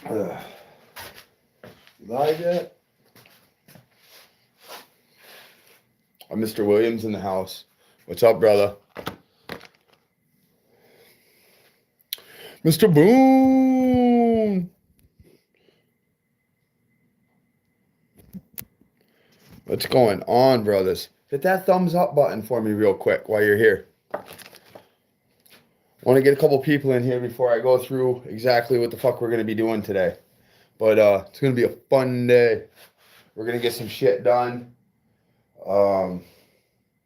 Live yet? Mr. Williams in the house. What's up, brother? Mr. Boone. What's going on, brothers? Hit that thumbs up button for me real quick while you're here. Want to get a couple people in here before I go through exactly what the fuck we're going to be doing today. But it's going to be a fun day. We're going to get some shit done.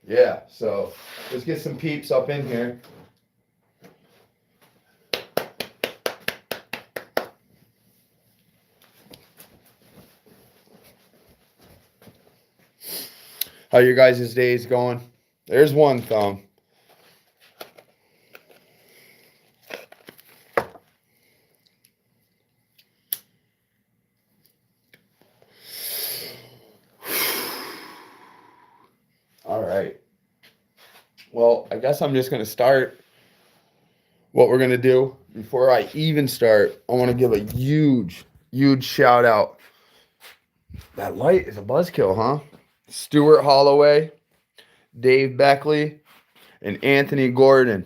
Yeah, so let's get some peeps up in here. How your guys' days going? There's one thumb. All right. Well, I guess I'm just going to start. What we're going to do, before I even start, I want to give a huge shout out. That light is a buzzkill, huh? Stuart Holloway, Dave Beckley, and Anthony Gordon.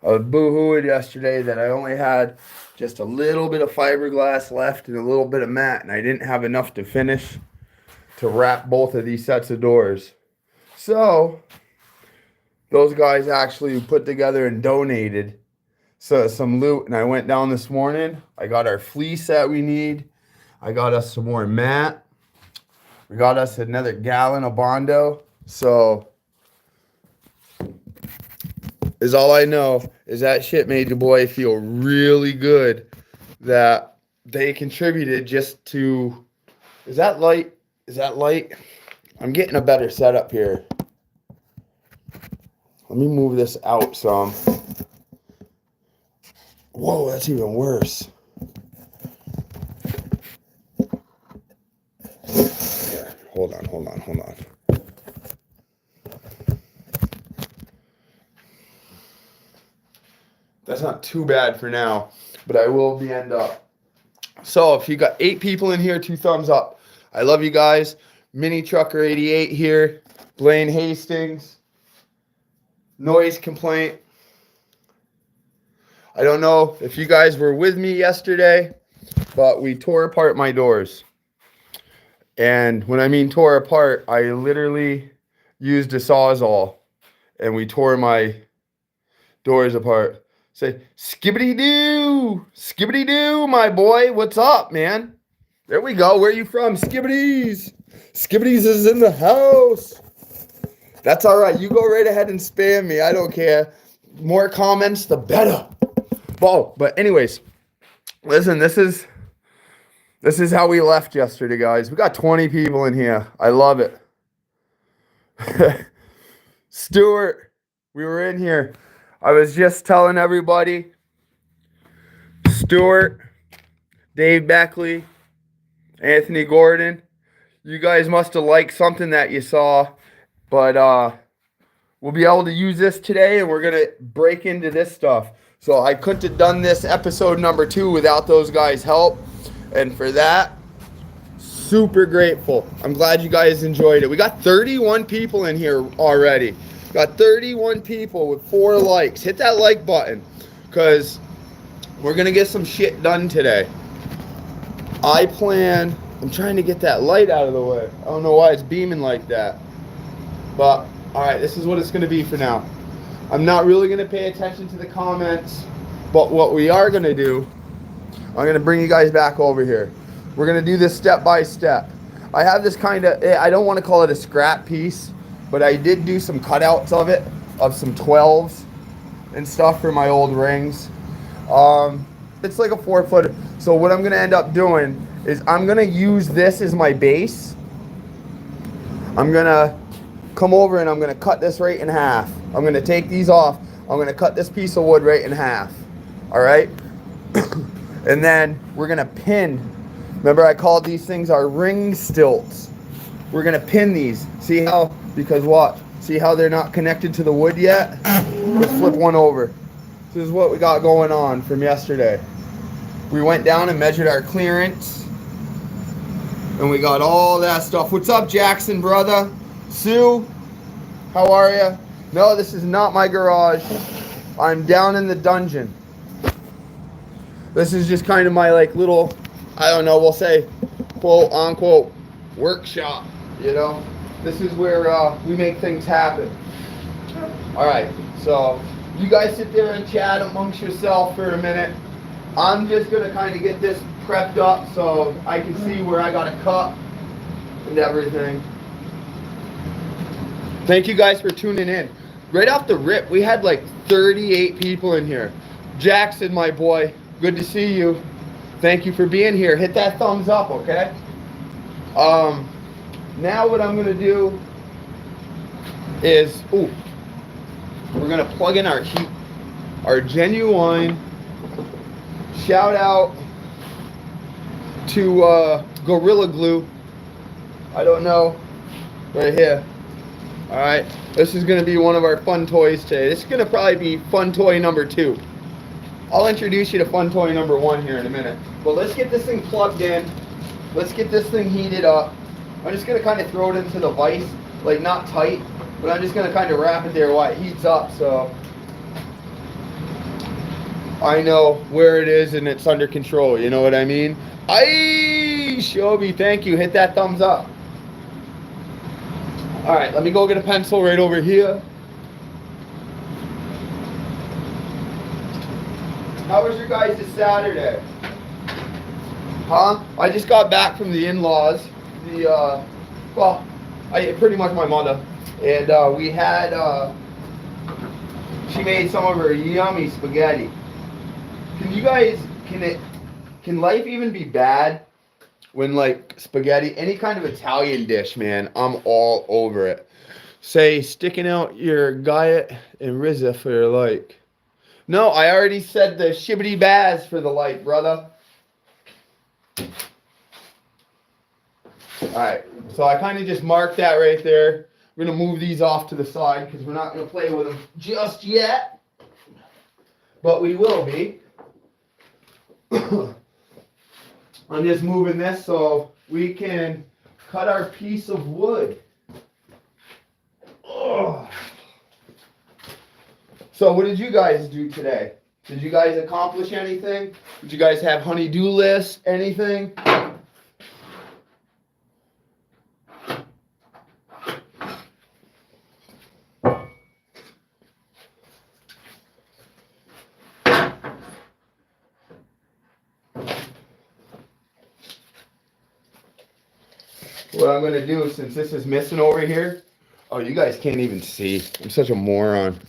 I was boo-hooing yesterday that I only had just a little bit of fiberglass left and a little bit of matte, and I didn't have enough to finish to wrap both of these sets of doors. So those guys actually put together and donated some loot, and I went down this morning. I got our fleece that we need. I got us some more matte. We got us another gallon of Bondo. So is all I know is that shit made your boy feel really good that they contributed just to. Is that light? Is that light? I'm getting a better setup here. Let me move this out some. Whoa, that's even worse. Here, hold on. That's not too bad for now, but I will be end up. So if you got 8 people in here, 2 thumbs up. I love you guys. Mini Trucker 88 here. Blaine Hastings. Noise complaint. I don't know if you guys were with me yesterday, but we tore apart my doors. And when I mean tore apart, I literally used a Sawzall and we tore my doors apart. Say, skibbity-doo, my boy. What's up, man? There we go. Where are you from? Skibbities. Skibbities is in the house. That's all right. You go right ahead and spam me. I don't care. More comments, the better. Whoa. But anyways, listen, this is how we left yesterday, guys. We got 20 people in here. I love it. Stuart, we were in here. I was just telling everybody, Stuart, Dave Beckley, Anthony Gordon, you guys must have liked something that you saw, but we'll be able to use this today, and we're going to break into this stuff. So I couldn't have done this episode number 2 without those guys' help, and for that, super grateful. I'm glad you guys enjoyed it. We got 31 people in here already. Got 31 people with 4 likes. Hit that like button, because we're going to get some shit done today. I'm trying to get that light out of the way. I don't know why it's beaming like that. But, alright, this is what it's going to be for now. I'm not really going to pay attention to the comments, but what we are going to do, I'm going to bring you guys back over here. We're going to do this step by step. I have this kind of, I don't want to call it a scrap piece, but I did do some cutouts of it, of some 12s and stuff for my old rings. It's like a 4-footer. So what I'm going to end up doing is I'm going to use this as my base. I'm going to come over and I'm going to cut this right in half. I'm going to take these off. I'm going to cut this piece of wood right in half. All right? And then we're going to pin. Remember, I called these things our ring stilts. We're going to pin these. See how? Because what? See how they're not connected to the wood yet? Let's flip one over. This is what we got going on from yesterday. We went down and measured our clearance. And we got all that stuff. What's up, Jackson, brother? Sue, how are you? No, this is not my garage. I'm down in the dungeon. This is just kind of my like little, I don't know, we'll say, quote unquote, workshop, you know? This is where we make things happen. All right, so you guys sit there and chat amongst yourself for a minute. I'm just gonna kind of get this prepped up so I can see where I got to cut and everything. Thank you guys for tuning in. Right off the rip, we had like 38 people in here. Jackson, my boy, good to see you. Thank you for being here. Hit that thumbs up, okay? Now what I'm gonna do is, we're gonna plug in our heat, our genuine. Shout out to Gorilla Glue. I don't know, right here. All right, this is gonna be one of our fun toys today. This is gonna probably be fun toy number 2. I'll introduce you to fun toy number 1 here in a minute. But let's get this thing plugged in. Let's get this thing heated up. I'm just gonna kind of throw it into the vise, like not tight, but I'm just gonna kind of wrap it there while it heats up so I know where it is and it's under control, you know what I mean? Aye, Shobi, thank you. Hit that thumbs up. All right, let me go get a pencil right over here. How was your guys' Saturday? Huh? I just got back from the in-laws. Well, pretty much my mother. And we had, she made some of her yummy spaghetti. Can you guys, can life even be bad when like spaghetti, any kind of Italian dish, man, I'm all over it. Say sticking out your guyet and rizza for your like. No, I already said the shibbity baz for the light, brother. Alright, so I kind of just marked that right there. We're going to move these off to the side because we're not going to play with them just yet. But we will be. I'm just moving this so we can cut our piece of wood. Ugh. So what did you guys do today? Did you guys accomplish anything? Did you guys have honey-do lists? Anything? What I'm going to do, since this is missing over here, oh, you guys can't even see. I'm such a moron.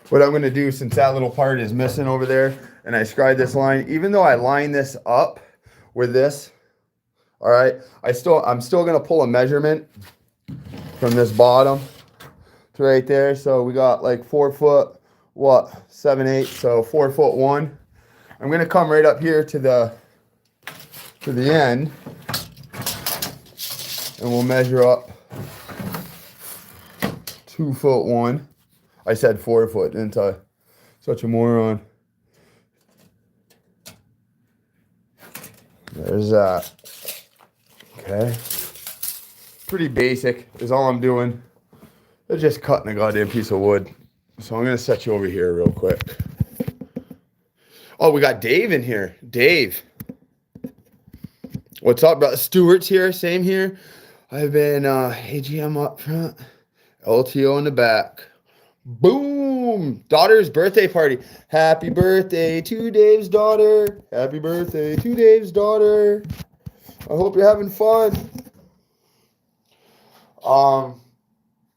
What I'm going to do, since that little part is missing over there, and I scried this line, even though I line this up with this, all right, I'm still going to pull a measurement from this bottom to right there. So we got like 4 foot, 7/8, so 4'1". I'm going to come right up here to the end, and we'll measure up 2'1". I said 4 foot, didn't I? Such a moron. There's that. Okay. Pretty basic is all I'm doing. They're just cutting a goddamn piece of wood. So I'm going to set you over here real quick. Oh, we got Dave in here. Dave. What's up, brother? Stuart's here. Same here. I've been AGM up front. LTO in the back. Boom! Daughter's birthday party. Happy birthday to Dave's daughter. Happy birthday to Dave's daughter. I hope you're having fun.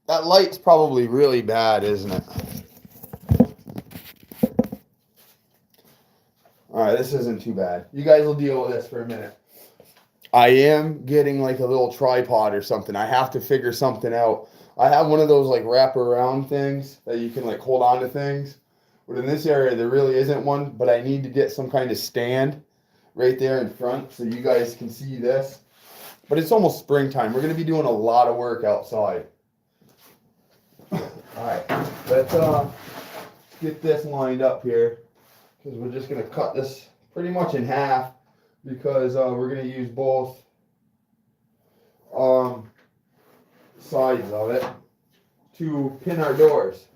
That light's probably really bad, isn't it? Alright, this isn't too bad. You guys will deal with this for a minute. I am getting like a little tripod or something. I have to figure something out. I have one of those like wrap around things that you can like hold on to things. But in this area, there really isn't one. But I need to get some kind of stand right there in front so you guys can see this. But it's almost springtime. We're going to be doing a lot of work outside. All right, let's get this lined up here. because we're just going to cut this pretty much in half because we're going to use both sides of it to pin our doors.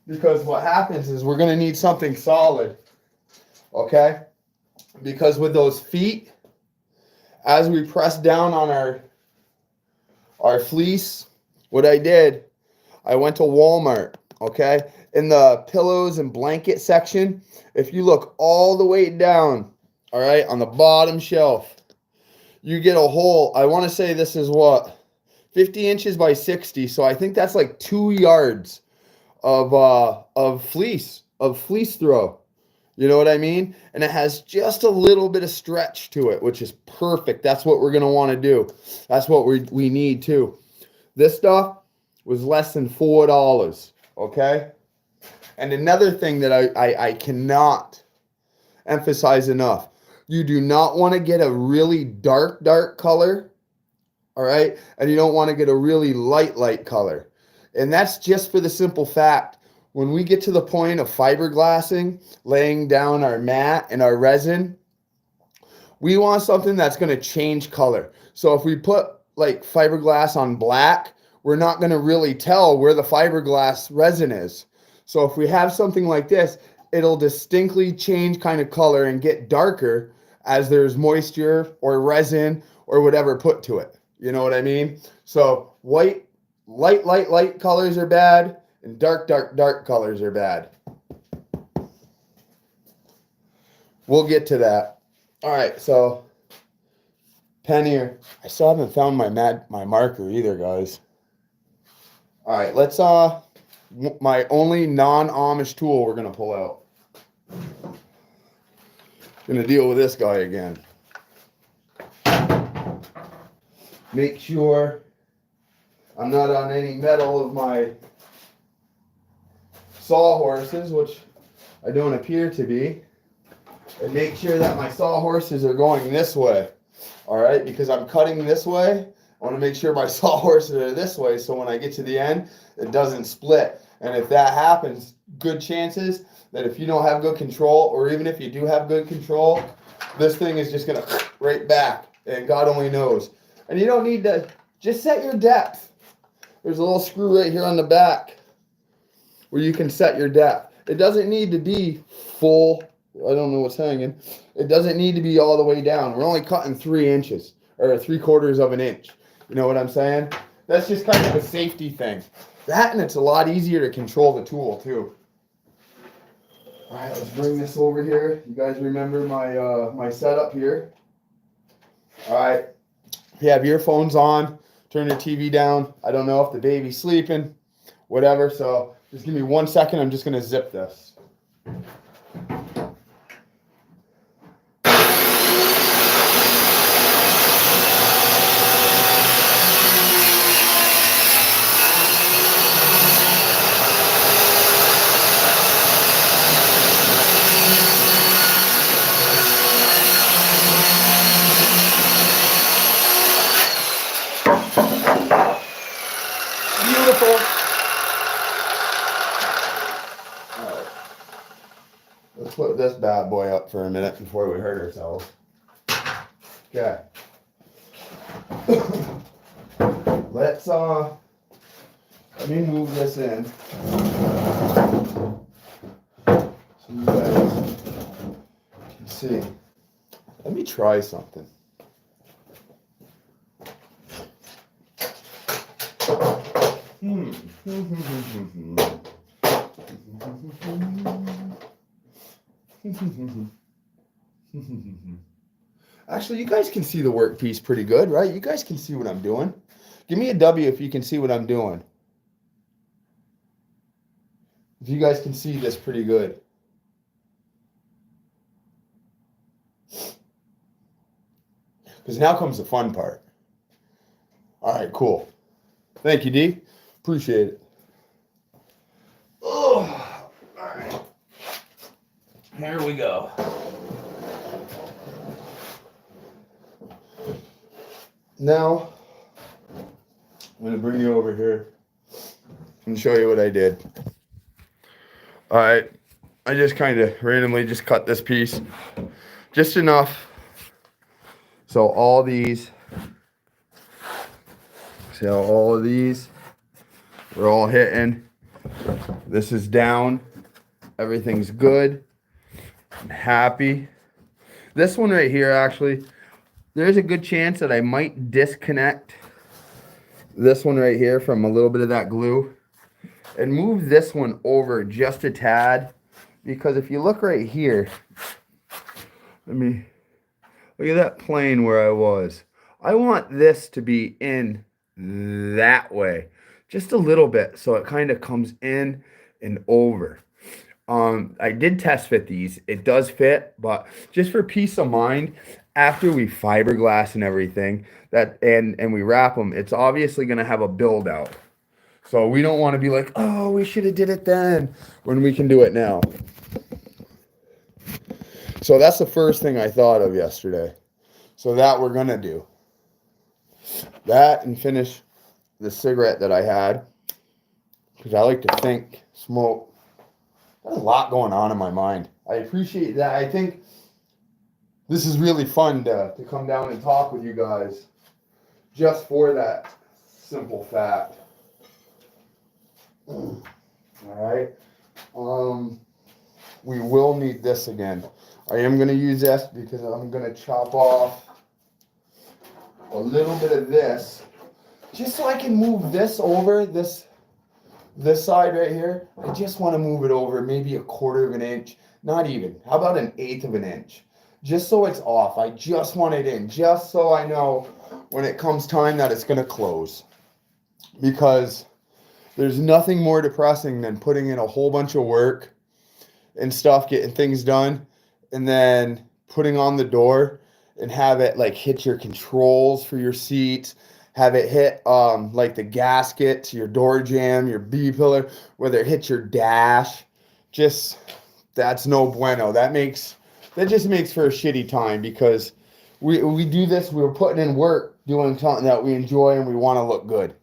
Because what happens is we're going to need something solid, okay? Because with those feet, as we press down on our fleece, what I did, I went to Walmart, okay? In the pillows and blanket section, if you look all the way down, all right, on the bottom shelf, you get a hole. I want to say this is what, 50 inches by 60, so I think that's like 2 yards of fleece throw. You know what I mean? And it has just a little bit of stretch to it, which is perfect. That's what we're going to want to do. That's what we need too. This stuff was less than $4, okay? And another thing that I cannot emphasize enough, you do not want to get a really dark color, all right? And you don't want to get a really light color. And that's just for the simple fact, when we get to the point of fiberglassing, laying down our mat and our resin, we want something that's going to change color. So if we put like fiberglass on black, we're not going to really tell where the fiberglass resin is. So if we have something like this, it'll distinctly change kind of color and get darker as there's moisture or resin or whatever put to it. You know what I mean? So light colors are bad, and dark colors are bad. We'll get to that. All right, so pen here. I still haven't found my marker either, guys. All right, let's my only non-Amish tool we're gonna pull out. Gonna deal with this guy again. Make sure I'm not on any metal of my sawhorses, which I don't appear to be. And make sure that my sawhorses are going this way. All right, because I'm cutting this way. I want to make sure my sawhorses are this way so when I get to the end, it doesn't split. And if that happens, good chances that if you don't have good control, or even if you do have good control, this thing is just going to right back. And God only knows. And you don't need to, just set your depth. There's a little screw right here on the back where you can set your depth. It doesn't need to be full. I don't know what's hanging. It doesn't need to be all the way down. We're only cutting 3 inches or 3/4 of an inch. You know what I'm saying? That's just kind of a safety thing. That, and it's a lot easier to control the tool too. All right, let's bring this over here. You guys remember my setup here? All right. If you have earphones on, turn your TV down. I don't know if the baby's sleeping, whatever. So just give me 1 second. I'm just going to zip this. Beautiful. All right. Let's put this bad boy up for a minute before we hurt ourselves. Okay. Let's let me move this in so you guys can see. Let me try something. Actually, you guys can see the workpiece pretty good, right? You guys can see what I'm doing. Give me a W if you can see what I'm doing. If you guys can see this pretty good. Because now comes the fun part. All right, cool. Thank you, D. Appreciate it. Oh, all right. Here we go. Now, I'm going to bring you over here and show you what I did. All right. I just kind of randomly just cut this piece just enough so all these, see how all of these, we're all hitting. This is down. Everything's good. I'm happy. This one right here, actually, there's a good chance that I might disconnect this one right here from a little bit of that glue and move this one over just a tad, because if you look right here, look at that plane where I was. I want this to be in that way just a little bit, so it kind of comes in and over. I did test fit these. It does fit, but just for peace of mind, after we fiberglass and everything, and we wrap them, it's obviously going to have a build out. So we don't want to be like, oh, we should have did it then, when we can do it now. So that's the first thing I thought of yesterday. So that we're going to do. That and finish the cigarette that I had, because I like to think, smoke. There's a lot going on in my mind. I appreciate that. I think this is really fun to come down and talk with you guys just for that simple fact. All right. We will need this again. I am going to use this because I'm going to chop off a little bit of this just so I can move this over, this side right here. I just want to move it over maybe a 1/4 of an inch, not even. How about an 1/8 of an inch? Just so it's off. I just want it in, just so I know when it comes time that it's going to close. Because there's nothing more depressing than putting in a whole bunch of work and stuff, getting things done, and then putting on the door and have it like hit your controls for your seats, have it hit like the gasket to your door jamb, your B-pillar, whether it hits your dash. Just, that's no bueno. That just makes for a shitty time, because we do this, we're putting in work doing something that we enjoy and we want to look good.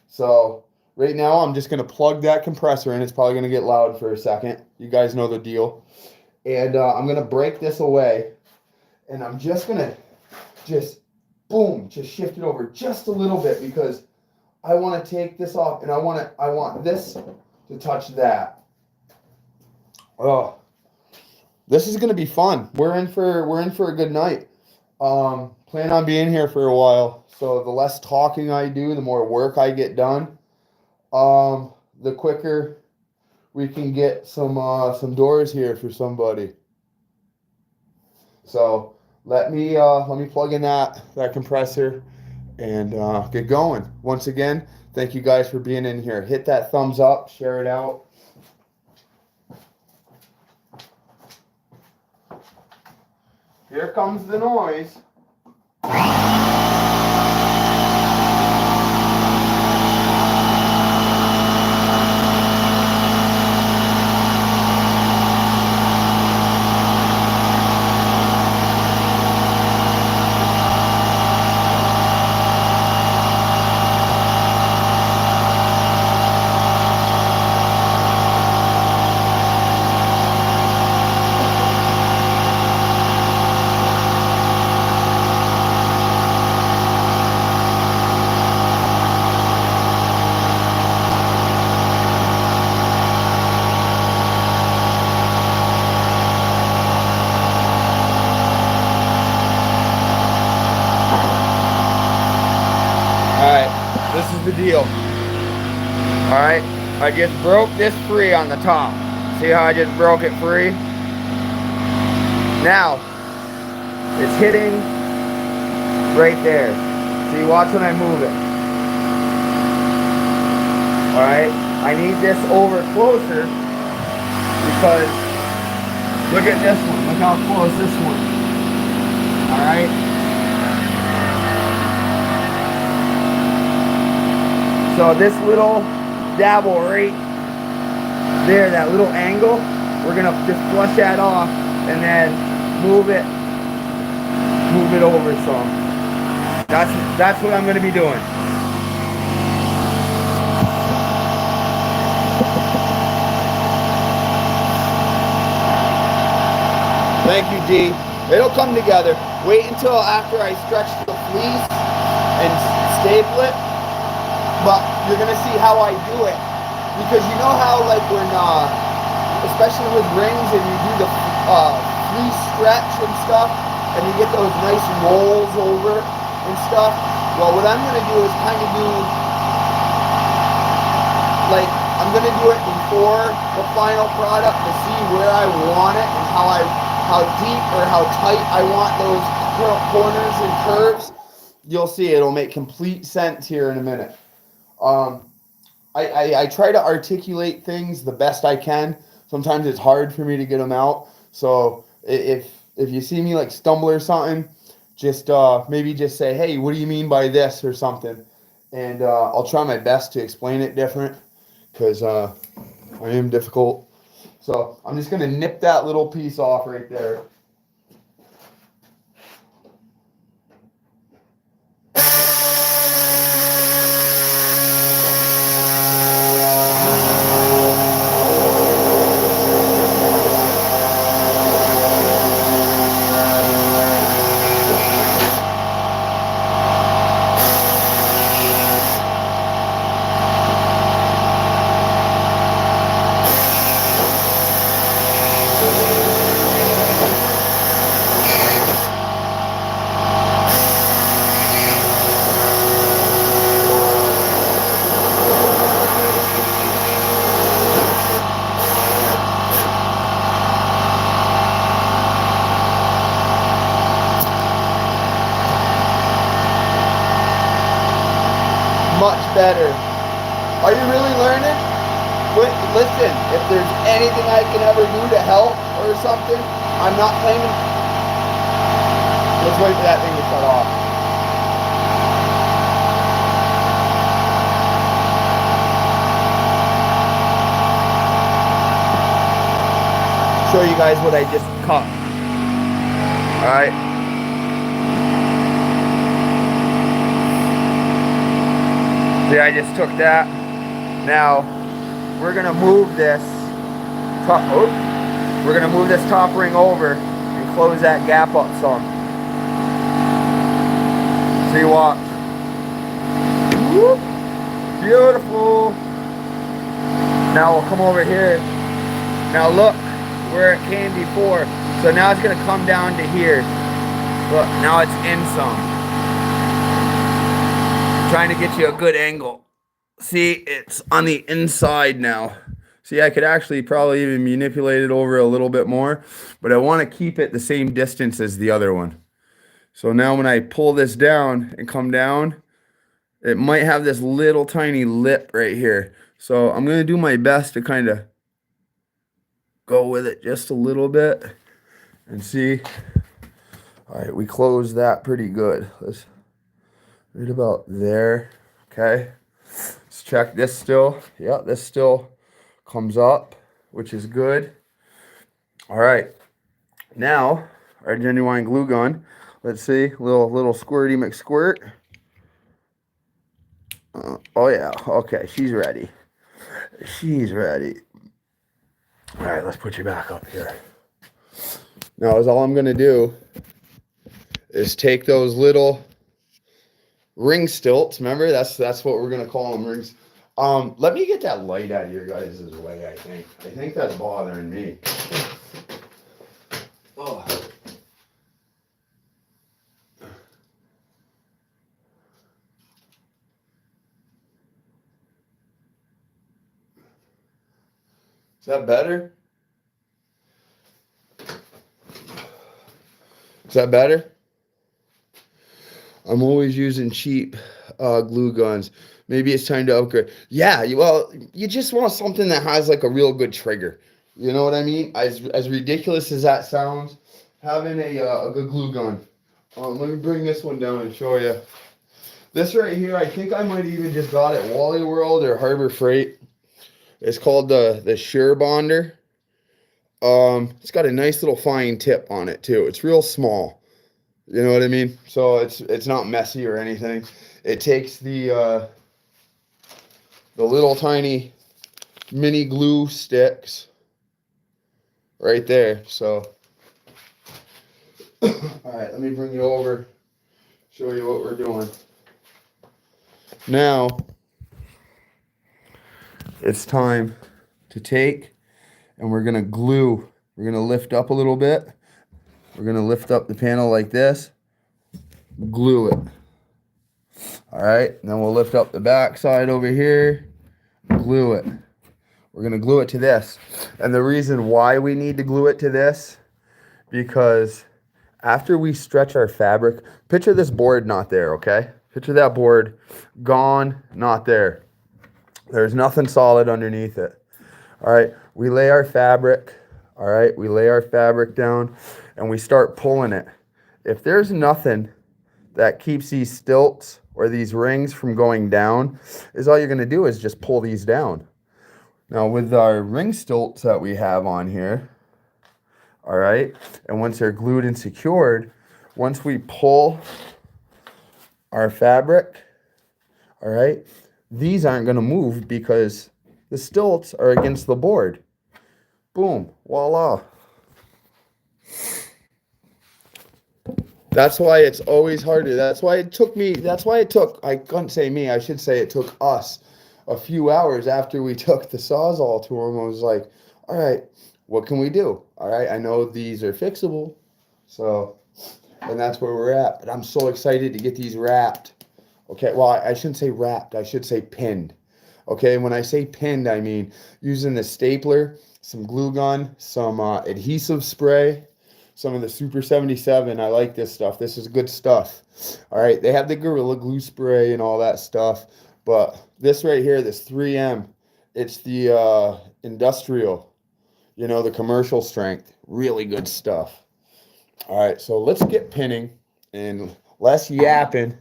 So right now I'm just going to plug that compressor in. It's probably going to get loud for a second. You guys know the deal. And I'm going to break this away, and I'm just going to boom, just shift it over just a little bit, because I want to take this off, and I want this to touch that. Oh, this is going to be fun. We're in for a good night. Plan on being here for a while. So the less talking I do, the more work I get done. The quicker we can get some doors here for somebody. So let me plug in that compressor and get going. Once again, thank you guys for being in here. Hit that thumbs up, share it out. Here comes the noise. This is the deal. Alright, I just broke this free on the top. See how I just broke it free? Now, it's hitting right there. See, watch when I move it. Alright, I need this over closer, because look at this one. Look how close this one. Alright. So this little dabble right there, that little angle, we're gonna just flush that off and then move it over some. That's what I'm gonna be doing. Thank you, D. It'll come together. Wait until after I stretch the fleece and staple it. But you're going to see how I do it. Because you know how, like, when, especially with rings and you do the fleece stretch and stuff, and you get those nice rolls over and stuff. Well, what I'm going to do is kind of do, like, I'm going to do it before the final product to see where I want it and how deep or how tight I want those corners and curves. You'll see it'll make complete sense here in a minute. I try to articulate things the best I can. Sometimes it's hard for me to get them out. So if you see me like stumble or something, just maybe just say, hey, what do you mean by this or something? And I'll try my best to explain it different because I am difficult. So I'm just going to nip that little piece off right there. Much better. Are you really learning? Listen, if there's anything I can ever do to help or something, I'm not claiming. Let's wait for that thing to shut off. Show you guys what I just cut. All right. See, I just took that. Now, we're gonna move this top ring over and close that gap up some. See, watch. Whoop. Beautiful. Now we'll come over here. Now look where it came before. So now it's gonna come down to here. Look, now it's in some. Trying to get you a good angle. See, it's on the inside now. See, I could actually probably even manipulate it over a little bit more, but I want to keep it the same distance as the other one. So now when I pull this down and come down, it might have this little tiny lip right here. So I'm going to do my best to kind of go with it just a little bit and see. All right, we closed that pretty good. Let's right about there. Okay, let's check this still. Yeah, this still comes up, which is good. All right, now our genuine glue gun. Let's see, little squirty McSquirt. Oh yeah, okay, she's ready. She's ready. All right, let's put you back up here. Now, all I'm gonna do is take those little ring stilts. Remember, that's what we're gonna call them, rings. Let me get that light out of your guys' way. I think that's bothering me. Oh. Is that better? Is that better? I'm always using cheap glue guns. Maybe it's time to upgrade. Yeah, well, you just want something that has like a real good trigger. You know what I mean? As ridiculous as that sounds, having a good glue gun. Let me bring this one down and show you. This right here, I think I might even just got it Wally World or Harbor Freight. It's called the Sure Bonder. It's got a nice little fine tip on it too. It's real small. You know what I mean? So it's not messy or anything. It takes the little tiny mini glue sticks right there. So Alright, let me bring you over, show you what we're doing. Now, it's time to take, and we're going to glue. We're going to lift up a little bit. We're going to lift up the panel like this, glue it. Alright, then we'll lift up the back side over here, glue it. We're going to glue it to this. And the reason why we need to glue it to this, because after we stretch our fabric, picture this board not there, okay? Picture that board gone, not there. There's nothing solid underneath it. All right, we lay our fabric, all right? We lay our fabric down and we start pulling it. If there's nothing that keeps these stilts or these rings from going down, is all you're gonna do is just pull these down. Now with our ring stilts that we have on here, all right, and once they're glued and secured, once we pull our fabric, all right, these aren't going to move because the stilts are against the board. Boom, voila. That's why it's always harder. That's why it took, I couldn't say me, I should say it took us a few hours after we took the Sawzall to them. I was like, all right, what can we do? All right, I know these are fixable, so, and that's where we're at. But I'm so excited to get these wrapped. Okay, well, I shouldn't say wrapped, I should say pinned. Okay, when I say pinned, I mean using the stapler, some glue gun, some adhesive spray, some of the Super 77. I like this stuff. This is good stuff. All right, they have the Gorilla Glue spray and all that stuff, but this right here, this 3M, it's the industrial, you know, the commercial strength. Really good stuff. All right, so let's get pinning and less yapping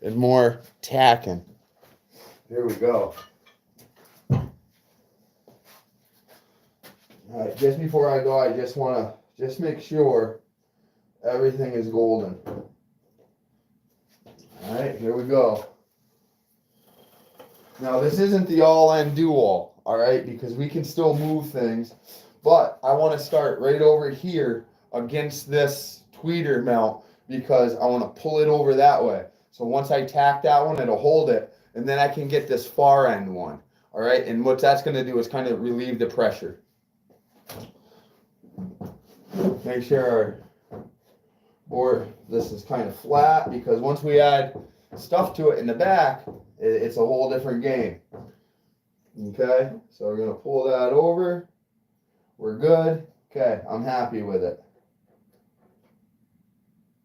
and more tacking. Here we go. All right, just before I go, I just want to make sure everything is golden. All right, here we go. Now, this isn't the all-end do-all, all right, because we can still move things, but I want to start right over here against this tweeter mount because I want to pull it over that way. So once I tack that one, it'll hold it, and then I can get this far end one, all right? And what that's going to do is kind of relieve the pressure. Make sure our board, this is kind of flat, because once we add stuff to it in the back, it's a whole different game. Okay, so we're going to pull that over. We're good. Okay, I'm happy with it.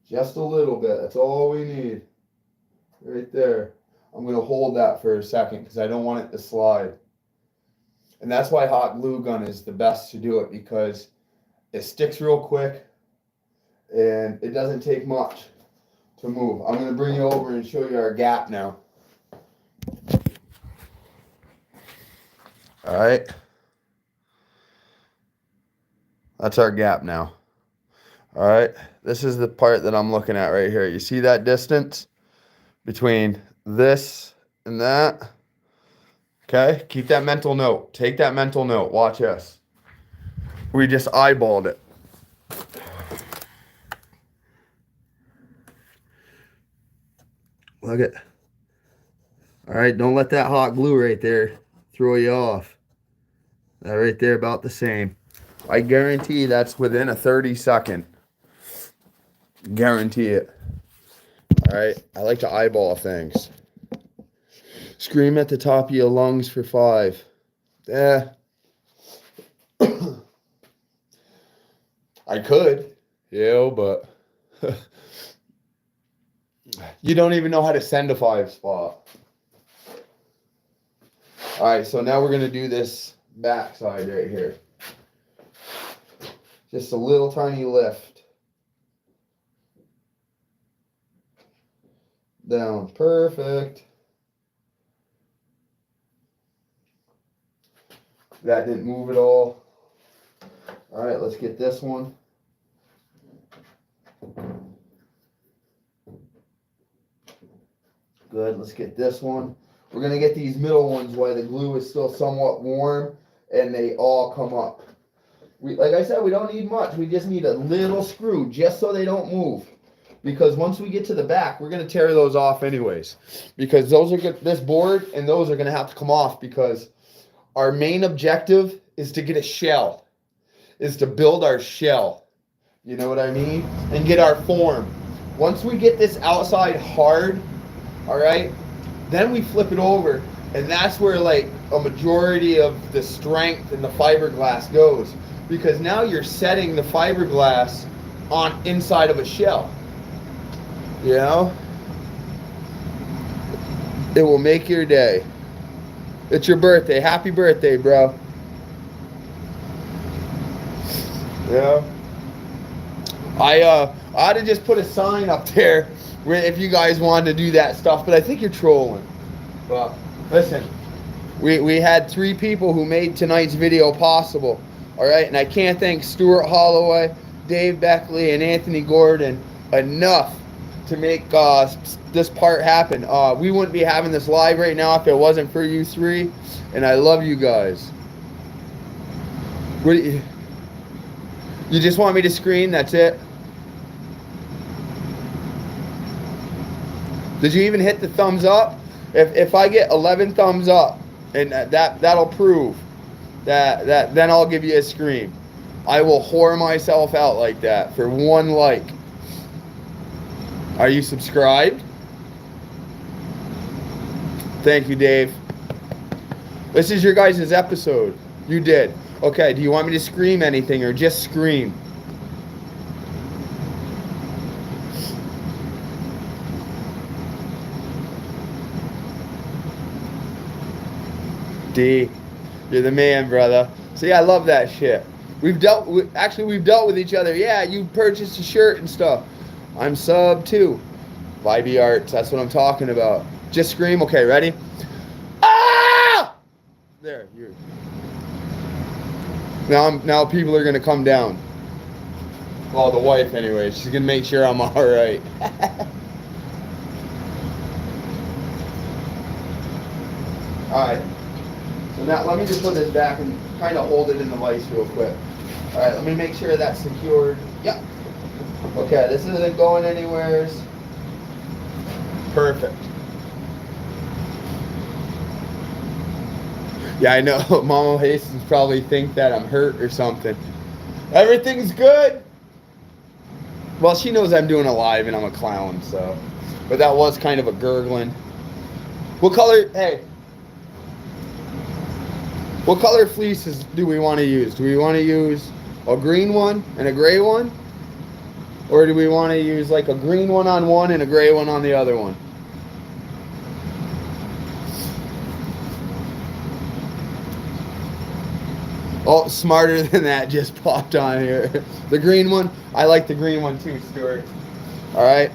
Just a little bit, that's all we need. Right there. I'm going to hold that for a second because I don't want it to slide. And that's why hot glue gun is the best to do it, because it sticks real quick and it doesn't take much to move. I'm going to bring you over and show you our gap now. All right. That's our gap now. All right. This is the part that I'm looking at right here. You see that distance between this and that? Okay. Keep that mental note. Take that mental note. Watch this. We just eyeballed it. Look at. All right. Don't let that hot glue right there throw you off. That right there about the same. I guarantee that's within a 30-second. Guarantee it. All right. I like to eyeball things. Scream at the top of your lungs for 5. I could, but you don't even know how to send a 5 spot. All right, so now we're going to do this back side right here. Just a little tiny lift. Down, perfect. That didn't move at all. All right, let's get this one. Good, let's get this one. We're going to get these middle ones while the glue is still somewhat warm and they all come up. like I said, we don't need much. We just need a little screw just so they don't move. Because once we get to the back, we're going to tear those off anyways. Because those are good, this board and those are going to have to come off, because our main objective is to get a shell, is to build our shell. You know what I mean? And get our form. Once we get this outside hard, all right, then we flip it over, and that's where like a majority of the strength in the fiberglass goes. Because now you're setting the fiberglass on inside of a shell. You know? It will make your day. It's your birthday. Happy birthday, bro. Yeah. I ought to just put a sign up there where if you guys wanted to do that stuff, but I think you're trolling. But listen, we had 3 people who made tonight's video possible. All right, and I can't thank Stuart Holloway, Dave Beckley, and Anthony Gordon enough to make this part happen. We wouldn't be having this live right now if it wasn't for you 3, and I love you guys. What do you just want me to scream? That's it? Did you even hit the thumbs up? If I get 11 thumbs up, and that'll prove that then I'll give you a scream. I will whore myself out like that for 1 like. Are you subscribed? Thank you, Dave. This is your guys' episode. You did. Okay, do you want me to scream anything or just scream? D, you're the man, brother. See, I love that shit. We've dealt with each other. Yeah, you purchased a shirt and stuff. I'm sub too. Vibey Arts, that's what I'm talking about. Just scream. Okay, ready? Ah! There, you're. Now people are gonna come down. Well, the wife anyway. She's gonna make sure I'm all right. All right. So now let me just put this back and kind of hold it in the vise real quick. All right, let me make sure that's secured. Yep. Okay, this isn't going anywhere. Perfect. Yeah, I know. Mama Hastings probably think that I'm hurt or something. Everything's good. Well, she knows I'm doing a live and I'm a clown, so. But that was kind of a gurgling. What color? Hey. What color fleeces do we want to use? Do we want to use a green one and a gray one? Or do we want to use like a green one on one and a gray one on the other one? Oh, smarter than that just popped on here. The green one, I like the green one too, Stuart. All right.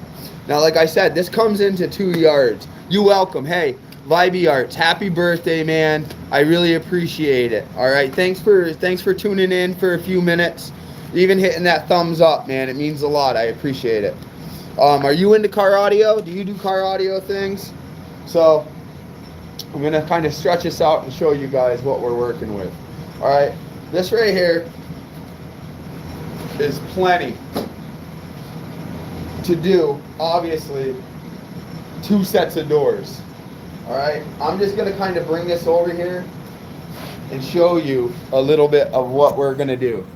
Now, like I said, this comes into 2 yards. You welcome. Hey, Vibey Arts, happy birthday, man. I really appreciate it. All right. Thanks for tuning in for a few minutes. Even hitting that thumbs up, man. It means a lot. I appreciate it. Are you into car audio? Do you do car audio things? So I'm going to kind of stretch this out and show you guys what we're working with. All right. This right here is plenty to do, obviously, 2 sets of doors. All right. I'm just going to kind of bring this over here and show you a little bit of what we're going to do.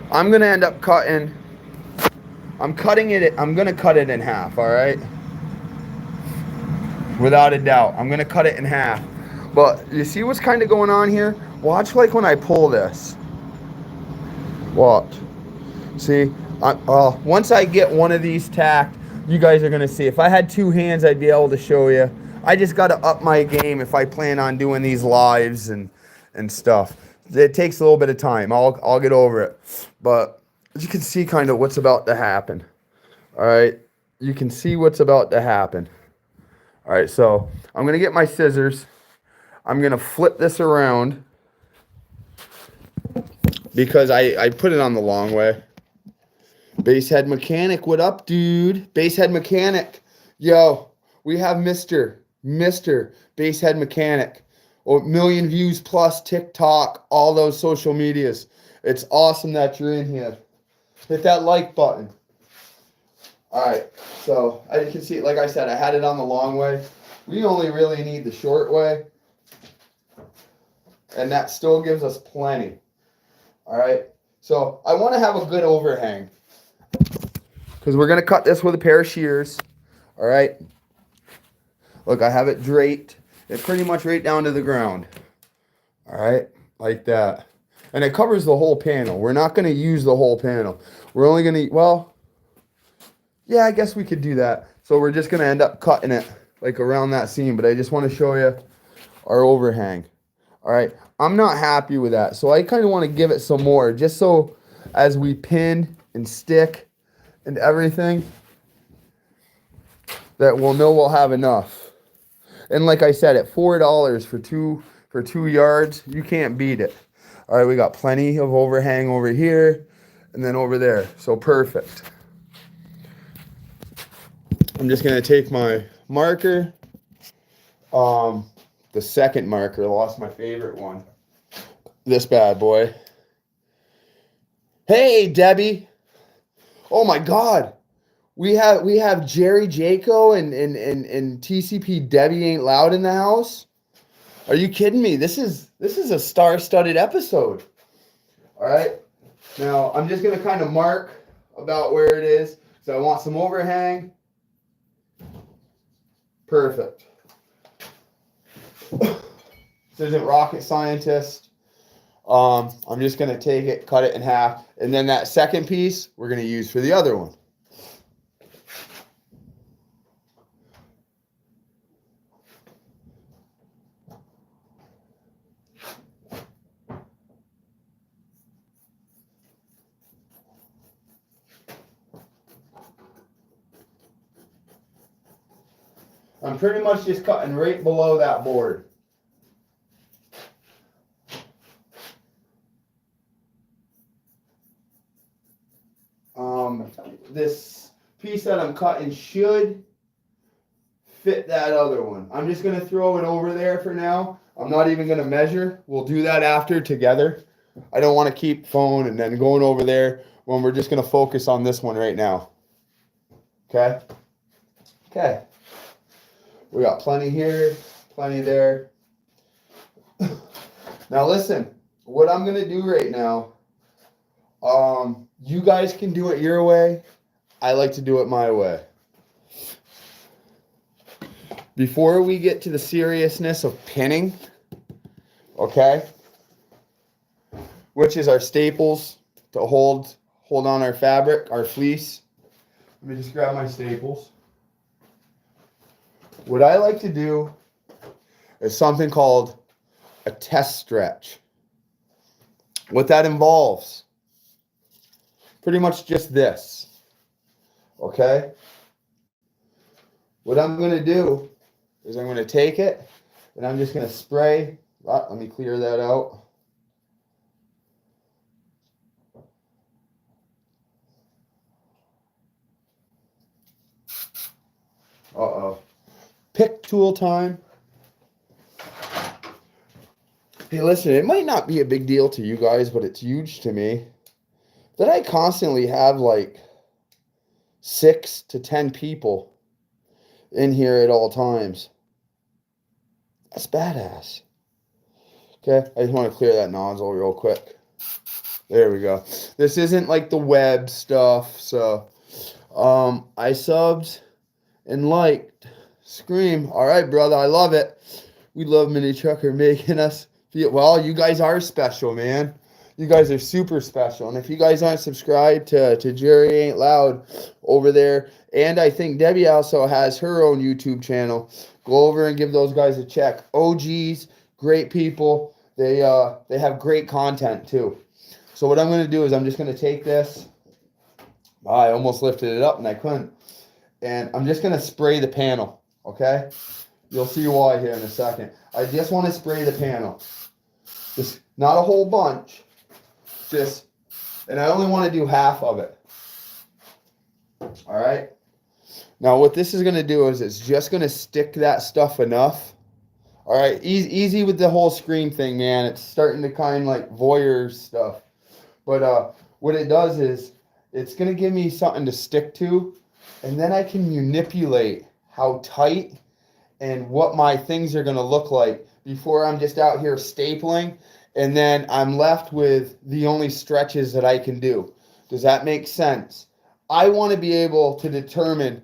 I'm going to end up cutting, I'm going to cut it in half, all right? Without a doubt. I'm going to cut it in half. But you see what's kind of going on here? Watch like when I pull this. Watch. See? Once I get one of these tacked, you guys are going to see. If I had 2 hands, I'd be able to show you. I just got to up my game if I plan on doing these lives and stuff. It takes a little bit of time. I'll get over it. But you can see kind of what's about to happen. All right? You can see what's about to happen. All right, so I'm going to get my scissors. I'm going to flip this around because I put it on the long way. Basehead Mechanic, what up, dude? Basehead Mechanic. Yo, we have Mr. Basehead Mechanic. 1 million views plus TikTok, all those social medias. It's awesome that you're in here. Hit that like button. All right, so as you can see, like I said, I had it on the long way. We only really need the short way, and that still gives us plenty. All right, so I want to have a good overhang because we're going to cut this with a pair of shears. All right, look, I have it draped. It's pretty much right down to the ground. All right, like that. And it covers the whole panel. We're not going to use the whole panel. We're only going to, well, yeah, I guess we could do that. So we're just going to end up cutting it like around that seam. But I just want to show you our overhang. All right, I'm not happy with that. So I kind of want to give it some more just so as we pin and stick and everything that we'll know we'll have enough. And like I said, at $4 for 2 yards, you can't beat it. All right, we got plenty of overhang over here and then over there. So perfect. I'm just going to take my marker, the second marker. I lost my favorite one. This bad boy. Hey, Debbie. Oh, my God. We have Jerry Jaco and TCP Debbie Ain't Loud in the house. Are you kidding me? This is a star-studded episode. All right. Now, I'm just going to kind of mark about where it is. So I want some overhang. Perfect. This isn't rocket scientist. I'm just going to take it, cut it in half. And then that second piece, we're going to use for the other one. I'm pretty much just cutting right below that board. This piece that I'm cutting should fit that other one. I'm just going to throw it over there for now. I'm not even going to measure. We'll do that after together. I don't want to keep phone and then going over there when we're just going to focus on this one right now. Okay? Okay. We got plenty here, plenty there. Now listen, what I'm going to do right now, you guys can do it your way. I like to do it my way. Before we get to the seriousness of pinning, okay, which is our staples to hold on our fabric, our fleece. Let me just grab my staples. What I like to do is something called a test stretch. What that involves, pretty much just this. Okay? What I'm going to do is I'm going to take it and I'm just going to spray. Let me clear that out. Uh-oh. Pick tool time. Hey, listen, it might not be a big deal to you guys, but it's huge to me that I constantly have like 6 to 10 people in here at all times. That's badass. Okay, I just want to clear that nozzle real quick. There we go. This isn't like the web stuff, so I subbed and liked. Scream. All right, brother, I love it. We love Mini Trucker making us feel, well, you guys are special, man. You guys are super special. And if you guys aren't subscribed to Jerry Ain't Loud over there, and I think Debbie also has her own YouTube channel, go over and give those guys a check. OGs, great people. They have great content too. So what I'm going to do is I'm just going to take this. I almost lifted it up and I couldn't. And I'm just going to spray the panel, okay? You'll see why here in a second. I just want to spray the panel. Just not a whole bunch. Just, and I only want to do half of it. All right? Now what this is going to do is it's just going to stick that stuff enough. All right? Easy with the whole screen thing, man. It's starting to kind of like voyeur stuff. But what it does is it's going to give me something to stick to, and then I can manipulate how tight and what my things are going to look like before I'm just out here stapling, and then I'm left with the only stretches that I can do. Does that make sense? I want to be able to determine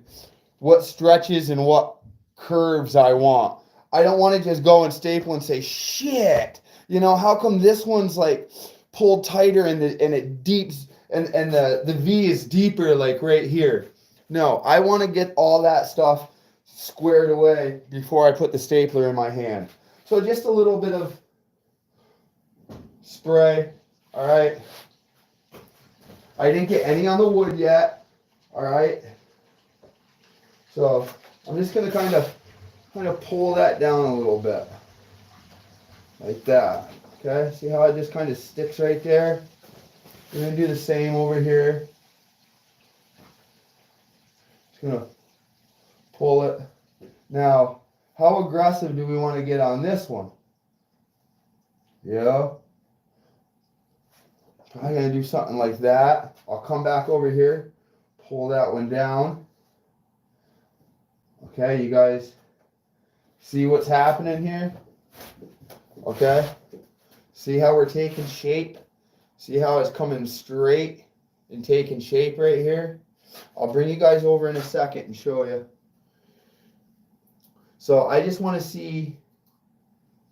what stretches and what curves I want. I don't want to just go and staple and say, shit, you know, how come this one's like pulled tighter and it deeps and the V is deeper like right here. No, I want to get all that stuff squared away before I put the stapler in my hand. So just a little bit of spray, all right? I didn't get any on the wood yet, all right? So I'm just gonna kind of pull that down a little bit, like that, okay? See how it just kind of sticks right there? We're gonna do the same over here. Just gonna pull it. Now, how aggressive do we want to get on this one? Yeah. I'm going to do something like that. I'll come back over here, pull that one down. Okay, you guys see what's happening here? Okay. See how we're taking shape? See how it's coming straight and taking shape right here? I'll bring you guys over in a second and show you. So I just want to see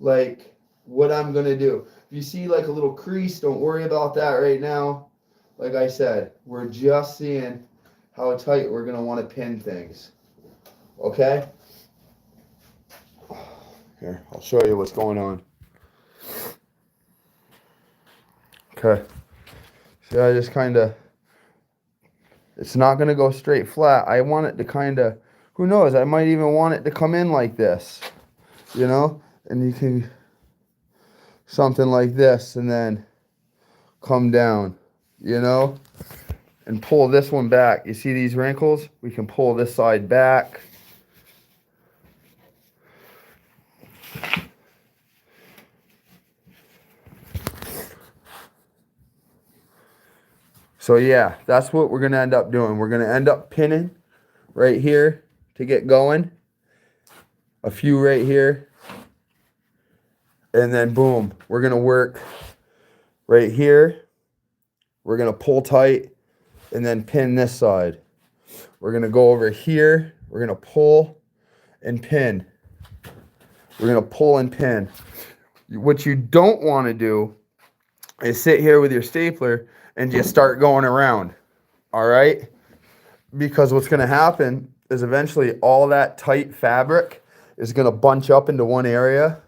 like what I'm going to do. If you see like a little crease, don't worry about that right now. Like I said, we're just seeing how tight we're going to want to pin things. Okay? Here, I'll show you what's going on. Okay. See, I just kind of, it's not going to go straight flat. I want it to kind of, who knows, I might even want it to come in like this, you know? And you can, something like this, and then come down, you know? And pull this one back. You see these wrinkles? We can pull this side back. So yeah, that's what we're going to end up doing. We're going to end up pinning right here to get going. A few right here. And then boom, we're going to work right here. We're going to pull tight and then pin this side. We're going to go over here. We're going to pull and pin. We're going to pull and pin. What you don't want to do is sit here with your stapler and just start going around. All right? Because what's going to happen is eventually all that tight fabric is going to bunch up into one area.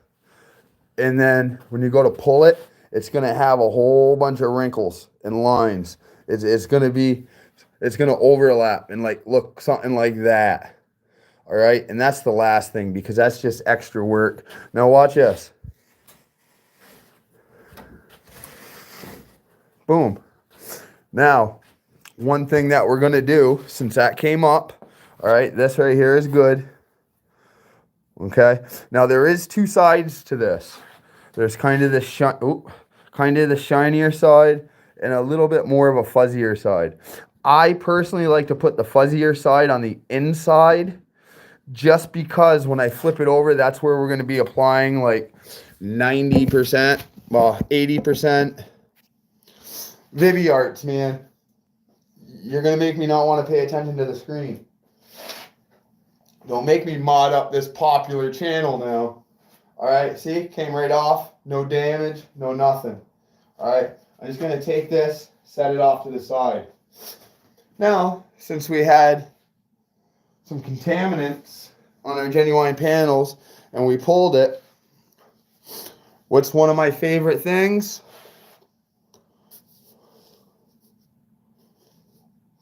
And then when you go to pull it, it's going to have a whole bunch of wrinkles and lines. It's going to overlap and like look something like that. All right? And that's the last thing because that's just extra work. Now watch this. Boom. Now, one thing that we're going to do, since that came up, all right, this right here is good. Okay? Now, there is two sides to this. There's kind of the shinier side and a little bit more of a fuzzier side. I personally like to put the fuzzier side on the inside just because when I flip it over, that's where we're going to be applying like 90%, well, 80%. Viviarts, man. You're going to make me not want to pay attention to the screen. Don't make me mod up this popular channel now. All right, see? Came right off. No damage, no nothing. All right, I'm just going to take this, set it off to the side. Now, since we had some contaminants on our genuine panels and we pulled it, what's one of my favorite things?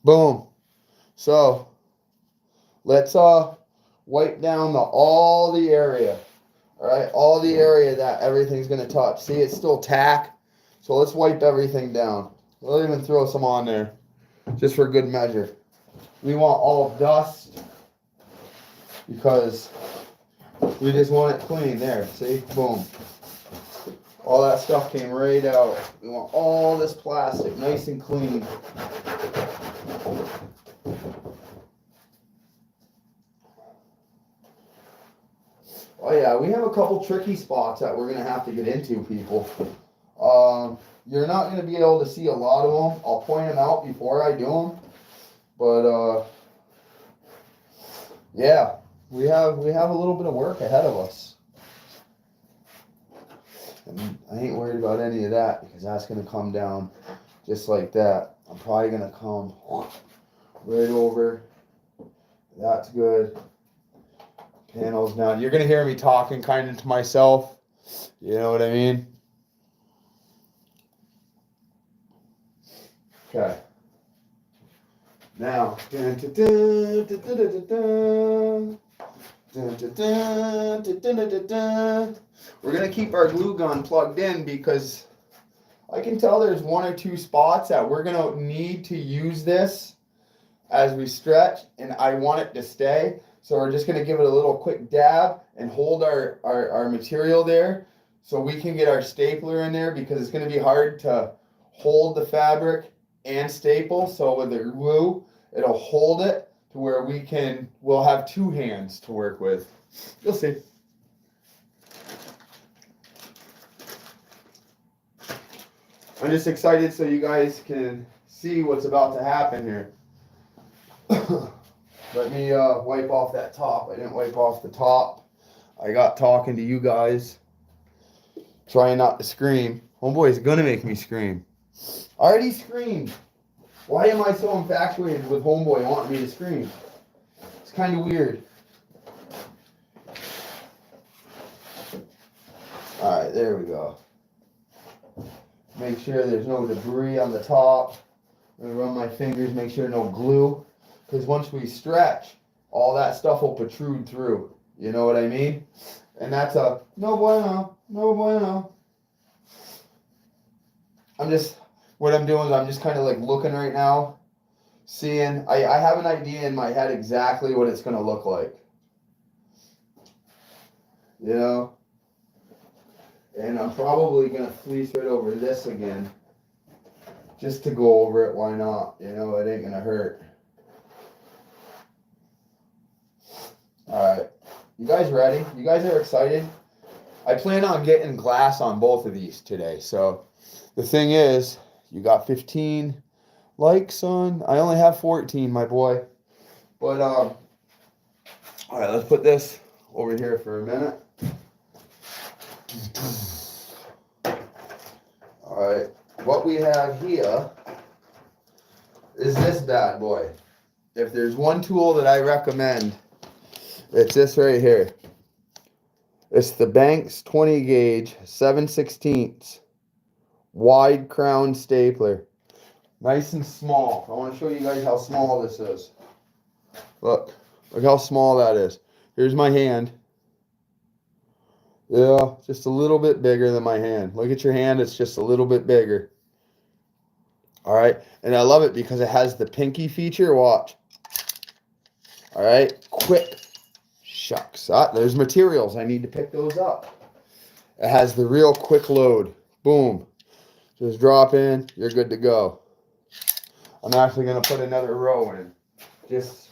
Boom. So let's wipe down all the area. All right, all the area that everything's going to touch. See, it's still tack. So let's wipe everything down. We'll even throw some on there just for good measure. We want all dust because we just want it clean. There, see? Boom. All that stuff came right out. We want all this plastic nice and clean. Oh yeah, we have a couple tricky spots that we're gonna have to get into, people. You're not gonna be able to see a lot of them. I'll point them out before I do them. But yeah, we have a little bit of work ahead of us. And I ain't worried about any of that because that's gonna come down just like that. I'm probably gonna come right over. That's good. Panels down. You're gonna hear me talking kind of to myself. You know what I mean? Okay. Now, we're gonna keep our glue gun plugged in because I can tell there's one or two spots that we're gonna need to use this as we stretch, and I want it to stay. So we're just gonna give it a little quick dab and hold our material there so we can get our stapler in there because it's gonna be hard to hold the fabric and staple. So with the glue, it'll hold it to where we'll have two hands to work with. You'll see. I'm just excited so you guys can see what's about to happen here. Let me wipe off that top. I didn't wipe off the top. I got talking to you guys. Trying not to scream. Homeboy's gonna make me scream. I already screamed. Why am I so infatuated with Homeboy wanting me to scream? It's kind of weird. Alright, there we go. Make sure there's no debris on the top. I'm gonna run my fingers, make sure no glue. Because once we stretch, all that stuff will protrude through. You know what I mean? And that's a no bueno, no bueno. What I'm doing is I'm just kind of like looking right now, seeing, I have an idea in my head exactly what it's going to look like. You know? And I'm probably going to fleece right over this again. Just to go over it, why not? You know, it ain't going to hurt. Alright. You guys ready? You guys are excited? I plan on getting glass on both of these today. So the thing is, you got 15 likes on. I only have 14, my boy. But all right, let's put this over here for a minute. All right, what we have here is this bad boy. If there's one tool that I recommend, it's this right here. It's the Banks 20 gauge 7/16 wide crown stapler. Nice and small. I want to show you guys how small this is. Look how small that is. Here's my hand. Yeah, just a little bit bigger than my hand. Look at your hand, it's just a little bit bigger. All right, and I love it because it has the pinky feature. Watch. All right, quick. Shucks. There's materials. I need to pick those up. It has the real quick load. Boom. Just drop in. You're good to go. I'm actually going to put another row in. Just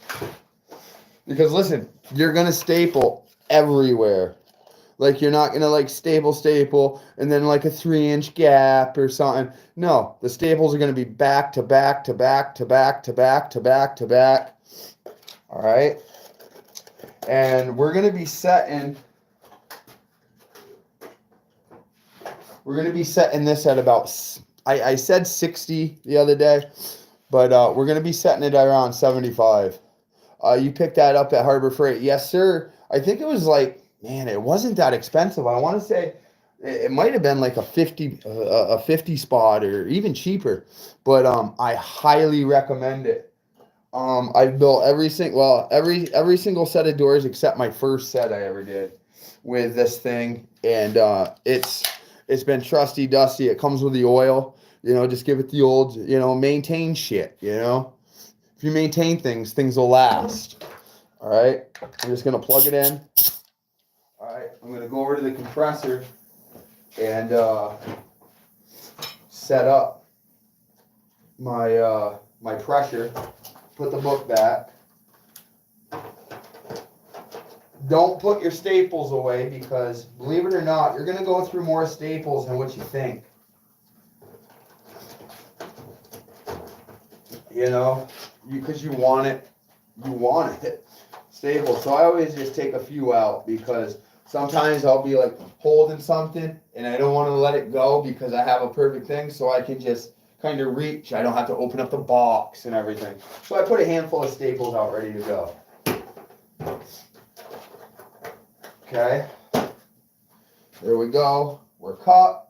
because, listen, you're going to staple everywhere. Like, you're not going to, like, staple, and then, like, a 3-inch gap or something. No, the staples are going to be back to back to back to back to back to back to back. All right? And we're going to be setting this at about, I said 60 the other day, but we're going to be setting it at around 75. You picked that up at Harbor Freight. Yes, sir. I think it was like, man, it wasn't that expensive. I want to say it might have been like a 50 spot or even cheaper, but I highly recommend it. I've built every single set of doors except my first set I ever did with this thing, and it's been trusty dusty. It comes with the oil, you know. Just give it the old, you know, maintain shit, you know. If you maintain things will last. All right, I'm just gonna plug it in. All right, I'm gonna go over to the compressor and set up my my pressure. Put the book back. Don't put your staples away because, believe it or not, you're going to go through more staples than what you think. You know, because you want it stable. So I always just take a few out because sometimes I'll be like holding something and I don't want to let it go because I have a perfect thing, so I can just kind of reach. I don't have to open up the box and everything. So I put a handful of staples out ready to go. Okay, there we go. We're cut.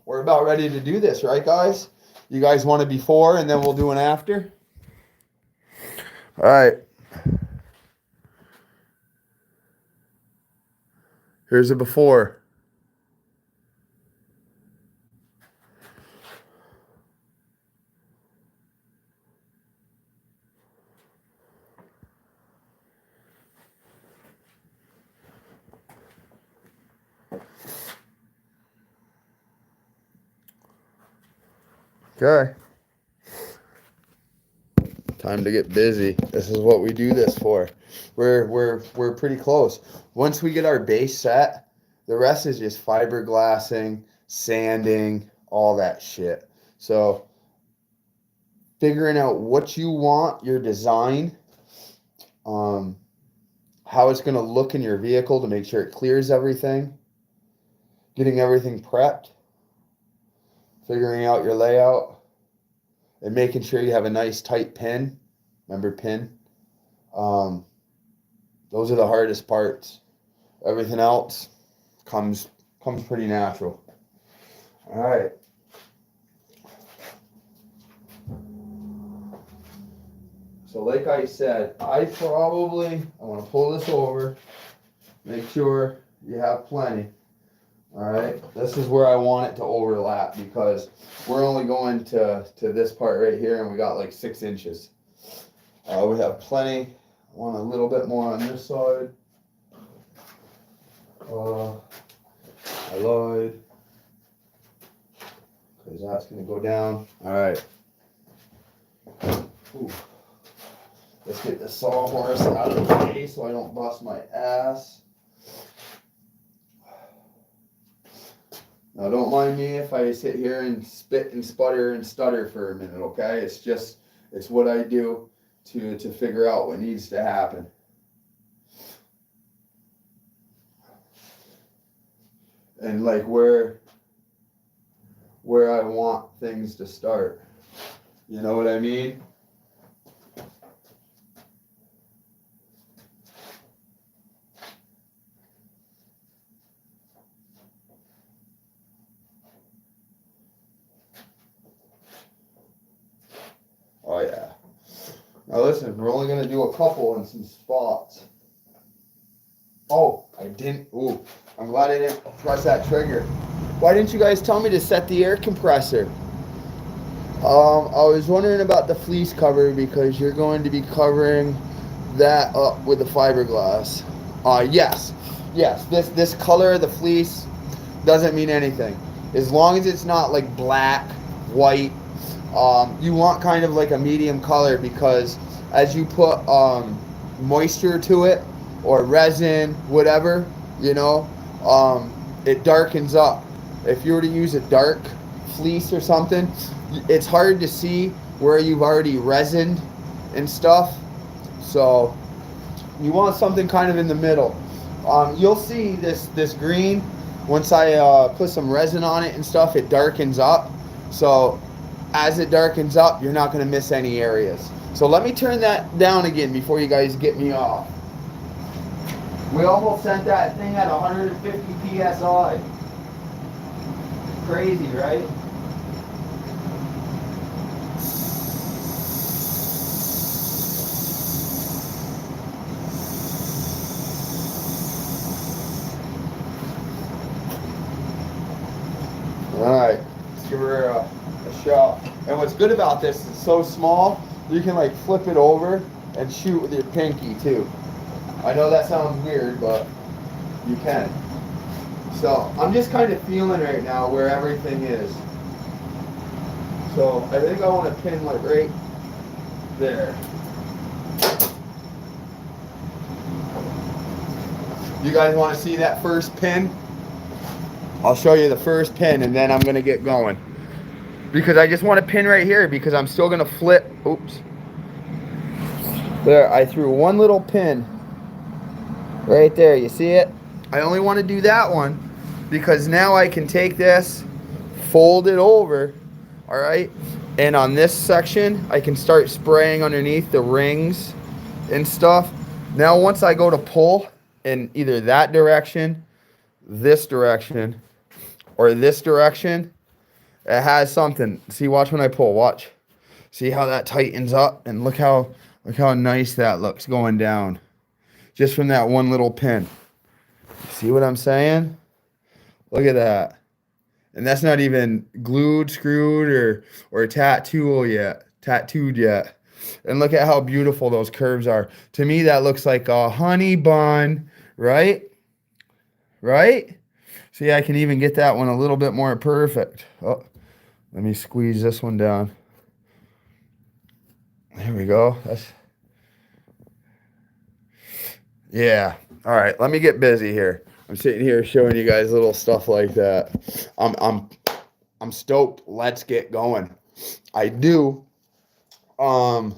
We're about ready to do this, right, guys? You guys want a before and then we'll do an after? All right. Here's a before. Okay. Time to get busy. This is what we do this for. We're pretty close. Once we get our base set, the rest is just fiberglassing, sanding, all that shit. So figuring out what you want, your design, how it's going to look in your vehicle to make sure it clears everything, getting everything prepped, figuring out your layout, and making sure you have a nice tight pin. Remember pin? Those are the hardest parts. Everything else comes pretty natural. All right. So like I said, I want to pull this over, make sure you have plenty. All right, this is where I want it to overlap because we're only going to this part right here and we got like 6 inches. We have plenty. I want a little bit more on this side. I lied because that's going to go down. All right. Ooh. Let's get the sawhorse out of the way so I don't bust my ass. Now don't mind me if I sit here and spit and sputter and stutter for a minute, okay? It's what I do to figure out what needs to happen. And like where I want things to start. You know what I mean? Oh yeah. Now listen, we're only gonna do a couple in some spots. Oh, I didn't. Ooh, I'm glad I didn't press that trigger. Why didn't you guys tell me to set the air compressor? I was wondering about the fleece cover because you're going to be covering that up with the fiberglass. Yes. This color of the fleece doesn't mean anything. As long as it's not like black, white. You want kind of like a medium color because as you put moisture to it or resin, whatever, you know, it darkens up. If you were to use a dark fleece or something, it's hard to see where you've already resined and stuff. So you want something kind of in the middle. You'll see this green, once I put some resin on it and stuff, it darkens up. So as it darkens up, you're not going to miss any areas. So let me turn that down again before you guys get me off. We almost sent that thing at 150 PSI. Crazy, right? Alright, let's give her a shot. And what's good about this is it's so small, you can like flip it over and shoot with your pinky too. I know that sounds weird, but you can. So I'm just kind of feeling right now where everything is. So I think I want to pin like right there. You guys want to see that first pin? I'll show you the first pin and then I'm going to get going. Because I just want to pin right here because I'm still going to flip. Oops. There, I threw one little pin right there. You see it? I only want to do that one because now I can take this, fold it over, all right? And on this section, I can start spraying underneath the rings and stuff. Now, once I go to pull in either that direction, this direction, or this direction, it has something. See, watch when I pull, watch. See how that tightens up? And look how nice that looks going down. Just from that one little pin. See what I'm saying? Look at that. And that's not even glued, screwed, or tattooed yet. And look at how beautiful those curves are. To me, that looks like a honey bun, right? Right? See, I can even get that one a little bit more perfect. Oh, let me squeeze this one down. There we go. Yeah. All right, let me get busy here. I'm sitting here showing you guys little stuff like that. I'm stoked. Let's get going. I do. I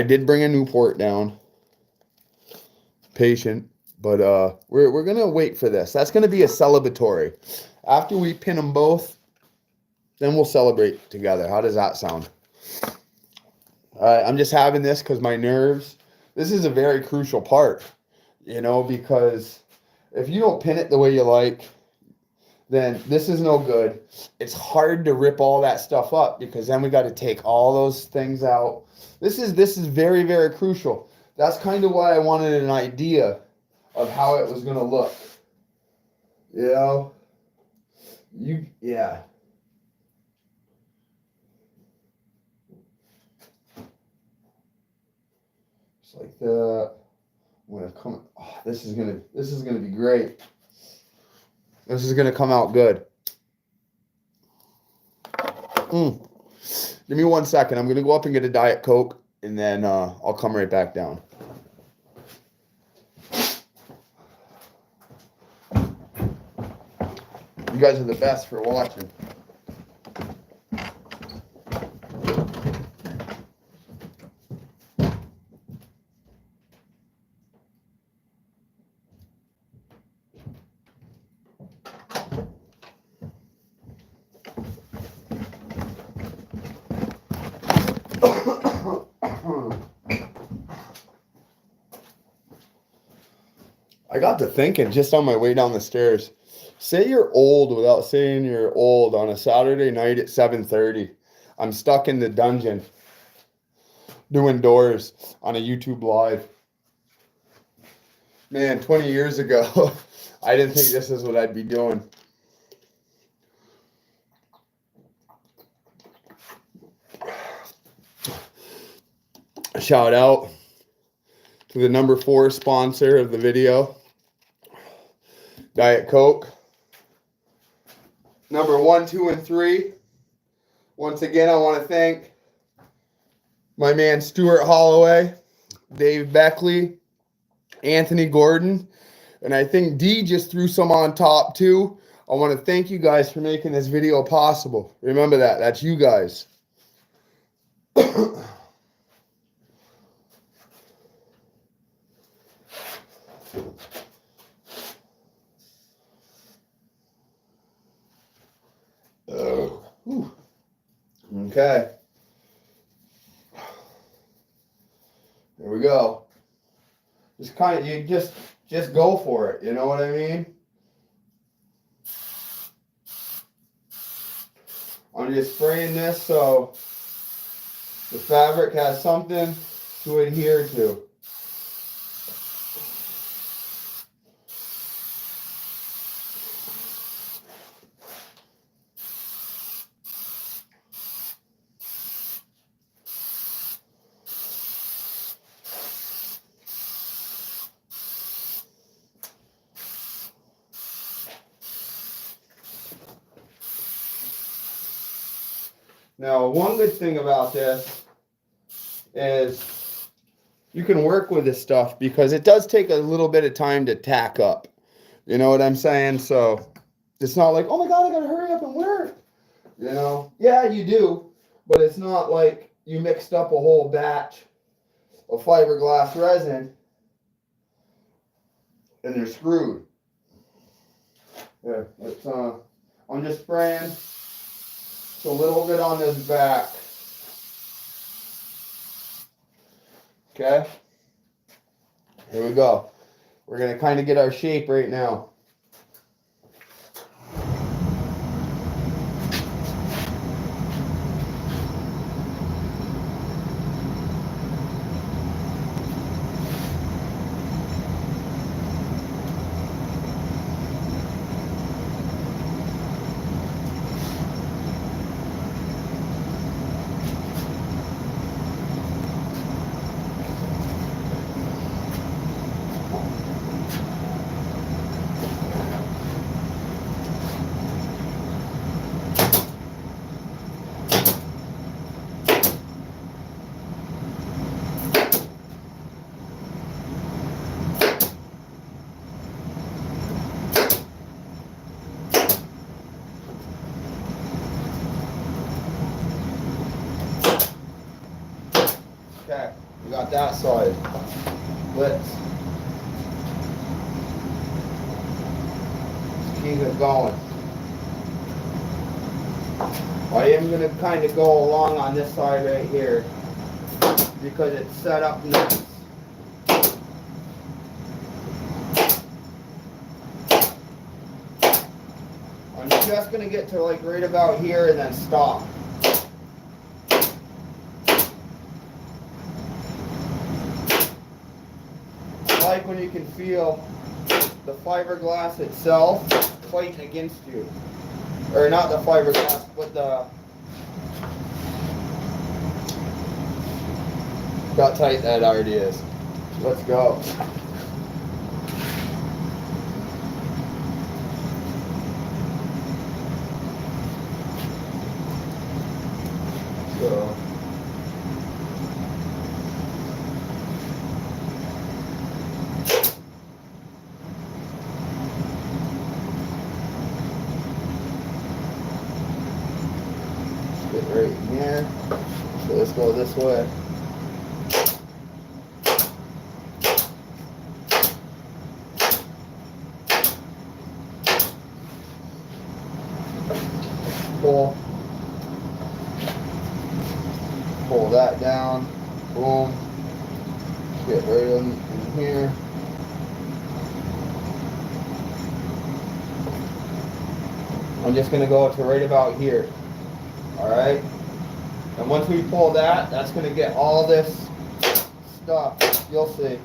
did bring a Newport down. Patient, but we're gonna wait for this. That's gonna be a celebratory. After we pin them both, then we'll celebrate together. How does that sound? All right, I'm just having this because my nerves. This is a very crucial part, you know, because if you don't pin it the way you like, then this is no good. It's hard to rip all that stuff up because then we got to take all those things out. This is very, very crucial. That's kind of why I wanted an idea of how it was going to look. You know? Yeah. Just like that. I'm gonna come. Oh, this is gonna be great. This is gonna come out good. Give me 1 second. I'm gonna go up and get a Diet Coke, and then I'll come right back down. You guys are the best for watching. I got to thinking just on my way down the stairs. Say you're old without saying you're old on a Saturday night at 7:30. I'm stuck in the dungeon doing doors on a YouTube live. Man, 20 years ago, I didn't think this is what I'd be doing. Shout out to the number 4 sponsor of the video, Diet Coke. Number 1, 2, and 3. Once again, I want to thank my man Stuart Holloway, Dave Beckley, Anthony Gordon, and I think D just threw some on top too. I want to thank you guys for making this video possible. Remember that. That's you guys. Okay. There we go. Just kind of, you just go for it. You know what I mean? I'm just spraying this so the fabric has something to adhere to. Now, one good thing about this is you can work with this stuff because it does take a little bit of time to tack up. You know what I'm saying? So it's not like, oh my God, I gotta hurry up and work. You know? Yeah, you do, but it's not like you mixed up a whole batch of fiberglass resin and you're screwed. Yeah, it's I'm just spraying just a little bit on this back. Okay, here we go. We're gonna kind of get our shape right now. Okay, we got that side. Let's keep it going. I am going to kind of go along on this side right here because it's set up nice. I'm just going to get to like right about here and then stop. I like when you can feel the fiberglass itself fighting against you. Or not the fiberglass, but the... Got tight that already is. Let's go. So... Get right in here. So let's go this way. Pull that down, boom, get right in here. I'm just going to go to right about here, alright? And once we pull that, that's going to get all this stuff, you'll see.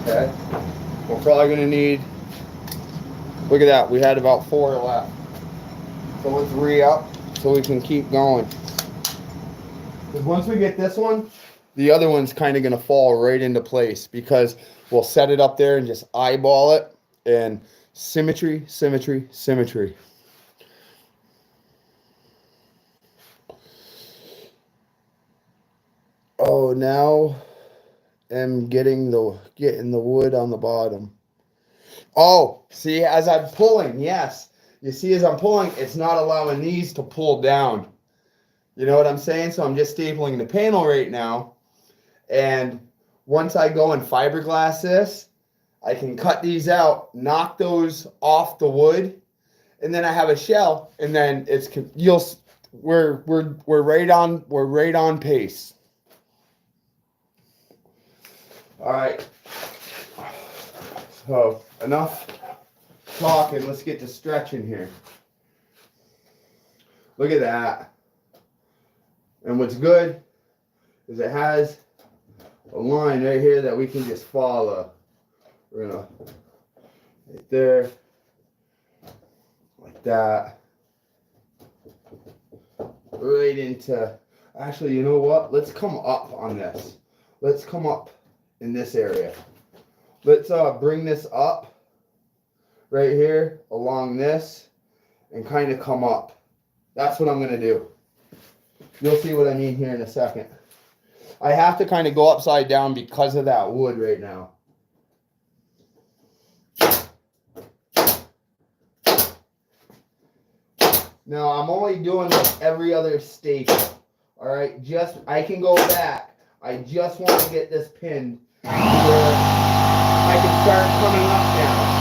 Okay, we're probably going to need, look at that, we had about 4 left. So let's re-up so we can keep going. Because once we get this one, the other one's kind of going to fall right into place because we'll set it up there and just eyeball it. And symmetry, symmetry, symmetry. Oh, now I'm getting the wood on the bottom. Oh, see, as I'm pulling, yes. You see, as I'm pulling, it's not allowing these to pull down. You know what I'm saying? So I'm just stapling the panel right now. And once I go and fiberglass this, I can cut these out, knock those off the wood, and then I have a shell. And then it's we're right on pace. All right. So enough talking. Let's get to stretching here. Look at that. And what's good is it has a line right here that we can just follow. We're gonna right there, like that. right into, actually, you know what? Let's come up on this. Let's come up in this area. Let's bring this up right here along this and kind of come up. That's what I'm going to do. You'll see what I mean here in a second. I have to kind of go upside down because of that wood right now. Now, I'm only doing like every other staple. All right, I can go back. I just want to get this pinned where I can start coming up now.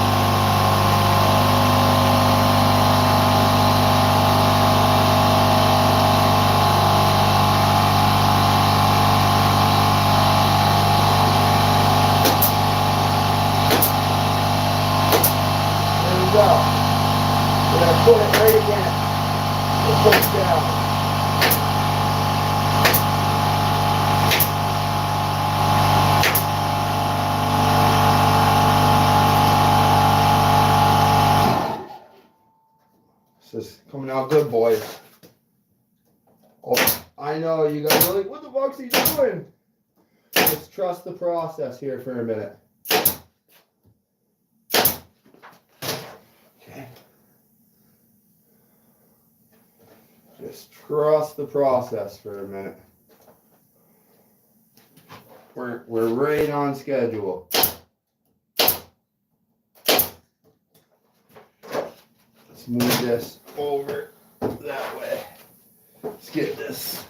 There we go. We're going to put it right again. We'll put it down. This is coming out good, boys. Oh, I know you guys are like, what the fuck's he doing? Just trust the process here for a minute. Okay. Just trust the process for a minute. We're right on schedule. Let's move this over that way. Let's get this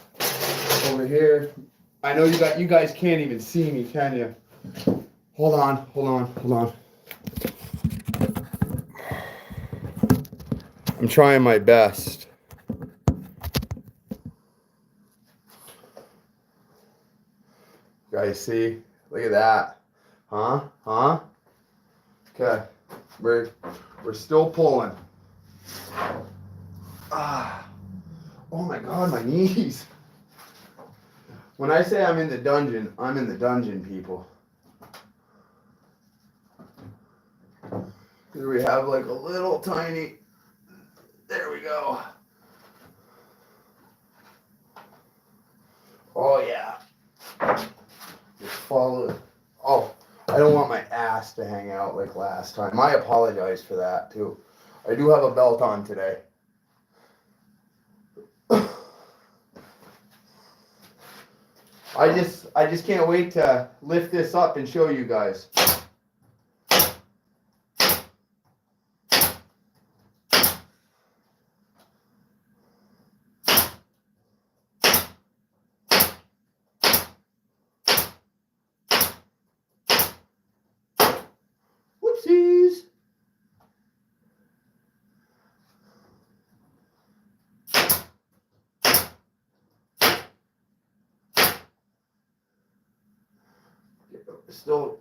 over here. I know you guys can't even see me, can you? Hold on. I'm trying my best. You guys see? Look at that. Huh? Okay. We're still pulling. Oh my God, my knees. When I say I'm in the dungeon, I'm in the dungeon, people. Here we have like a little tiny, there we go. Oh yeah. Just follow. Oh, I don't want my ass to hang out like last time. I apologize for that too. I do have a belt on today. I just can't wait to lift this up and show you guys. Whoopsies. Still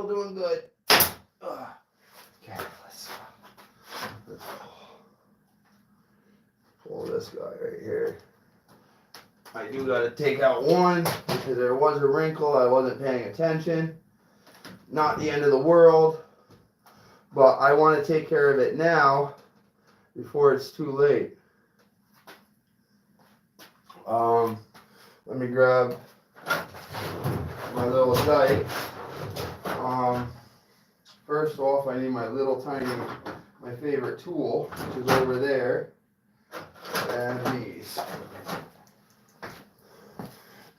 doing good. Okay, let's pull this guy right here. I do got to take out one because there was a wrinkle. I wasn't paying attention. Not the end of the world, but I want to take care of it now before it's too late. Let me grab my little dike. First off, I need my little tiny, my favorite tool, which is over there, and these.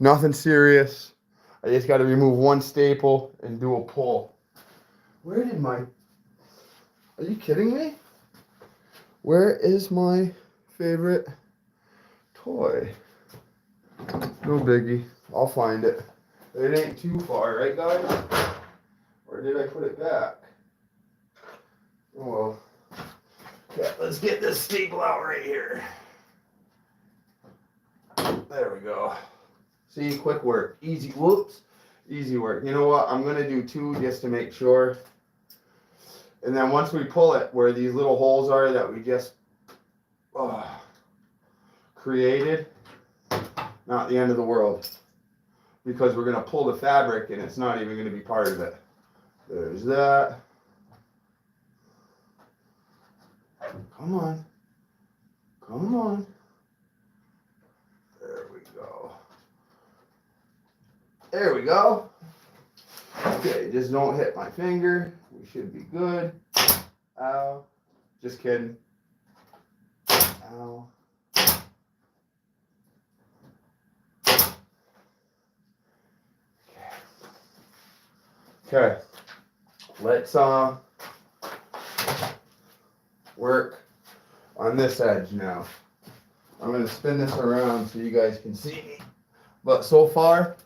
Nothing serious. I just got to remove one staple and do a pull. Where did my, are you kidding me? Where is my favorite toy? No biggie. I'll find it. It ain't too far, right guys? Or did I put it back? Oh well. Okay, let's get this staple out right here. There we go. See, quick work. Easy, whoops. Easy work. You know what? I'm going to do two just to make sure. And then once we pull it, where these little holes are that we just created, not the end of the world. Because we're going to pull the fabric and it's not even going to be part of it. There's that. Come on. Come on. There we go. Okay, just don't hit my finger. We should be good. Ow. Just kidding. Ow. Okay. Let's work on this edge now. I'm going to spin this around so you guys can see me. But so far,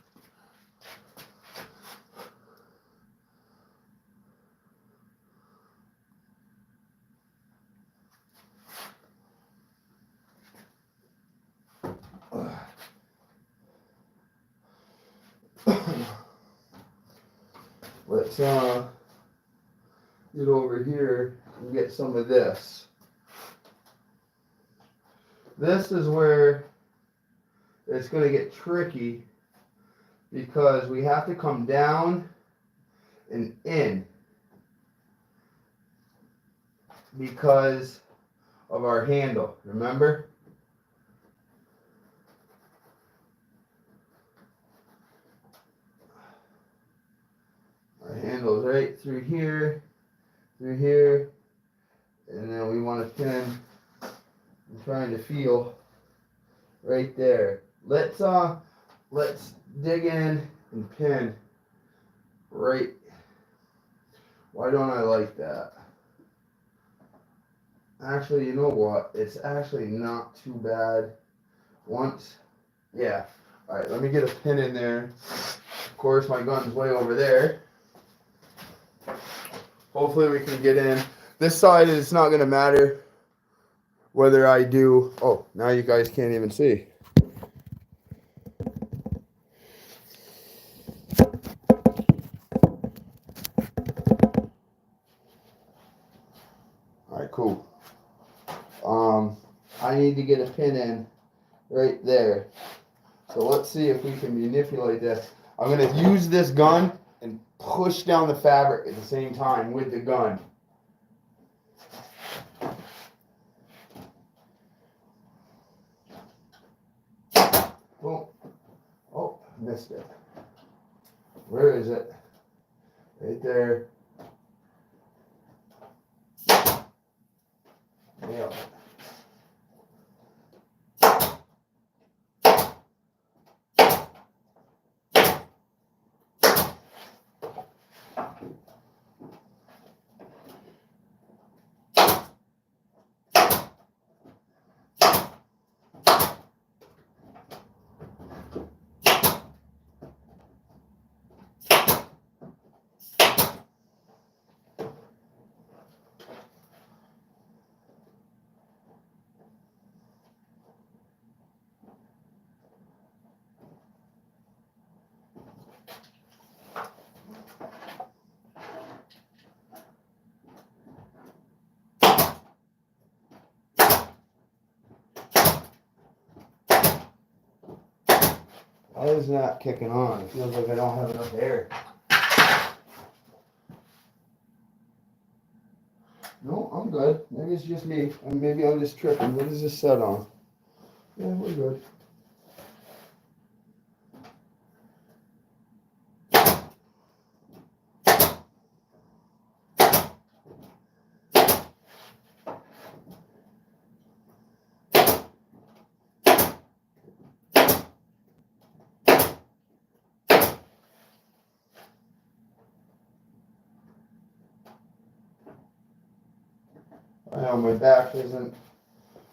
let's get over here and get some of this. This is where it's going to get tricky because we have to come down and in because of our handle, remember? Our handle's right through here, and then we want to pin. I'm trying to feel right there. Let's dig in and pin right. Why don't I like that? Actually, you know what? It's actually not too bad. Once, yeah. All right, let me get a pin in there. Of course, my gun's way over there. Hopefully we can get in. This side is not going to matter whether I do. Oh, now you guys can't even see. All right, cool. I need to get a pin in right there. So let's see if we can manipulate this. I'm going to use this gun and push down the fabric at the same time with the gun. Boom. Oh, missed it. Where is it? Right there. Nailed it. Why is that kicking on? It feels like I don't have enough air. No, I'm good. Maybe it's just me. And maybe I'm just tripping. What is this set on? Yeah, we're good. I know my back isn't.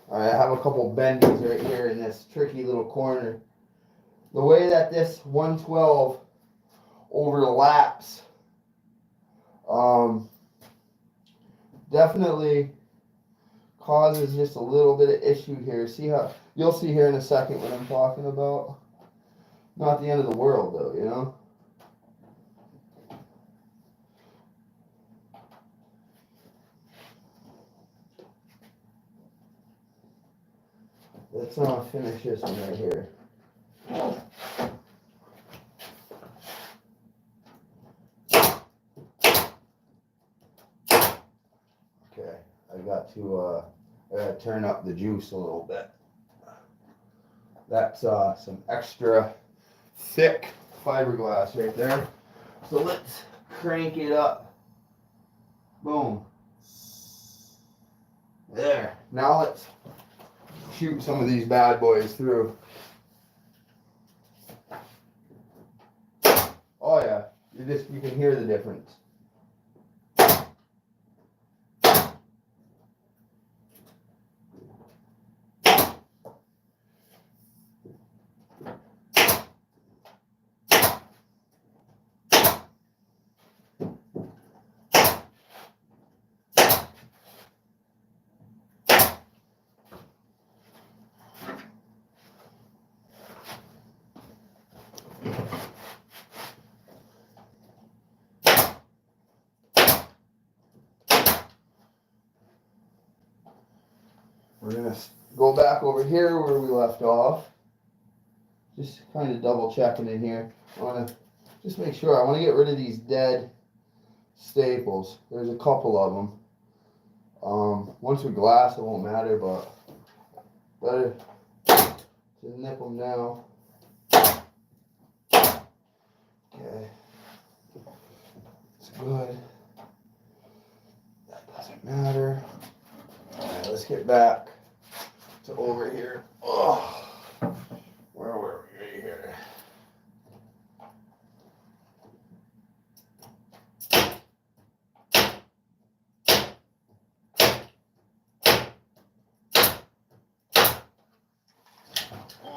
Alright, I have a couple bendies right here in this tricky little corner. The way that this 112 overlaps, definitely causes just a little bit of issue here. See how you'll see here in a second what I'm talking about. Not the end of the world though, you know. Let's finish this one right here. Okay, I got to turn up the juice a little bit. That's some extra thick fiberglass right there. So let's crank it up. Boom. There. Now let's shoot some of these bad boys through. Oh yeah, you can hear the difference. We're gonna go back over here where we left off. Just kind of double checking in here. I want to just make sure. I want to get rid of these dead staples. There's a couple of them. Once we glass, it won't matter, but better to nip them now. Okay, it's good. That doesn't matter. All right, let's get back to over here. Oh, where were we? Right here.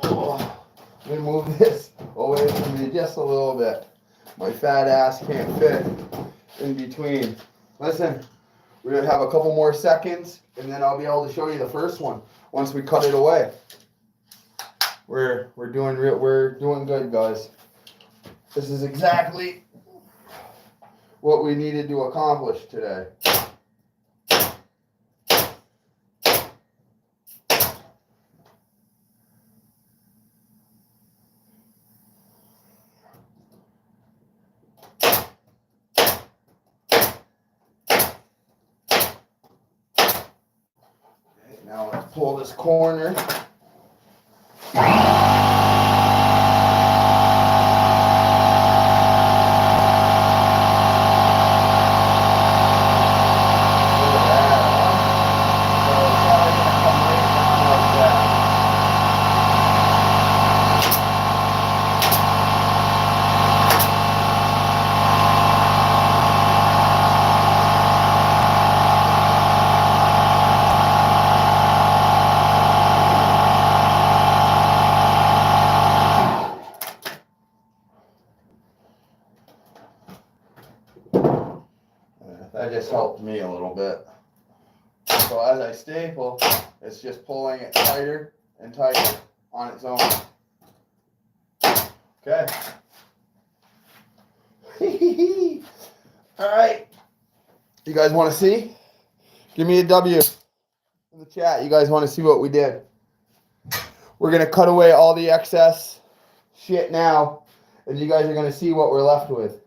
Oh, I'm gonna move this away from me just a little bit. My fat ass can't fit in between. Listen, we're gonna have a couple more seconds, and then I'll be able to show you the first one once we cut it away. We're doing good, guys. This is exactly what we needed to accomplish today. Now let's pull this corner. That just helped me a little bit. So as I staple, it's just pulling it tighter and tighter on its own. Okay. All right. You guys want to see? Give me a W in the chat. You guys want to see what we did? We're going to cut away all the excess shit now, and you guys are going to see what we're left with.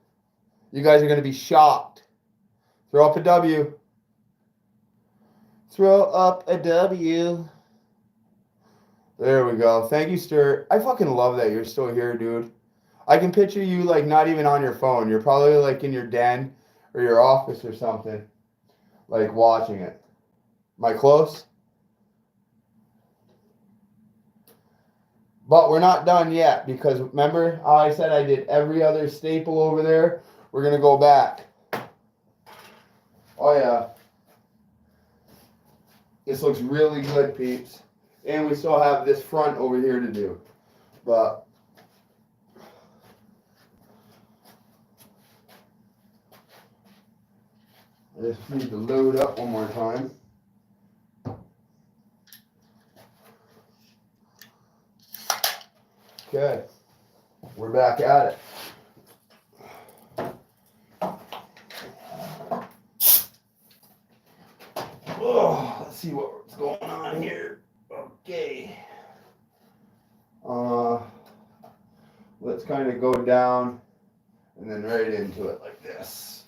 You guys are going to be shocked. Throw up a W. Throw up a W. There we go. Thank you, Stuart. I fucking love that you're still here, dude. I can picture you like not even on your phone. You're probably like in your den or your office or something, like watching it. Am I close? But we're not done yet because remember how I said I did every other staple over there? We're going to go back. Oh yeah. This looks really good, peeps. And we still have this front over here to do. But I just need to load up one more time. Okay. We're back at it. Oh, let's see what's going on here. Okay. Let's kind of go down and then right into it like this.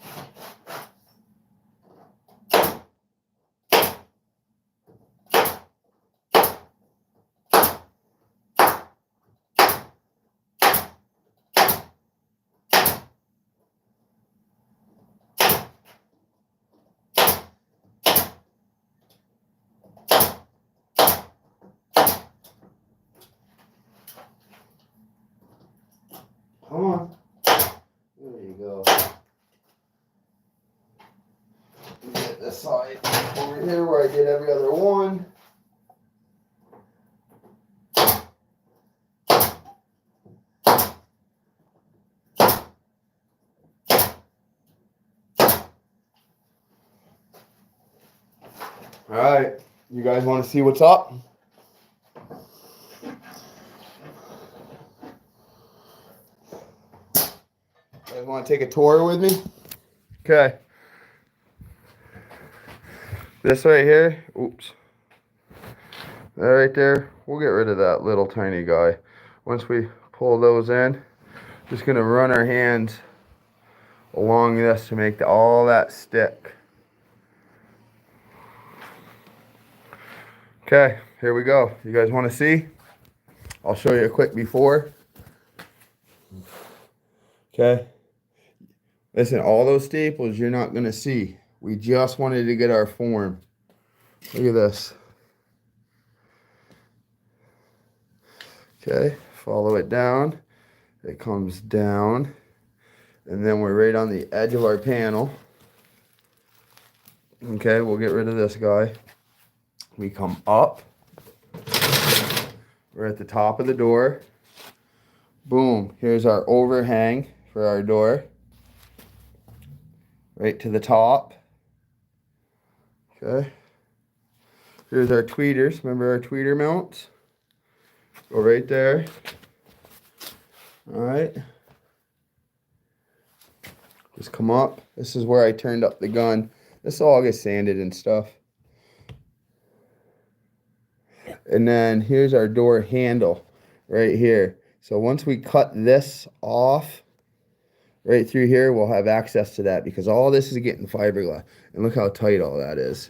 Come on. There you go. Get this side over here where I did every other one. All right, you guys want to see what's up? You guys want to take a tour with me? Okay. This right here, oops. That right there, we'll get rid of that little tiny guy. Once we pull those in, just gonna run our hands along this to make all that stick. Okay, here we go. You guys want to see? I'll show you a quick before. Okay. Listen, all those staples you're not going to see. We just wanted to get our form. Look at this. Okay, follow it down. It comes down. And then we're right on the edge of our panel. Okay, we'll get rid of this guy. We come up. We're at the top of the door. Boom, here's our overhang for our door. Right to the top. Okay. Here's our tweeters. Remember our tweeter mounts? Go right there. All right. Just come up. This is where I turned up the gun. This all gets sanded and stuff. And then here's our door handle right here. So once we cut this off, right through here, we'll have access to that because all this is getting fiberglass. And look how tight all that is.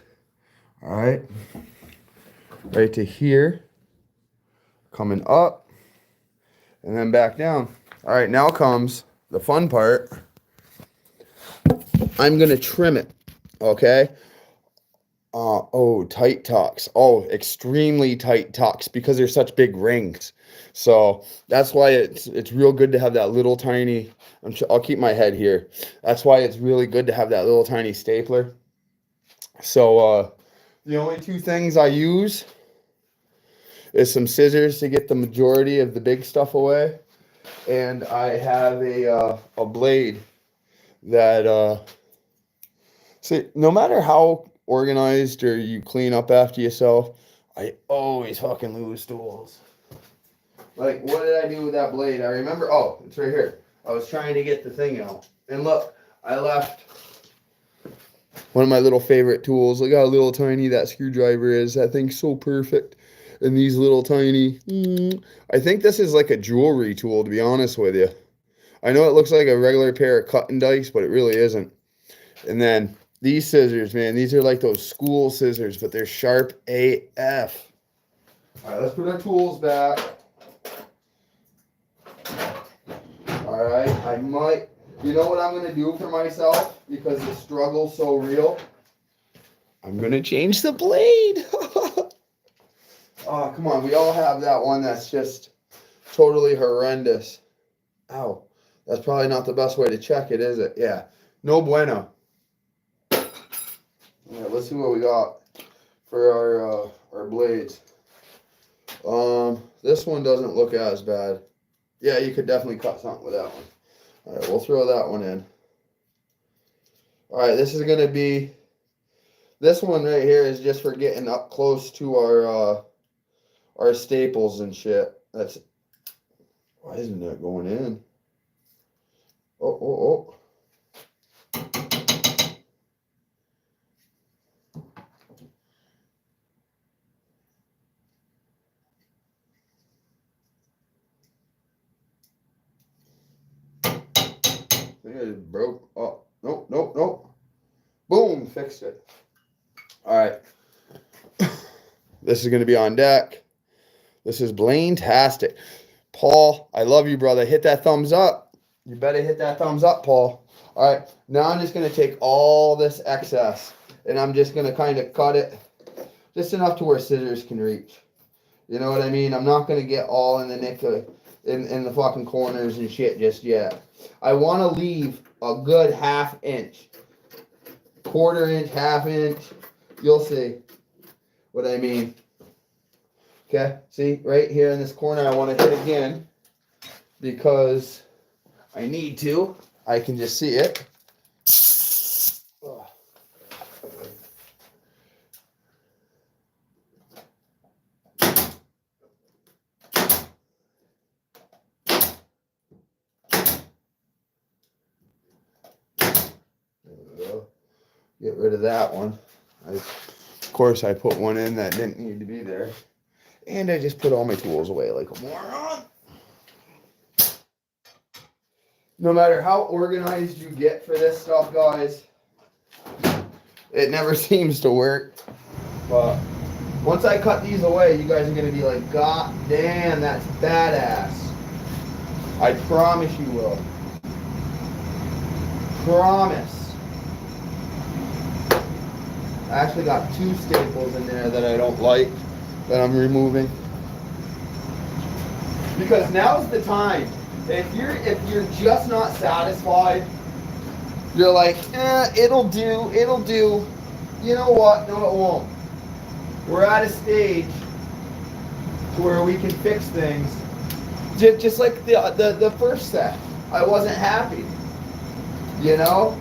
All right. Right to here. Coming up. And then back down. All right, now comes the fun part. I'm going to trim it. Okay. Oh, tight tucks. Oh, extremely tight tucks because they're such big rings. So that's why it's real good to have that little tiny, I'll keep my head here. That's why it's really good to have that little tiny stapler. So the only two things I use is some scissors to get the majority of the big stuff away. And I have a blade that, see, no matter how organized or you clean up after yourself, I always fucking lose tools. Like, what did I do with that blade? I remember, oh, it's right here. I was trying to get the thing out. And look, I left one of my little favorite tools. Look how little tiny that screwdriver is. That thing's so perfect. And these little tiny, I think this is like a jewelry tool, to be honest with you. I know it looks like a regular pair of cutting dice, but it really isn't. And then these scissors, man, these are like those school scissors, but they're sharp AF. All right, let's put our tools back. All right, I might, you know what I'm going to do for myself because the struggle's so real? I'm going to change the blade. Oh, come on, we all have that one that's just totally horrendous. Ow, that's probably not the best way to check it, is it? Yeah, no bueno. All right, let's see what we got for our blades. This one doesn't look as bad. Yeah, you could definitely cut something with that one. All right, we'll throw that one in. All right, this is gonna be, this one right here is just for getting up close to our staples and shit. That's, why isn't that going in? Oh. I think I just broke. Oh, nope. Boom, fixed it. All right. This is going to be on deck. This is Blaine-tastic. Paul, I love you, brother. Hit that thumbs up. You better hit that thumbs up, Paul. All right. Now I'm just going to take all this excess, and I'm just going to kind of cut it just enough to where scissors can reach. You know what I mean? I'm not going to get all in the nick of in the fucking corners and shit just yet. I want to leave a good ½ inch, quarter inch, ½ inch. You'll see what I mean. Okay, see right here in this corner, I want to hit again because I need to. I can just see it. Get rid of that one. Of course, I put one in that didn't need to be there. And I just put all my tools away like a moron. No matter how organized you get for this stuff, guys, it never seems to work. But once I cut these away, you guys are going to be like, God damn, that's badass. I promise you will. Promise. I actually got 2 staples in there that I don't like, that I'm removing. Because now's the time. If you're just not satisfied, you're like, it'll do. You know what? No, it won't. We're at a stage to where we can fix things. Just like the first set. I wasn't happy. You know?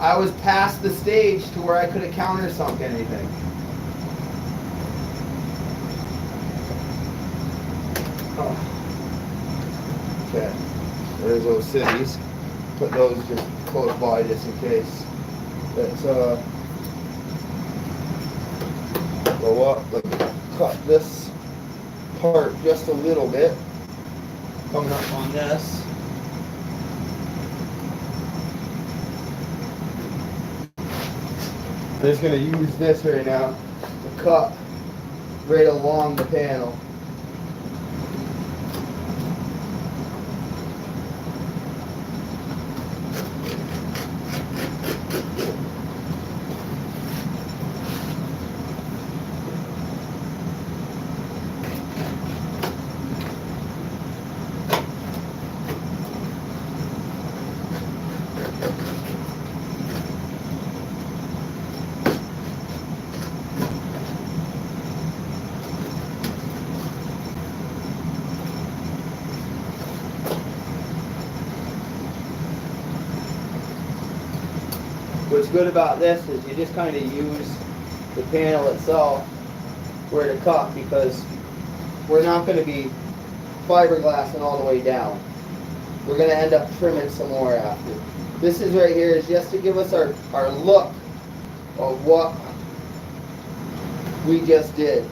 I was past the stage to where I could have countersunk anything. Oh. Okay. There's those citties. Put those just close by just in case. Let's go up. Let's cut this part just a little bit. Coming up on this. I'm just going to use this right now to cut right along the panel. What's good about this is you just kind of use the panel itself where to cut, because we're not going to be fiberglassing all the way down. We're going to end up trimming some more after. This is right here is just to give us our look of what we just did.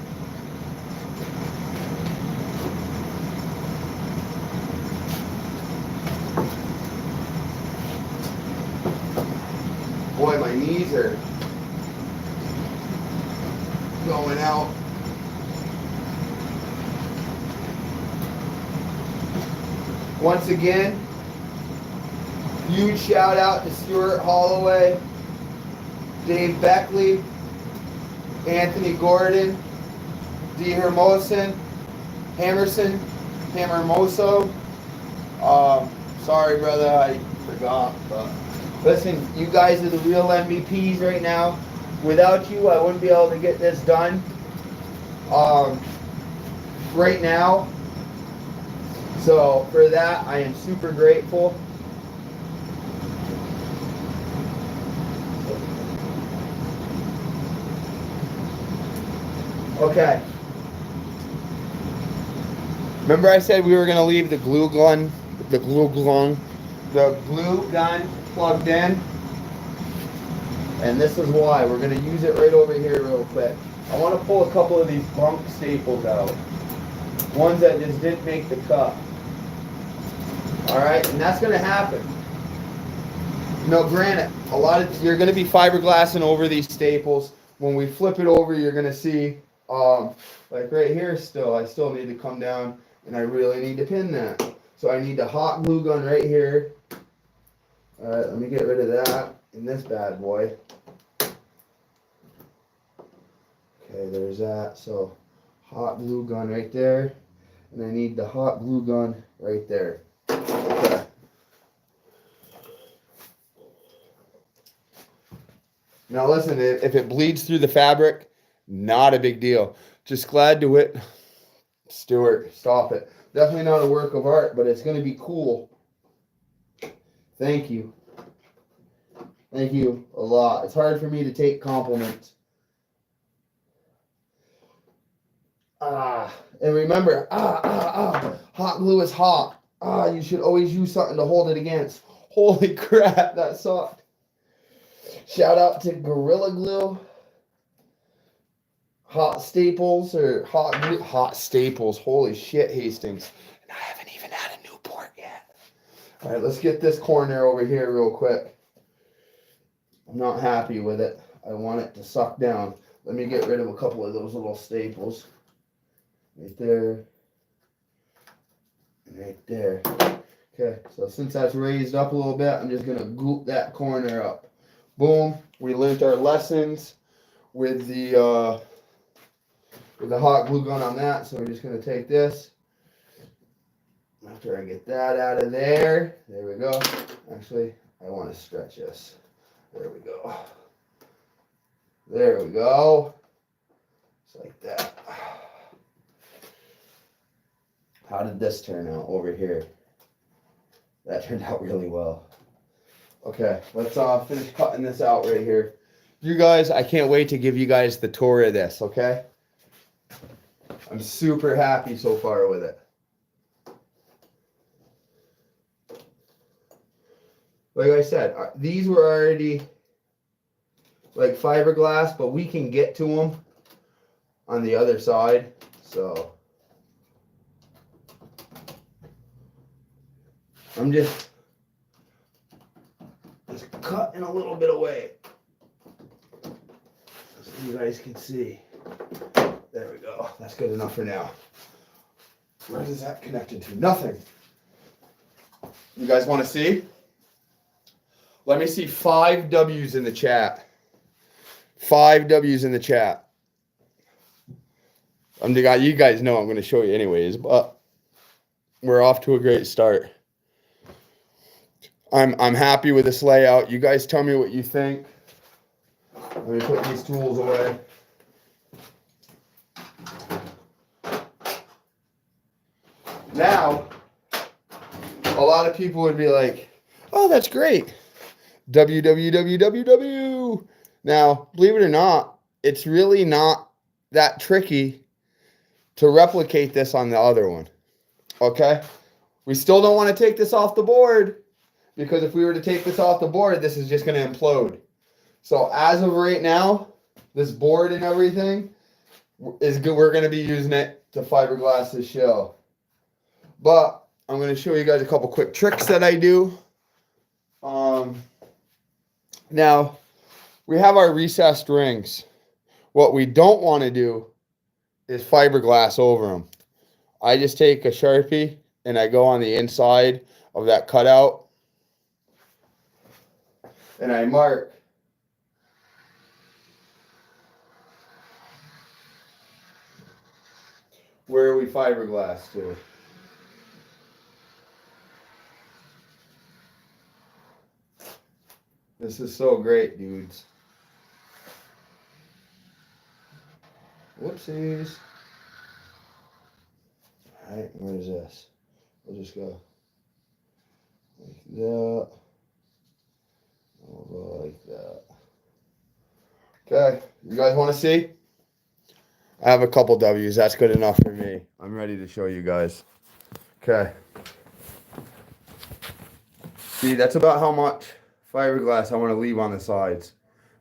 Boy, my knees are going out. Once again, huge shout out to Stuart Holloway, Dave Beckley, Anthony Gordon, D. Hermoso, Hammermoso. Sorry, brother, I forgot, but listen, you guys are the real MVPs right now. Without you, I wouldn't be able to get this done right now. So for that, I am super grateful. Okay. Remember I said we were going to leave the glue gun plugged in? And this is why. We're going to use it right over here real quick. I want to pull a couple of these bunk staples out. Ones that just didn't make the cut. Alright, and that's going to happen. No, granted, you're going to be fiberglassing over these staples. When we flip it over, you're going to see, like right here still, I still need to come down and I really need to pin that. So I need a hot glue gun right here. Alright, let me get rid of that in this bad boy. Okay, there's that. So hot glue gun right there. And I need the hot glue gun right there. Okay. Now listen, if it bleeds through the fabric, not a big deal. Just glad to it. Stuart, stop it. Definitely not a work of art, but it's going to be cool. Thank you. Thank you a lot. It's hard for me to take compliments. And remember, hot glue is hot. You should always use something to hold it against. Holy crap, that sucked. Shout out to Gorilla Glue. Hot Staples or hot glue. Hot Staples. Holy shit, Hastings. And I haven't even had a Newport yet. All right, let's get this corner over here real quick. I'm not happy with it. I want it to suck down. Let me get rid of a couple of those little staples. Right there. Right there. Okay, so since that's raised up a little bit, I'm just going to goop that corner up. Boom. We learned our lessons with the hot glue gun on that. So we're just going to take this. After I get that out of there. There we go. Actually, I want to stretch this. There we go. There we go. Just like that. How did this turn out over here? That turned out really well. Okay, let's finish cutting this out right here. You guys, I can't wait to give you guys the tour of this, okay? I'm super happy so far with it. Like I said, these were already like fiberglass, but we can get to them on the other side, so I'm just cutting a little bit away so you guys can see. There we go. That's good enough for now. Where is that connected to? Nothing. You guys want to see? Let me see 5 W's in the chat. 5 W's in the chat. You guys know I'm going to show you anyways, but we're off to a great start. I'm happy with this layout. You guys tell me what you think. Let me put these tools away. Now, a lot of people would be like, oh, that's great. WWWWW. Now, believe it or not, it's really not that tricky to replicate this on the other one. Okay? We still don't want to take this off the board, because if we were to take this off the board, this is just going to implode. So as of right now, this board and everything is good. We're going to be using it to fiberglass this shell. But I'm going to show you guys a couple quick tricks that I do. Now, we have our recessed rings. What we don't want to do is fiberglass over them. I just take a Sharpie and I go on the inside of that cutout and I mark where we fiberglass to. This is so great, dudes. Whoopsies. Alright, where is this? We'll just go like that. We'll go like that. Okay, you guys want to see? I have a couple W's. That's good enough for me. I'm ready to show you guys. Okay. See, that's about how much fiberglass I want to leave on the sides.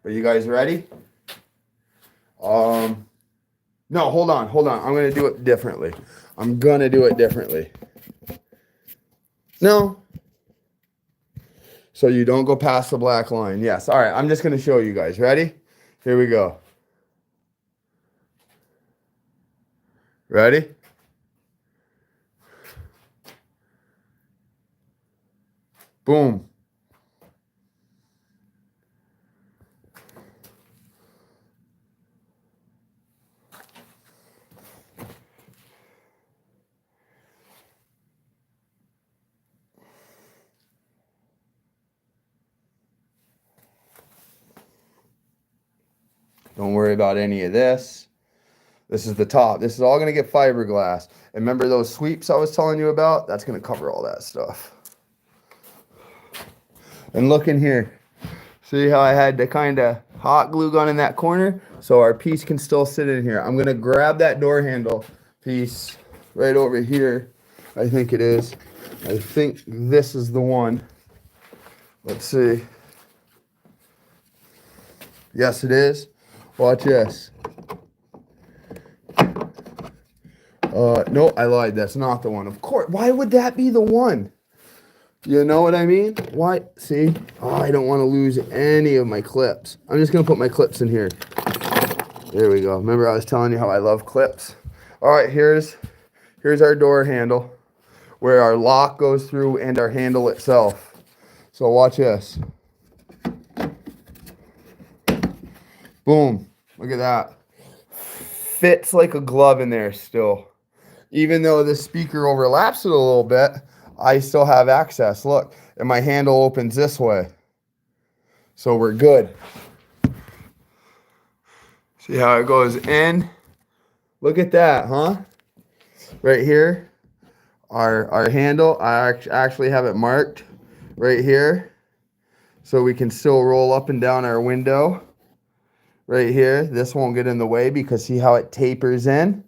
Are you guys ready? No, hold on. I'm going to do it differently. No. So you don't go past the black line. Yes. All right. I'm just going to show you guys. Ready? Here we go. Ready? Boom. Don't worry about any of this. This is the top. This is all going to get fiberglass. And remember those sweeps I was telling you about? That's going to cover all that stuff. And look in here. See how I had the kind of hot glue gun in that corner? So our piece can still sit in here. I'm going to grab that door handle piece right over here. I think it is. I think this is the one. Let's see. Yes, it is. Watch this. No, I lied. That's not the one. Of course. Why would that be the one? You know what I mean? Why? See? Oh, I don't want to lose any of my clips. I'm just going to put my clips in here. There we go. Remember I was telling you how I love clips? All right, here's our door handle where our lock goes through and our handle itself. So watch this. Boom. Look at that. Fits like a glove in there still. Even though the speaker overlaps it a little bit, I still have access. Look, and my handle opens this way. So we're good. See how it goes in? Look at that, huh? Right here, our handle, I actually have it marked right here. So we can still roll up and down our window. Right here, this won't get in the way because see how it tapers in?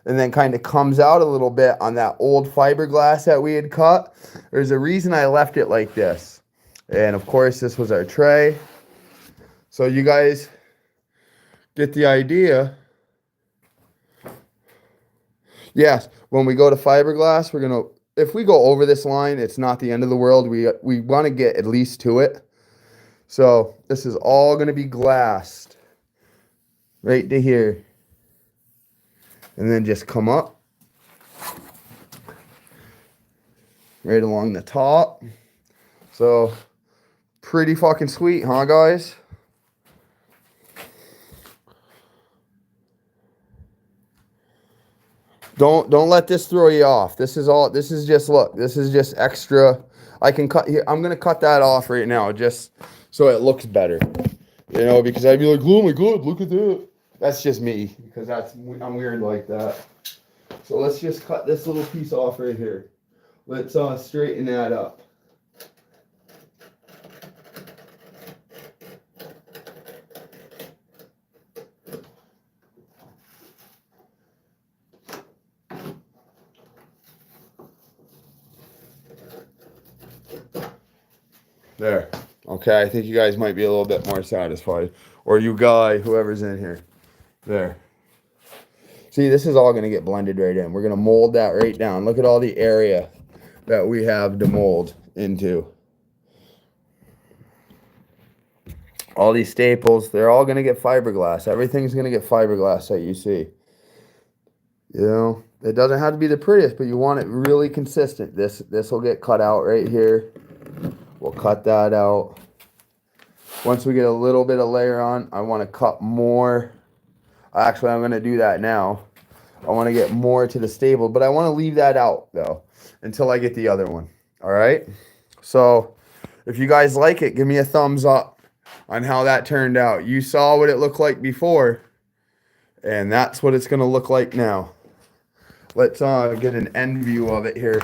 And then kind of comes out a little bit on that old fiberglass that we had cut. There's a reason I left it like this. And of course, this was our tray. So you guys get the idea. Yes, when we go to fiberglass, we're gonna, if we go over this line, it's not the end of the world. We want to get at least to it. So this is all gonna be glassed right to here. And then just come up right along the top. So pretty fucking sweet, huh, guys? Don't let this throw you off. This is just, look, this is just extra. I can cut here. I'm gonna cut that off right now just so it looks better. You know, because I'd be like, oh my god, look at that. That's just me, because I'm weird like that. So let's just cut this little piece off right here. Let's straighten that up. There. Okay, I think you guys might be a little bit more satisfied. Or you guy, whoever's in here. There. See, this is all going to get blended right in. We're going to mold that right down. Look at all the area that we have to mold into. All these staples, they're all going to get fiberglass. Everything's going to get fiberglass that you see. You know, it doesn't have to be the prettiest, but you want it really consistent. This will get cut out right here. We'll cut that out. Once we get a little bit of layer on, I want to cut more. Actually, I'm going to do that now. I want to get more to the staple, but I want to leave that out, though, until I get the other one. All right? So, if you guys like it, give me a thumbs up on how that turned out. You saw what it looked like before, and that's what it's going to look like now. Let's get an end view of it here.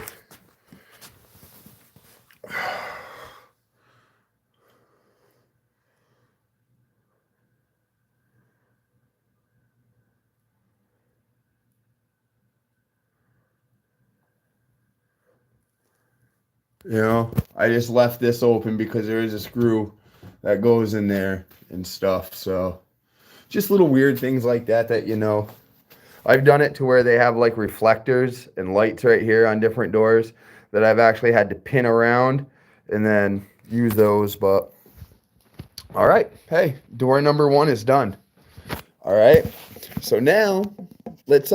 You know, I just left this open because there is a screw that goes in there and stuff. So just little weird things like that, you know. I've done it to where they have like reflectors and lights right here on different doors that I've actually had to pin around and then use those. But all right, hey, door number 1 is done. All right, so now let's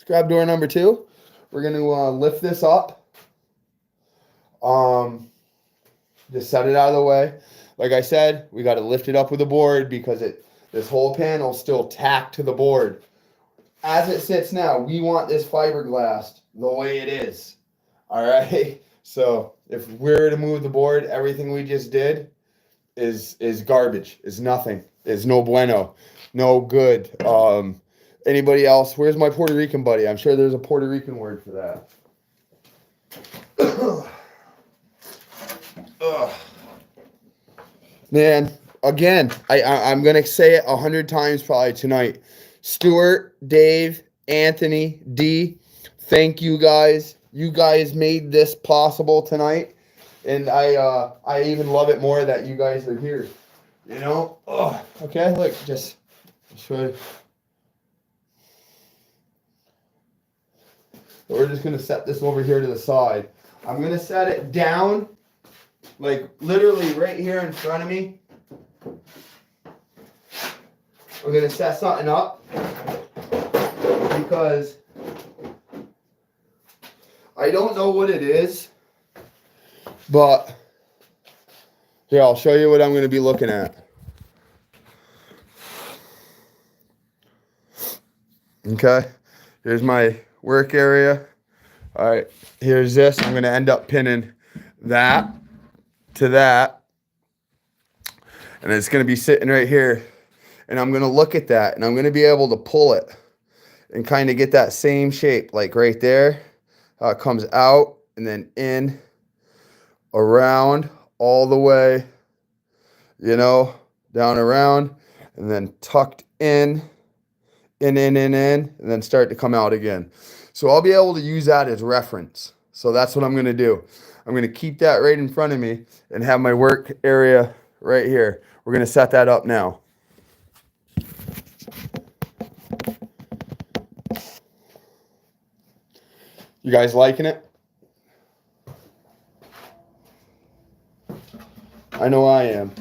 grab door number 2. We're gonna lift this up. Just set it out of the way. Like I said, we got to lift it up with a board because this whole panel still tacked to the board. As it sits now, we want this fiberglass the way it is. All right. So if we're to move the board, everything we just did, is garbage, is nothing, is no bueno, no good. Anybody else? Where's my Puerto Rican buddy? I'm sure there's a Puerto Rican word for that. Man, again, I'm gonna say it 100 times probably tonight. Stuart, Dave, Anthony, D, thank you guys. You guys made this possible tonight, and I even love it more that you guys are here. You know? Oh, okay. Look, just show you. We're just gonna set this over here to the side. I'm gonna set it down, like literally right here in front of me. I'm gonna set something up because I don't know what it is, but here, I'll show you what I'm gonna be looking at. Okay, here's my work area. All right, here's this. I'm gonna end up pinning that to that, and it's gonna be sitting right here, and I'm gonna look at that, and I'm gonna be able to pull it and kind of get that same shape, like right there, how it comes out and then in, around, all the way, you know, down around, and then tucked in, and then start to come out again. So I'll be able to use that as reference. So that's what I'm gonna do. I'm gonna keep that right in front of me and have my work area right here. We're gonna set that up now. You guys liking it? I know I am.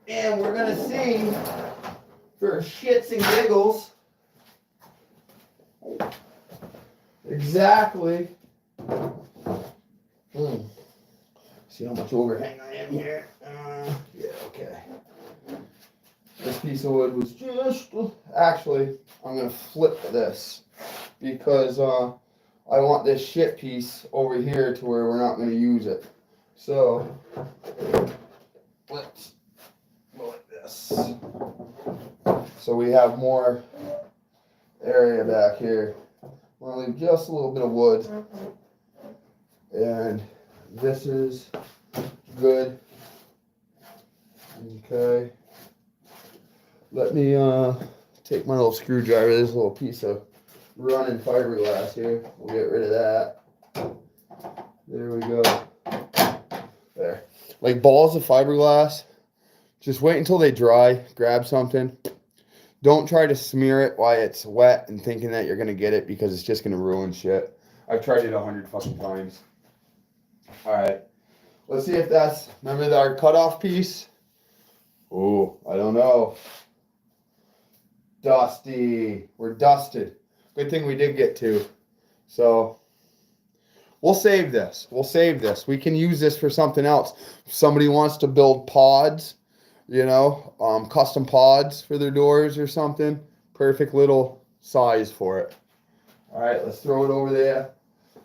And we're gonna see, for shits and giggles, exactly. See how much overhang I am here? Yeah, okay. This piece of wood was just, actually, I'm gonna flip this because I want this shit piece over here to where we're not gonna use it. So, let's go like this. So we have more area back here. I'm gonna leave just a little bit of wood. And this is good. Okay. Let me take my little screwdriver, this little piece of running fiberglass here. We'll get rid of that. There we go. There. Like balls of fiberglass, just wait until they dry, grab something. Don't try to smear it while it's wet and thinking that you're going to get it because it's just going to ruin shit. I've tried it 100 fucking times. Alright. Let's see if that's, remember our cutoff piece? Oh, I don't know. Dusty. We're dusted. Good thing we did get two. So, we'll save this. We'll save this. We can use this for something else. If somebody wants to build pods, you know, custom pods for their doors or something, perfect little size for it. All right, let's throw it over there.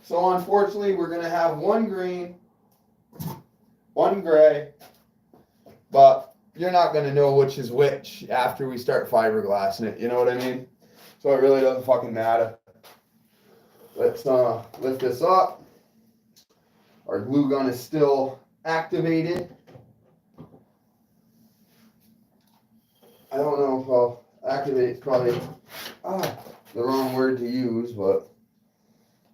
So, unfortunately, we're going to have one green, one gray, but you're not going to know which is which after we start fiberglassing it. You know what I mean? So it really doesn't fucking matter. Let's lift this up. Our glue gun is still activated. I don't know if I'll activate. It's probably the wrong word to use, but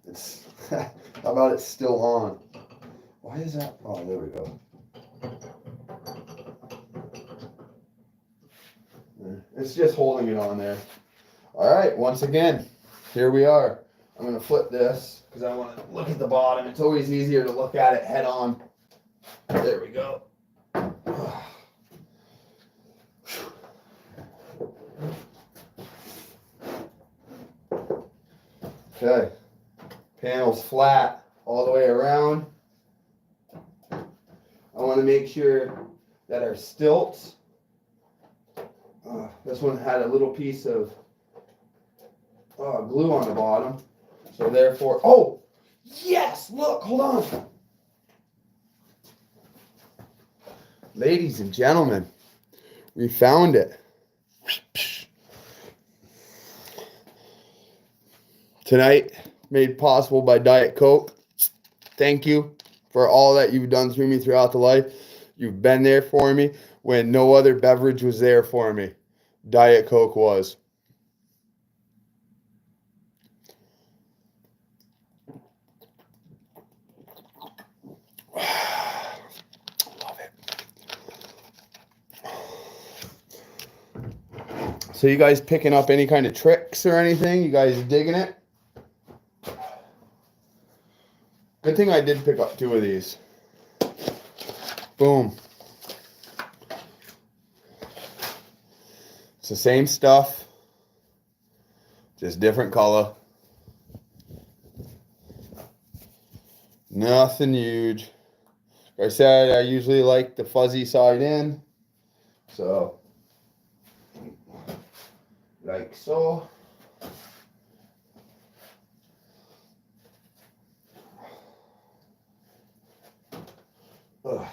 it's how about it's still on? Why is that? Oh, there we go. It's just holding it on there. All right, once again, here we are. I'm going to flip this because I want to look at the bottom. It's always easier to look at it head on. There we go. Okay, panel's flat all the way around. I want to make sure that our stilts, this one had a little piece of glue on the bottom, So therefore, oh, yes, look, hold on. Ladies and gentlemen, we found it. Tonight, made possible by Diet Coke. Thank you for all that you've done through me throughout the life. You've been there for me when no other beverage was there for me. Diet Coke was. Love it. So you guys picking up any kind of tricks or anything? You guys digging it? Good thing I did pick up 2 of these. Boom. It's the same stuff, just different color. Nothing huge. Like I said, I usually like the fuzzy side in. So, like so. Ugh.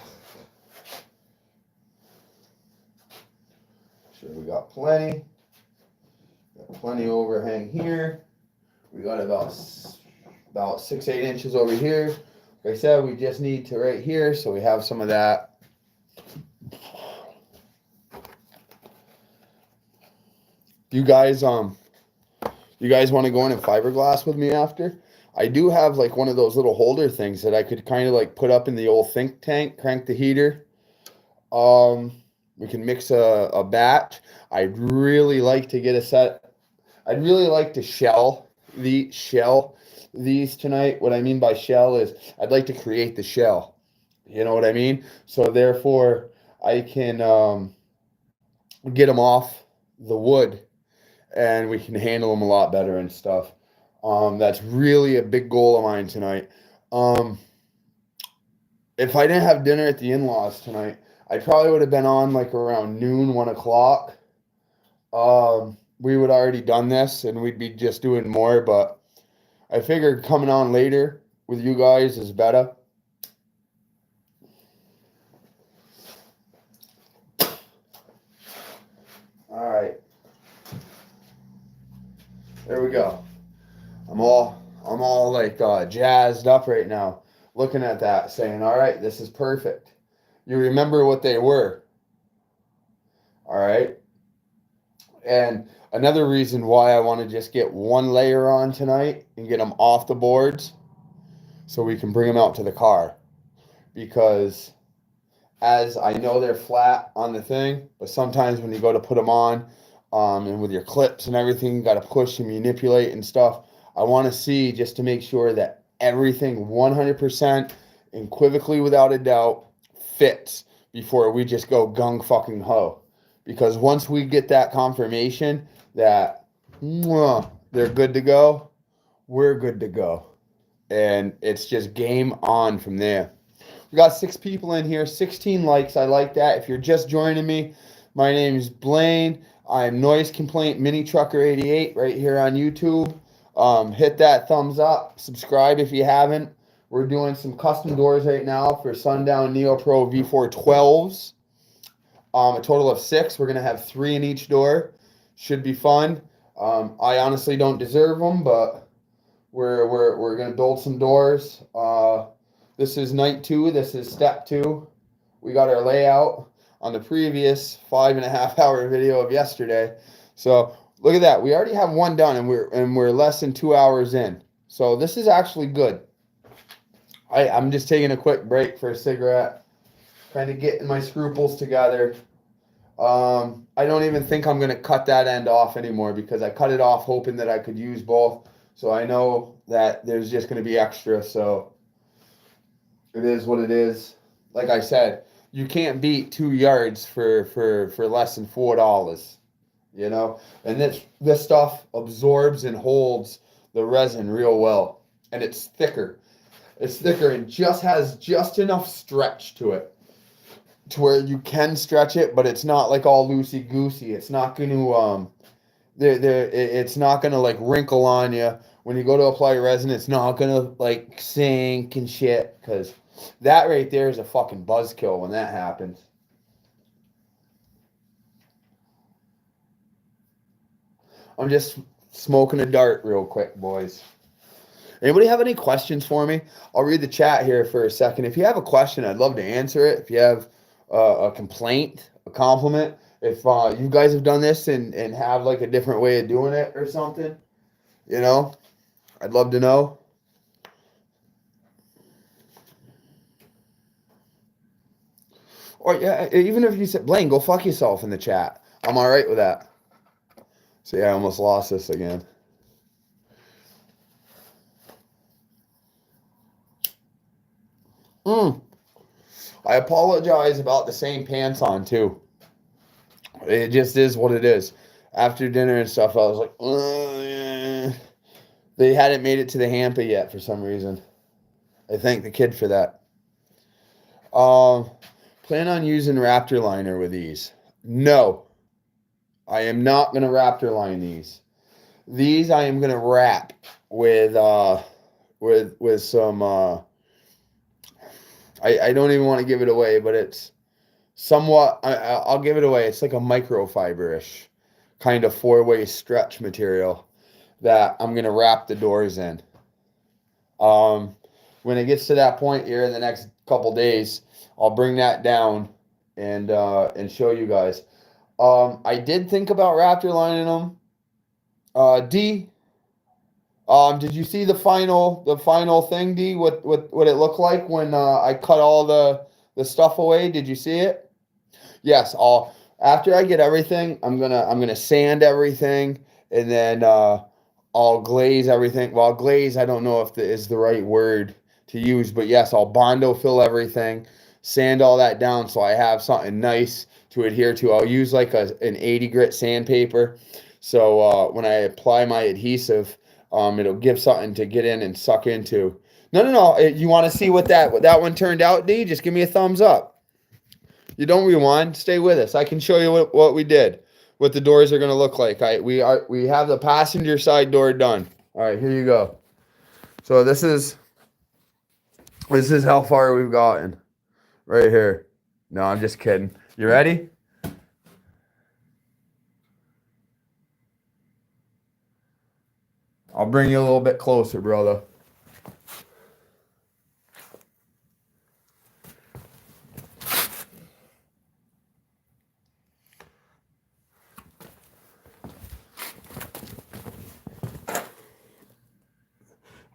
Sure, we got plenty. Got plenty overhang here. We got about 6-8 inches over here. Like I said, we just need to right here, so we have some of that. You guys want to go in and fiberglass with me after? I do have like one of those little holder things that I could kind of like put up in the old think tank, crank the heater. We can mix a batch. I'd really like to get a set. I'd really like to shell these tonight. What I mean by shell is I'd like to create the shell. You know what I mean? So therefore I can get them off the wood and we can handle them a lot better and stuff. That's really a big goal of mine tonight. If I didn't have dinner at the in-laws tonight, I probably would have been on like around noon, 1 o'clock. We would already done this and we'd be just doing more, but I figured coming on later with you guys is better. All right. There we go. I'm all like jazzed up right now, looking at that, saying, all right, this is perfect. You remember what they were. All right. And another reason why I want to just get one layer on tonight and get them off the boards so we can bring them out to the car. Because as I know they're flat on the thing, but sometimes when you go to put them on and with your clips and everything, you got to push and manipulate and stuff. I want to see just to make sure that everything 100% unequivocally without a doubt fits before we just go gung fucking ho. Because once we get that confirmation that they're good to go, we're good to go. And it's just game on from there. We got 6 people in here, 16 likes. I like that. If you're just joining me, my name is Blaine. I'm Noise Complaint Mini Trucker 88 right here on YouTube. Hit that thumbs up. Subscribe if you haven't. We're doing some custom doors right now for Sundown neoproV4 12s. A total of 6. We're going to have 3 in each door. Should be fun. I honestly don't deserve them, but we're going to build some doors. This is night 2. This is step 2. We got our layout on the previous 5.5 hour video of yesterday. So look at that. We already have one done, and we're less than 2 hours in. So this is actually good. I'm just taking a quick break for a cigarette, kind of getting my scruples together. I don't even think I'm going to cut that end off anymore because I cut it off hoping that I could use both. So I know that there's just going to be extra. So it is what it is. Like I said, you can't beat 2 yards for less than $4. You know, and this stuff absorbs and holds the resin real well, and it's thicker. It's thicker and just has just enough stretch to it to where you can stretch it, but it's not like all loosey-goosey. It's not going to it's not gonna like wrinkle on you. When you go to apply resin, it's not gonna like sink and shit. Cause that right there is a fucking buzzkill when that happens. I'm just smoking a dart real quick, boys. Anybody have any questions for me? I'll read the chat here for a second. If you have a question, I'd love to answer it. If you have a complaint, a compliment, if you guys have done this and have like a different way of doing it or something, you know, I'd love to know. Or yeah, even if you said, Blaine, go fuck yourself in the chat. I'm all right with that. So yeah, I almost lost this again. I apologize about the same pants on too. It just is what it is. After dinner and stuff, I was like, yeah. They hadn't made it to the hamper yet for some reason. I thank the kid for that. Plan on using Raptor liner with these? No, I am not gonna Raptor line these. These I am gonna wrap with some. I don't even want to give it away, but it's somewhat. I'll give it away. It's like a microfiber-ish kind of four-way stretch material that I'm gonna wrap the doors in. When it gets to that point here in the next couple days, I'll bring that down and show you guys. I did think about Raptor lining them. D, did you see the final thing, D? What it looked like when I cut all the stuff away? Did you see it? Yes. After I get everything, I'm gonna sand everything and then I'll glaze everything. Well, glaze, I don't know if is the right word to use, but yes, I'll Bondo fill everything, sand all that down so I have something nice to adhere to. I'll use like an 80 grit sandpaper. So when I apply my adhesive, it'll give something to get in and suck into. No. You want to see what that one turned out, D? Just give me a thumbs up. You don't rewind. Stay with us. I can show you what we did, what the doors are going to look like. We have the passenger side door done. All right, here you go. So this is how far we've gotten right here. No, I'm just kidding. You ready? I'll bring you a little bit closer, brother.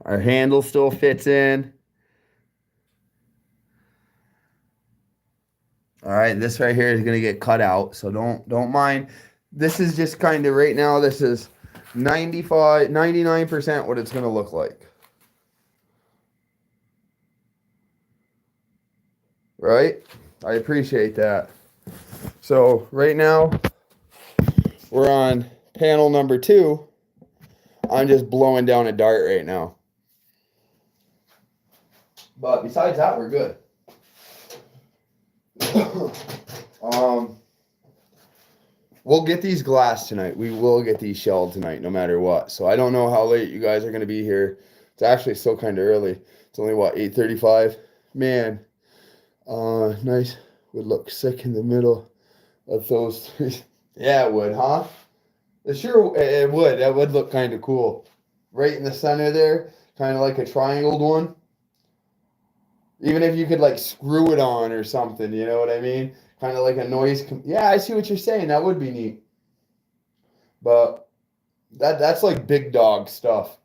Our handle still fits in. All right, this right here is going to get cut out, so don't mind. This is just kind of right now, this is 99% what it's going to look like. Right? I appreciate that. So right now, we're on panel number 2. I'm just blowing down a dart right now. But besides that, we're good. We'll get these glass tonight. We will get these shelled tonight, no matter what. So I don't know how late you guys are going to be here. It's actually still kind of early. It's only, what, 8:35? Man, nice. Would look sick in the middle of those three. Yeah, it would, huh? Sure, it would. That would look kind of cool. Right in the center there, kind of like a triangled one. Even if you could, like, screw it on or something, you know what I mean? Kind of like a noise. Yeah, I see what you're saying. That would be neat. But that's like big dog stuff.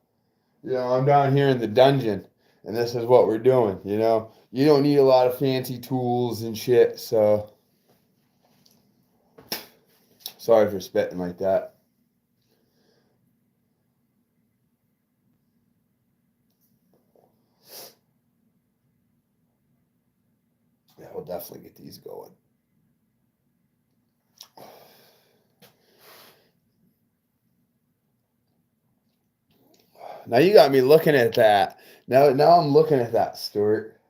You know, I'm down here in the dungeon, and this is what we're doing, you know? You don't need a lot of fancy tools and shit, so... Sorry for spitting like that. Yeah, we'll definitely get these going. Now you got me looking at that. Now I'm looking at that, Stuart.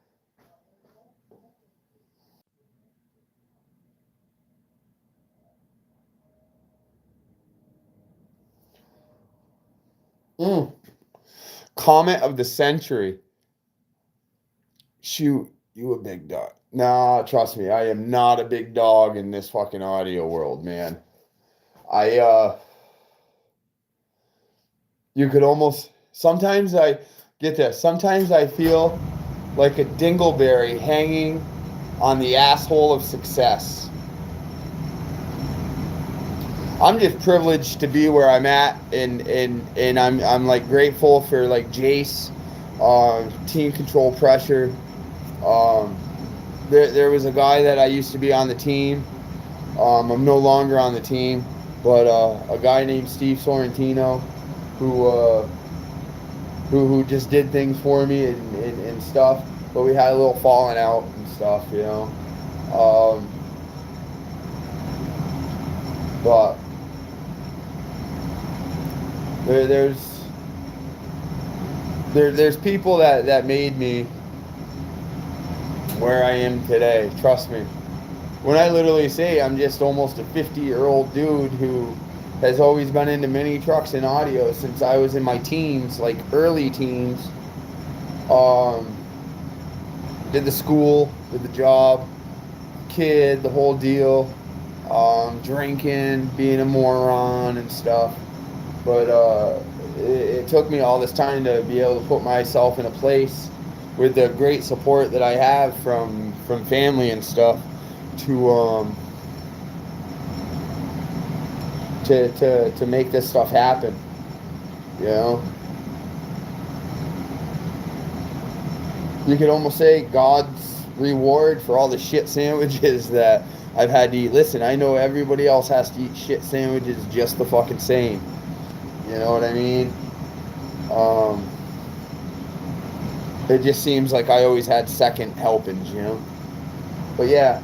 comment of the century. Shoot, you a big dog. Nah, trust me, I am not a big dog in this fucking audio world, man. You could almost, sometimes I get this, sometimes I feel like a dingleberry hanging on the asshole of success. I'm just privileged to be where I'm at, and I'm like grateful for like Jace, Team Control Pressure. There was a guy that I used to be on the team. I'm no longer on the team, but a guy named Steve Sorrentino, who just did things for me and stuff. But we had a little falling out and stuff, you know. But there's people that made me where I am today. Trust me. When I literally say I'm just almost a 50-year-old dude who has always been into mini trucks and audio since I was in my teens, like early teens. Did the school, did the job, kid, the whole deal. Drinking, being a moron and stuff. But it took me all this time to be able to put myself in a place with the great support that I have from family and stuff to make this stuff happen, you know. You could almost say God's reward for all the shit sandwiches that I've had to eat. Listen, I know everybody else has to eat shit sandwiches just the fucking same. You know what I mean? It just seems like I always had second helpings, you know. But yeah,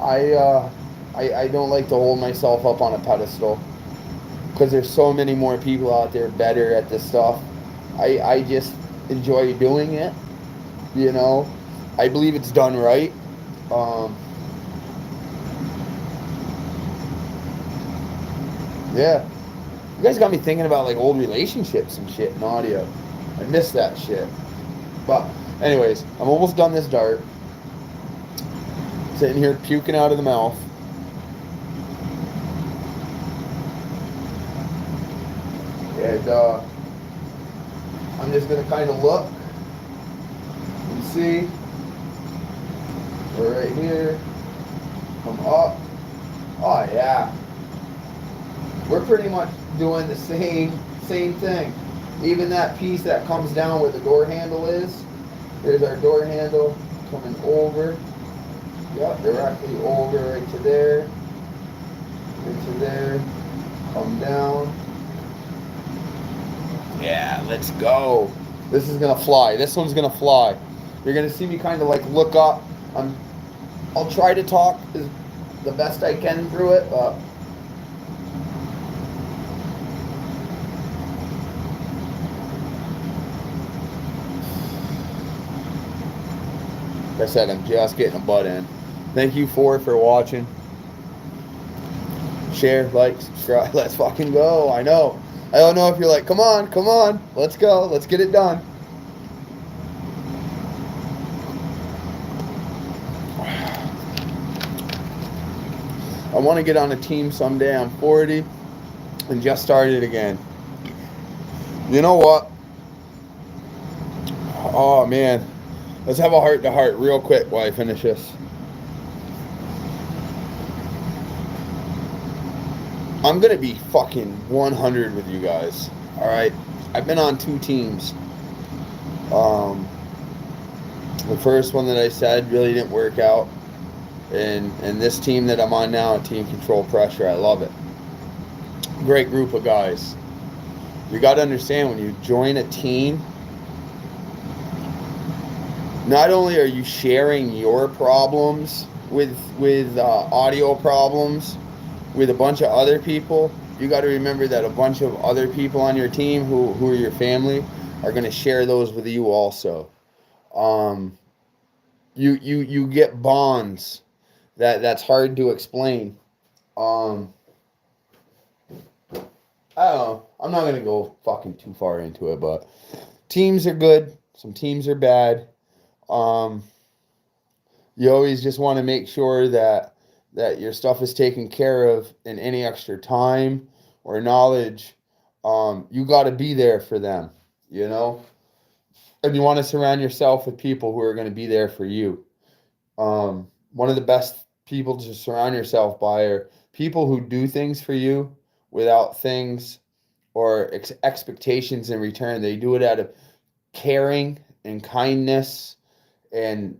I don't like to hold myself up on a pedestal because there's so many more people out there better at this stuff. I just enjoy doing it, you know. I believe it's done right. Yeah. You guys got me thinking about like old relationships and shit in audio. I miss that shit. But anyways, I'm almost done this dart. Sitting here puking out of the mouth. And I'm just gonna kind of look and see. We're right here. Come up. Oh yeah. We're pretty much doing the same thing. Even that piece that comes down where the door handle is, there's our door handle coming over. Yep, directly over right to there. Right to there. Come down. Yeah, let's go. This is gonna fly. This one's gonna fly. You're gonna see me kind of like look up. I'll try to talk the best I can through it, but like I said, I'm just getting a butt in. Thank you for watching. Share, like, subscribe. Let's fucking go. I know. I don't know if you're like, come on. Let's go. Let's get it done. I want to get on a team someday. I'm 40 and just started again. You know what? Oh, man. Let's have a heart-to-heart real quick while I finish this. I'm going to be fucking 100 with you guys. Alright? I've been on 2 teams. The first one that I said really didn't work out. And this team that I'm on now, Team Control Pressure, I love it. Great group of guys. You got to understand, when you join a team, not only are you sharing your problems with audio problems with a bunch of other people, you got to remember that a bunch of other people on your team who are your family are going to share those with you also. You get bonds that's hard to explain. I don't know. I'm not going to go fucking too far into it, but teams are good. Some teams are bad. You always just want to make sure that your stuff is taken care of, and any extra time or knowledge, you got to be there for them, you know? And you want to surround yourself with people who are going to be there for you. One of the best people to surround yourself by are people who do things for you without things or expectations in return. They do it out of caring and kindness. And,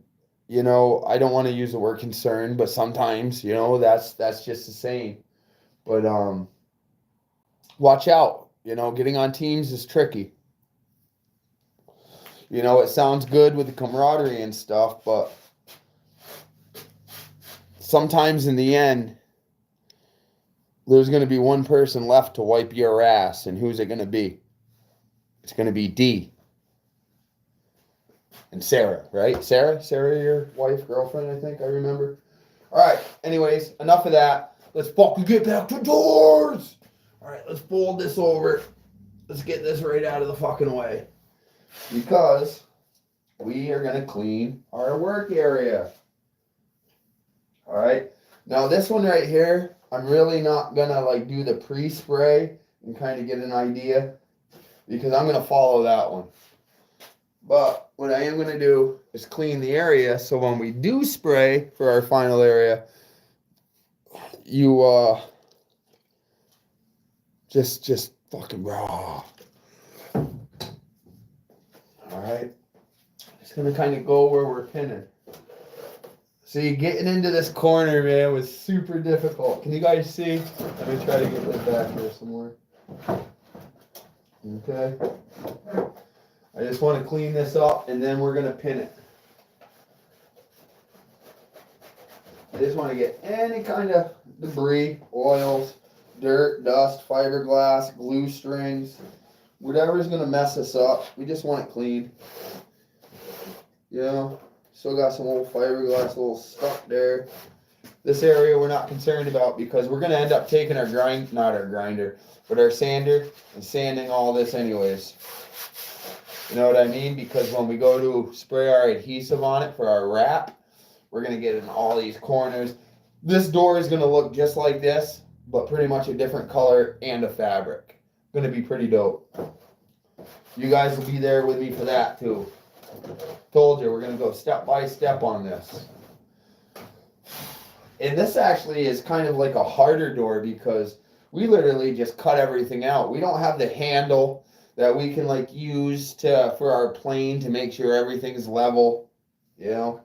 you know, I don't want to use the word concern, but sometimes, you know, that's just the same. But watch out. You know, getting on teams is tricky. You know, it sounds good with the camaraderie and stuff, but sometimes in the end, there's going to be one person left to wipe your ass. And who's it going to be? It's going to be D. And Sarah, right? Sarah, your wife, girlfriend, I think I remember. All right, anyways, enough of that. Let's fucking get back to doors. All right, let's fold this over. Let's get this right out of the fucking way. Because we are going to clean our work area. All right. Now this one right here, I'm really not going to like do the pre-spray and kind of get an idea, because I'm going to follow that one. But what I am going to do is clean the area, so when we do spray for our final area, you just fucking raw. All right. Just going to kind of go where we're pinning. See, getting into this corner, man, was super difficult. Can you guys see? Let me try to get this back here somewhere. Okay. I just want to clean this up, and then we're going to pin it. I just want to get any kind of debris, oils, dirt, dust, fiberglass, glue strings, whatever is going to mess us up. We just want it clean. You know, still got some old fiberglass little stuck there. This area we're not concerned about, because we're going to end up taking our our sander and sanding all this anyways. You know what I mean? Because when we go to spray our adhesive on it for our wrap, we're going to get in all these corners. This door is going to look just like this, but pretty much a different color and a fabric. Going to be pretty dope. You guys will be there with me for that too. Told you, we're going to go step by step on this. And this actually is kind of like a harder door, because we literally just cut everything out. We don't have the handle that we can like use for our plane to make sure everything's level, you know.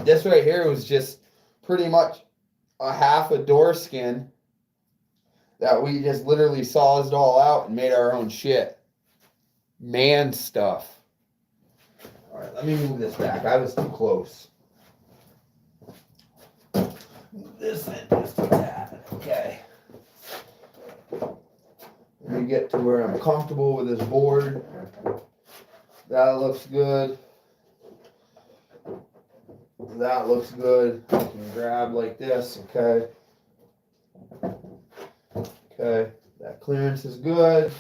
This right here was just pretty much a half a door skin that we just literally sawzed all out and made our own shit. Man stuff. All right, let me move this back. I was too close. This end just like that. Okay. Let me get to where I'm comfortable with this board. That looks good. That looks good. I can grab like this, okay. Okay, that clearance is good.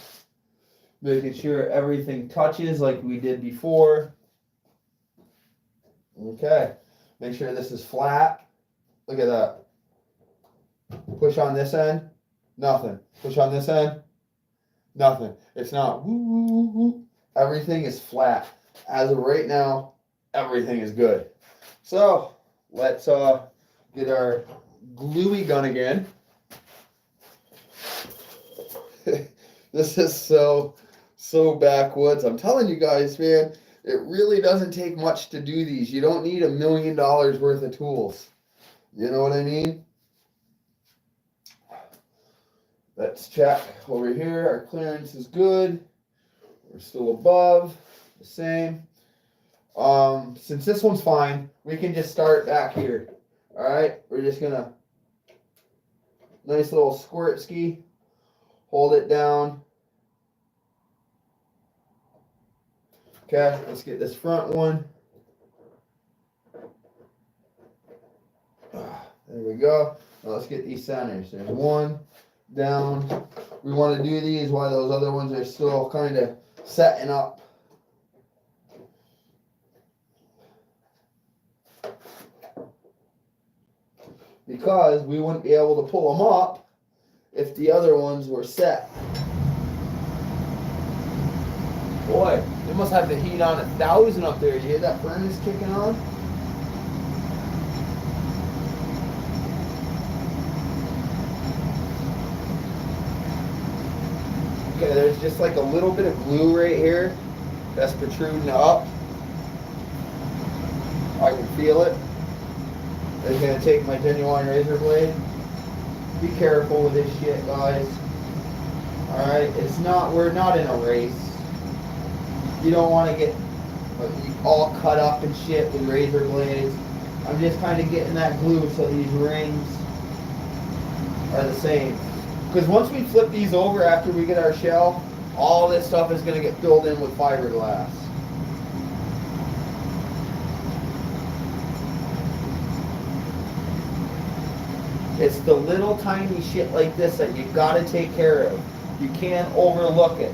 Making sure everything touches like we did before. Okay, make sure this is flat. Look at that. Push on this end, nothing. Push on this end, nothing. It's not woo, woo, woo. Everything is flat. As of right now, everything is good. So let's get our gluey gun again. This is so backwoods. I'm telling you guys, man, it really doesn't take much to do these. You don't need $1 million worth of tools. You know what I mean? Let's check over here. Our clearance is good. We're still above the same. Since this one's fine, we can just start back here. All right, we're just gonna nice little squirt ski. Hold it down. Okay, let's get this front one. There we go. Now let's get these centers. There's one down. We want to do these while those other ones are still kind of setting up because we wouldn't be able to pull them up if the other ones were set. Boy, they must have the heat on 1,000 up there. You hear that furnace kicking on? Okay, there's just like a little bit of glue right here that's protruding up. I can feel it. I'm gonna take my genuine razor blade. Be careful with this shit, guys. Alright, we're not in a race. You don't want to get all cut up and shit with razor blades. I'm just kind of getting that glue so these rings are the same. Because once we flip these over after we get our shell, all this stuff is going to get filled in with fiberglass. It's the little tiny shit like this that you've got to take care of. You can't overlook it.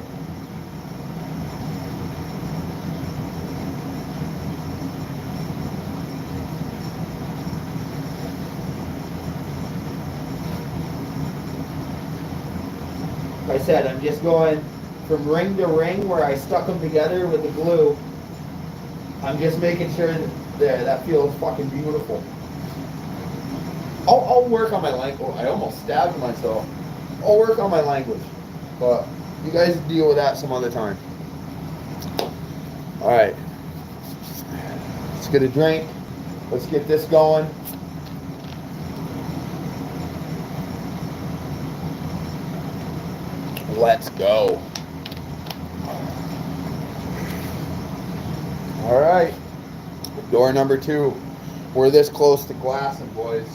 Like I said, I'm just going from ring to ring where I stuck them together with the glue. I'm just making sure that feels fucking beautiful. I'll work on my language. I almost stabbed myself. I'll work on my language. But you guys deal with that some other time. Alright. Let's get a drink. Let's get this going. Let's go. Alright. Door number 2. We're this close to glassing, boys.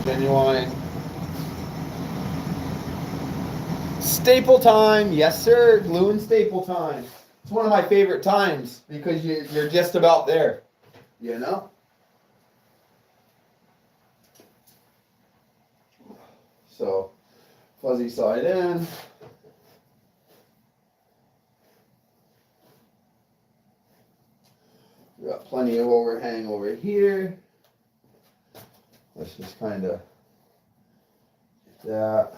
Genuine. Staple time. Yes, sir. Glue and staple time. It's one of my favorite times because you're just about there. You know? So, fuzzy side in. We got plenty of overhang over here. Let's just kind of get that.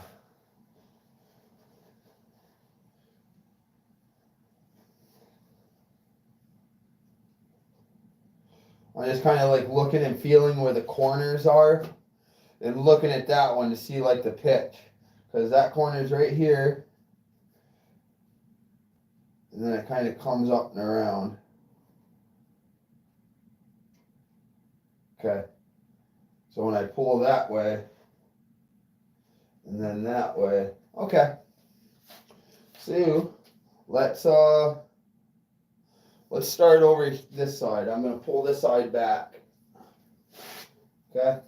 I'm just kind of like looking and feeling where the corners are and looking at that one to see like the pitch, because that corner is right here and then it kind of comes up and around. Okay. So when I pull that way, and then that way, okay. So let's start over this side. I'm gonna pull this side back. Okay.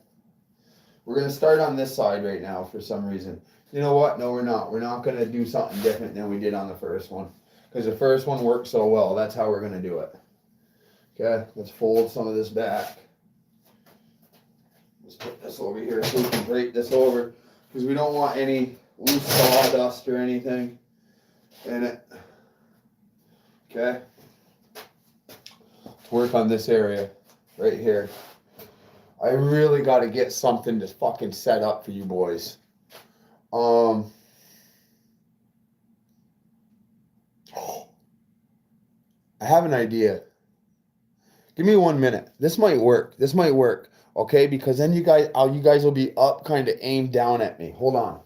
We're gonna start on this side right now for some reason. You know what? No, we're not. We're not gonna do something different than we did on the first one, because the first one worked so well. That's how we're gonna do it. Okay. Let's fold some of this back. Let's put this over here so we can drape this over, because we don't want any loose sawdust or anything in it. Okay. Let's work on this area right here. I really got to get something to fucking set up for you boys. I have an idea. Give me 1 minute. This might work. This might work. Okay, because then you guys will be up, kind of aimed down at me. Hold on.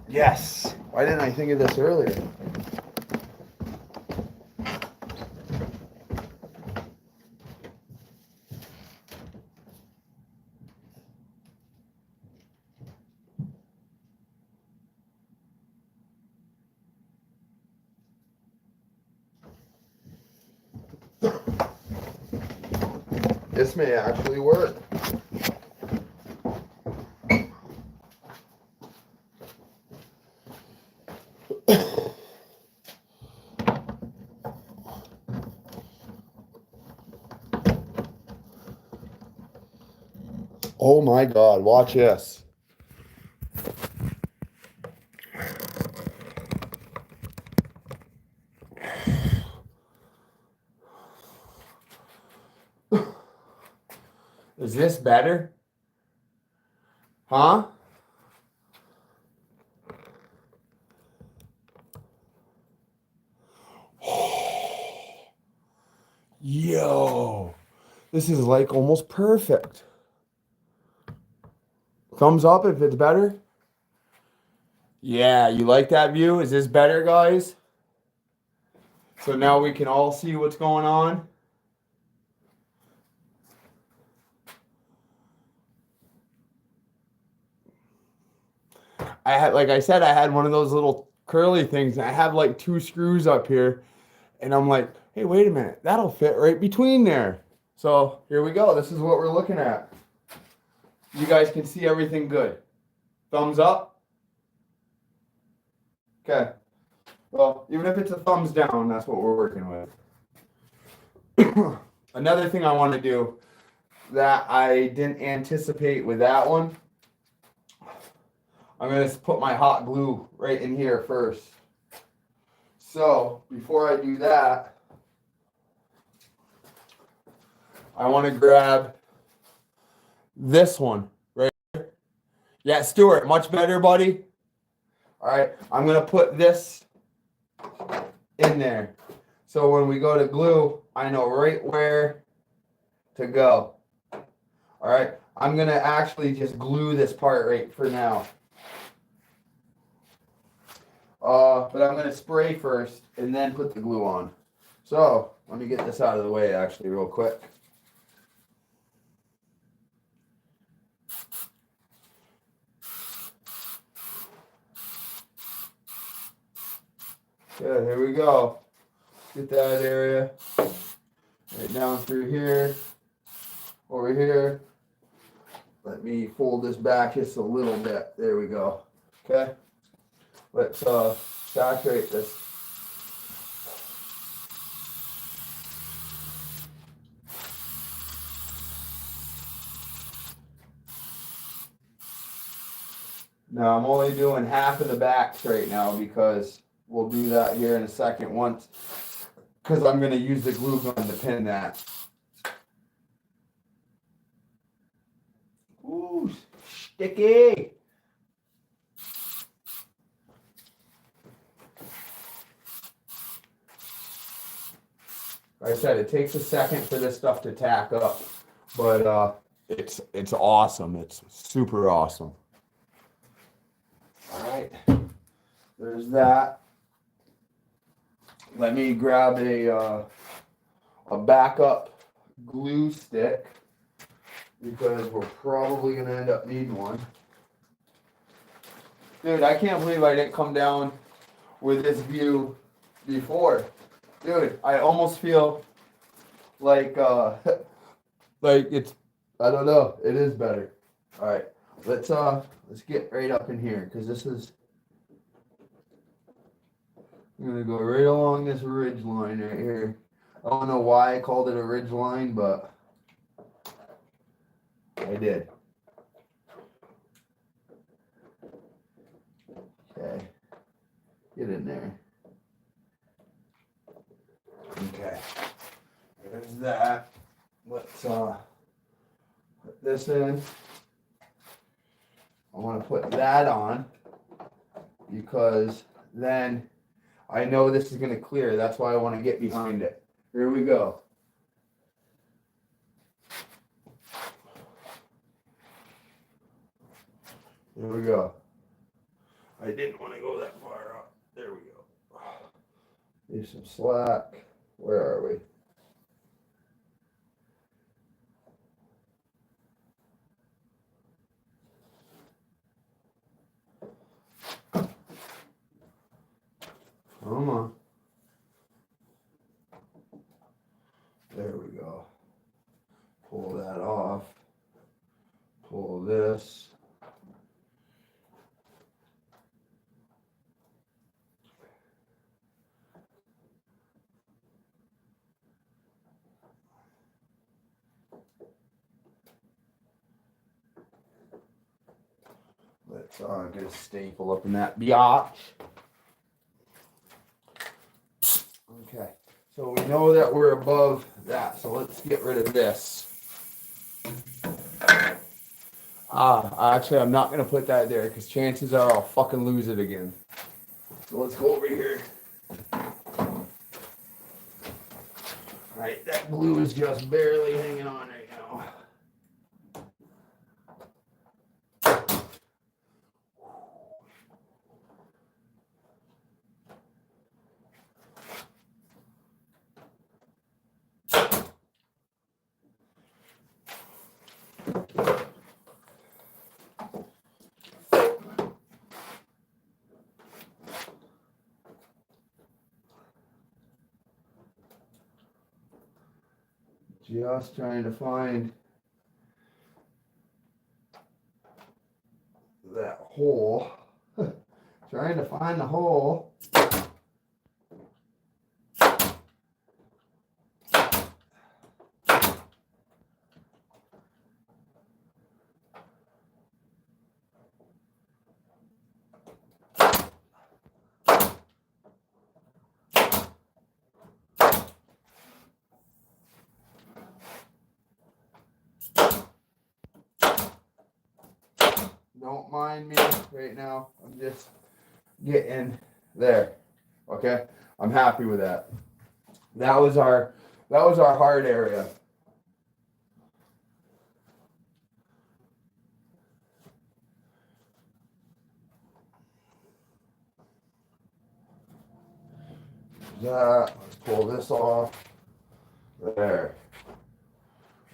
Yes. Why didn't I think of this earlier? This may actually work. Oh my God, watch this. this better? Huh? Yo, this is like almost perfect. Thumbs up if it's better. Yeah, you like that view? Is this better, guys? So now we can all see what's going on. I had, like I said, I had one of those little curly things, and I have like 2 screws up here, and I'm like, hey, wait a minute, that'll fit right between there. So here we go. This is what we're looking at. You guys can see everything good. Thumbs up. Okay. Well, even if it's a thumbs down, that's what we're working with. Another thing I want to do that I didn't anticipate with that one, I'm going to put my hot glue right in here first. So before I do that, I want to grab this one right here. Yeah, Stuart, much better, buddy. All right, I'm going to put this in there. So when we go to glue, I know right where to go. All right, I'm going to actually just glue this part right for now. But I'm going to spray first and then put the glue on. So let me get this out of the way actually real quick. Okay, here we go. Get that area right down through here, over here. Let me fold this back just a little bit. There we go. Okay. Let's saturate this. Now I'm only doing half of the backs right now because we'll do that here in a second once, because I'm going to use the glue gun to pin that. Ooh, sticky. Like I said, it takes a second for this stuff to tack up, but it's awesome. It's super awesome. All right, there's that. Let me grab a backup glue stick because we're probably going to end up needing one. Dude, I can't believe I didn't come down with this view before. Dude, I almost feel like like it's, I don't know, it is better. All right, let's get right up in here because this is, I'm gonna go right along this ridge line right here. I don't know why I called it a ridge line, but I did. Okay, get in there. Okay, there's that. Let's put this in. I want to put that on because then I know this is going to clear. That's why I want to get behind it. Here we go. Here we go. I didn't want to go that far up. There we go. Leave some slack. Where are we? Come on. There we go. Pull that off. Pull this. Let's get a staple up in that biatch. Okay, so we know that we're above that, so let's get rid of this. Actually, I'm not going to put that there because chances are I'll fucking lose it again. So let's go over here. Alright, that glue is just barely hanging on right now. Just trying to find that hole. Trying to find the hole. Don't mind me right now. I'm just getting there. Okay? I'm happy with that. That was our hard area. Let's pull this off. There.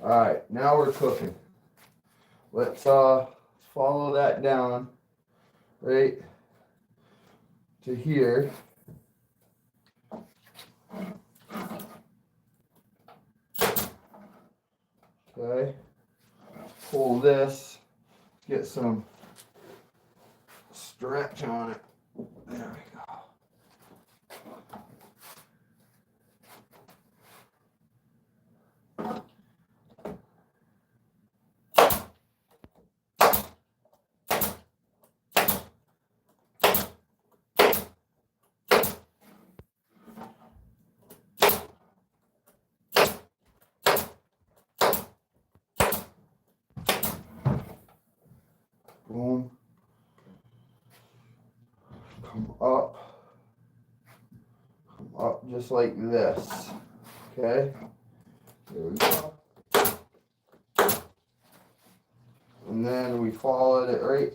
Alright, now we're cooking. Let's follow that down right to here. Okay. Pull this, get some stretch on it. There we go. Boom. Come up just like this. Okay, there we go. And then we followed it right.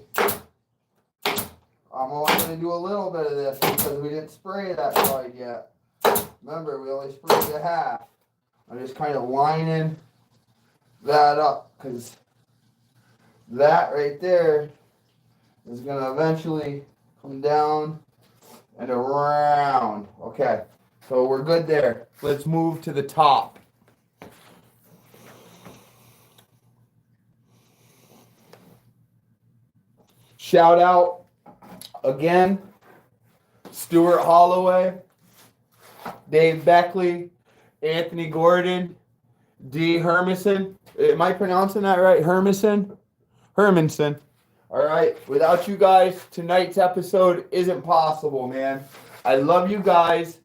I'm only going to do a little bit of this because we didn't spray that side yet. Remember, we only sprayed the half. I'm just kind of lining that up because that right there is going to eventually come down and around. Okay, so we're good there. Let's move to the top. Shout out again, Stuart Holloway, Dave Beckley, Anthony Gordon, D. Hermanson. Am I pronouncing that right? Hermanson? All right. Without you guys, tonight's episode isn't possible, man. I love you guys.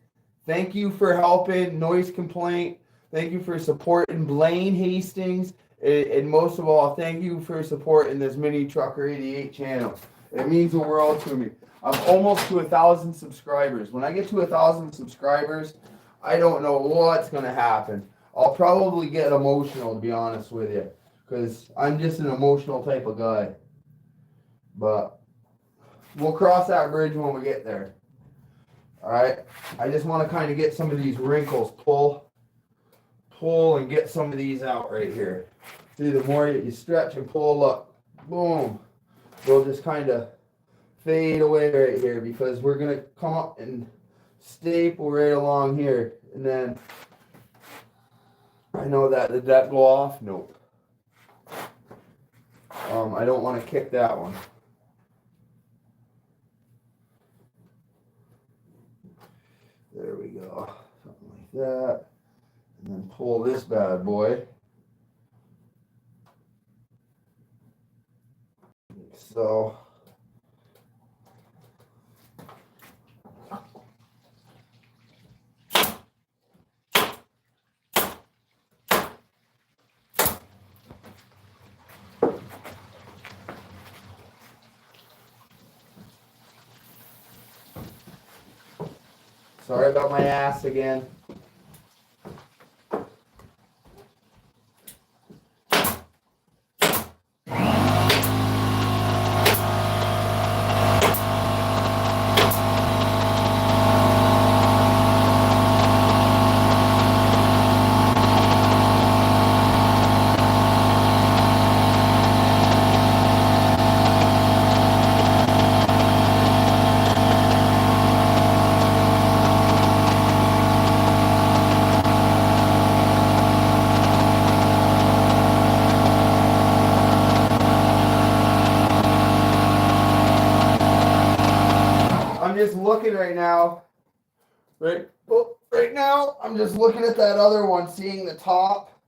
Thank you for helping Noise Complaint. Thank you for supporting Blaine Hastings. And most of all, thank you for supporting this Mini Trucker 88 channel. It means the world to me. I'm almost to 1,000 subscribers. When I get to 1,000 subscribers, I don't know what's going to happen. I'll probably get emotional, to be honest with you, because I'm just an emotional type of guy. But we'll cross that bridge when we get there. All right. I just want to kind of get some of these wrinkles, pull and get some of these out right here. See, the more you stretch and pull up, boom, they'll just kind of fade away right here because we're going to come up and staple right along here. And then, I know that, did that go off? Nope. I don't want to kick that one. There we go. Something like that. And then pull this bad boy. So, Sorry about my ass again. I'm just looking right now. Right now, I'm just looking at that other one, seeing the top,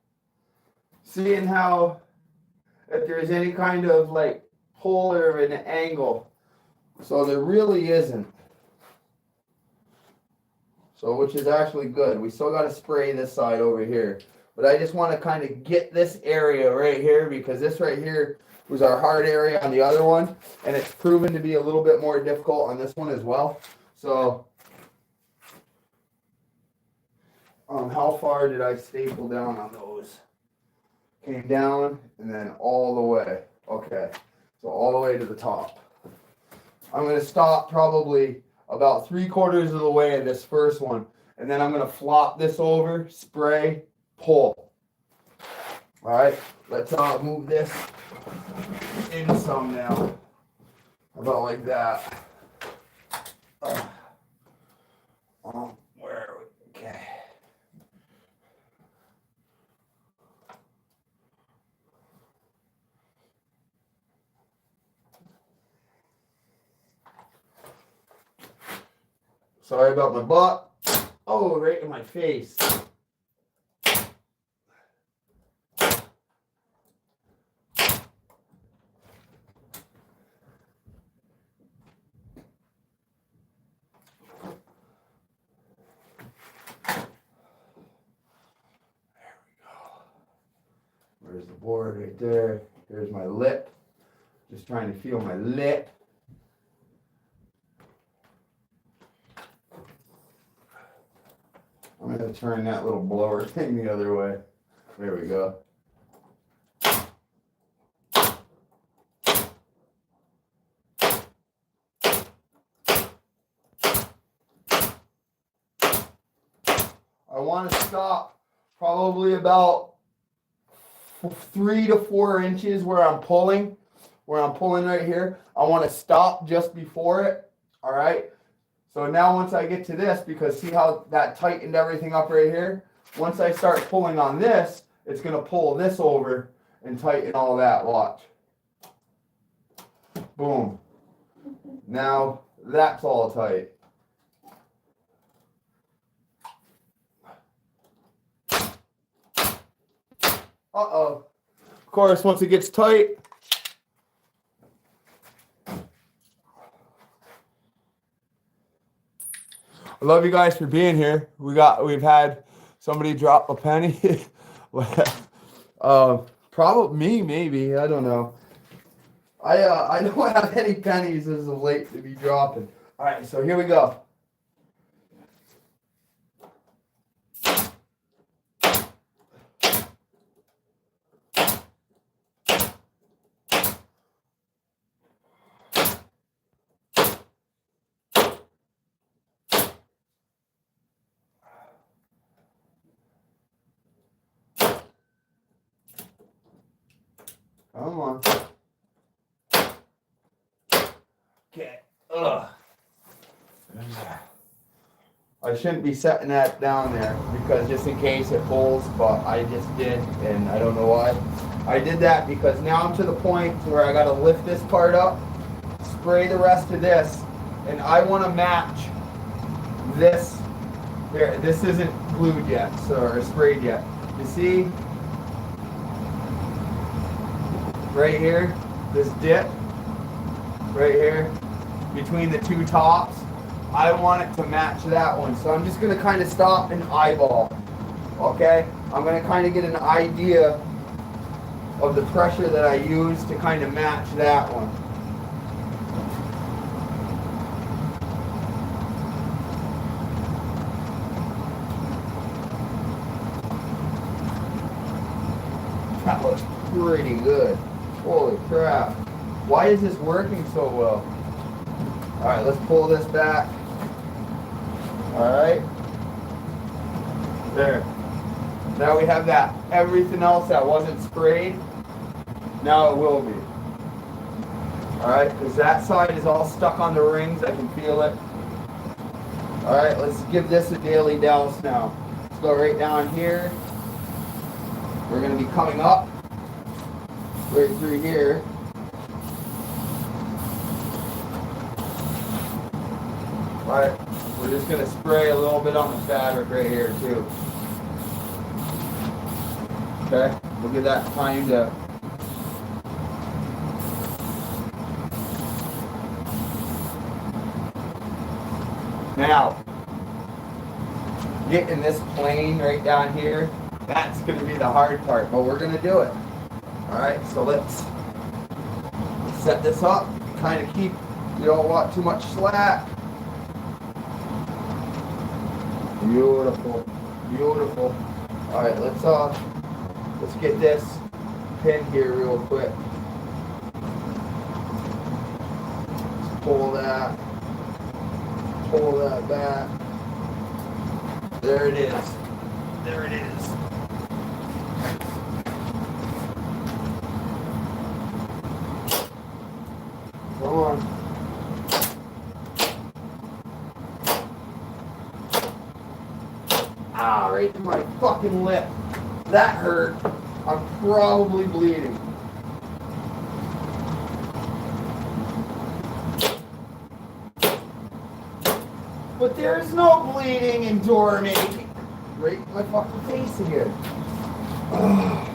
seeing how if there's any kind of like pull or an angle. So there really isn't. So which is actually good. We still got to spray this side over here. But I just want to kind of get this area right here, because this right here was our hard area on the other one, and it's proven to be a little bit more difficult on this one as well. So how far did I staple down on those? Came down and then all the way. Okay, so all the way to the top. I'm going to stop probably about 3/4 of the way in this first one, and then I'm going to flop this over, spray, pull. All right, let's move this in some now. About like that. Where are we? Okay. Sorry about my butt. Oh, right in my face. There's the board right there. There's my lip. Just trying to feel my lip. I'm going to turn that little blower thing the other way. There we go. I want to stop probably about 3 to 4 inches where I'm pulling right here. I want to stop just before it. All right. So now once I get to this, because see how that tightened everything up right here? Once I start pulling on this, it's going to pull this over and tighten all that. Watch. Boom. Now that's all tight. Uh-oh. Of course, once it gets tight, I love you guys for being here. We've had somebody drop a penny. Probably me, maybe. I don't know. I don't have any pennies as of late to be dropping. All right, so here we go. Come on. Okay. Ugh. I shouldn't be setting that down there because just in case it pulls, but I just did, and I don't know why. I did that because now I'm to the point where I got to lift this part up, spray the rest of this, and I want to match this. Here, this isn't glued yet, or sprayed yet. You see? Right here, this dip, right here, between the two tops, I want it to match that one. So I'm just going to kind of stop and eyeball, okay? I'm going to kind of get an idea of the pressure that I use to kind of match that one. pretty good. Holy crap. Why is this working so well? Alright, let's pull this back. Alright. There. Now we have that. Everything else that wasn't sprayed, now it will be. Alright, because that side is all stuck on the rings. I can feel it. Alright, let's give this a daily douse now. Let's go right down here. We're going to be coming up right through here. Alright, we're just going to spray a little bit on the fabric right here too. Okay, we'll give that time to now getting this plane right down here, that's going to be the hard part, but we're going to do it. Alright, so let's set this up, kind of keep, you don't want too much slack. Beautiful, beautiful. Alright, let's get this pin here real quick. Let's pull that back. There it is. There it is. Come on. Ah, right in my fucking lip. That hurt. I'm probably bleeding. But there's no bleeding in door making. Right in my fucking face again. Ugh.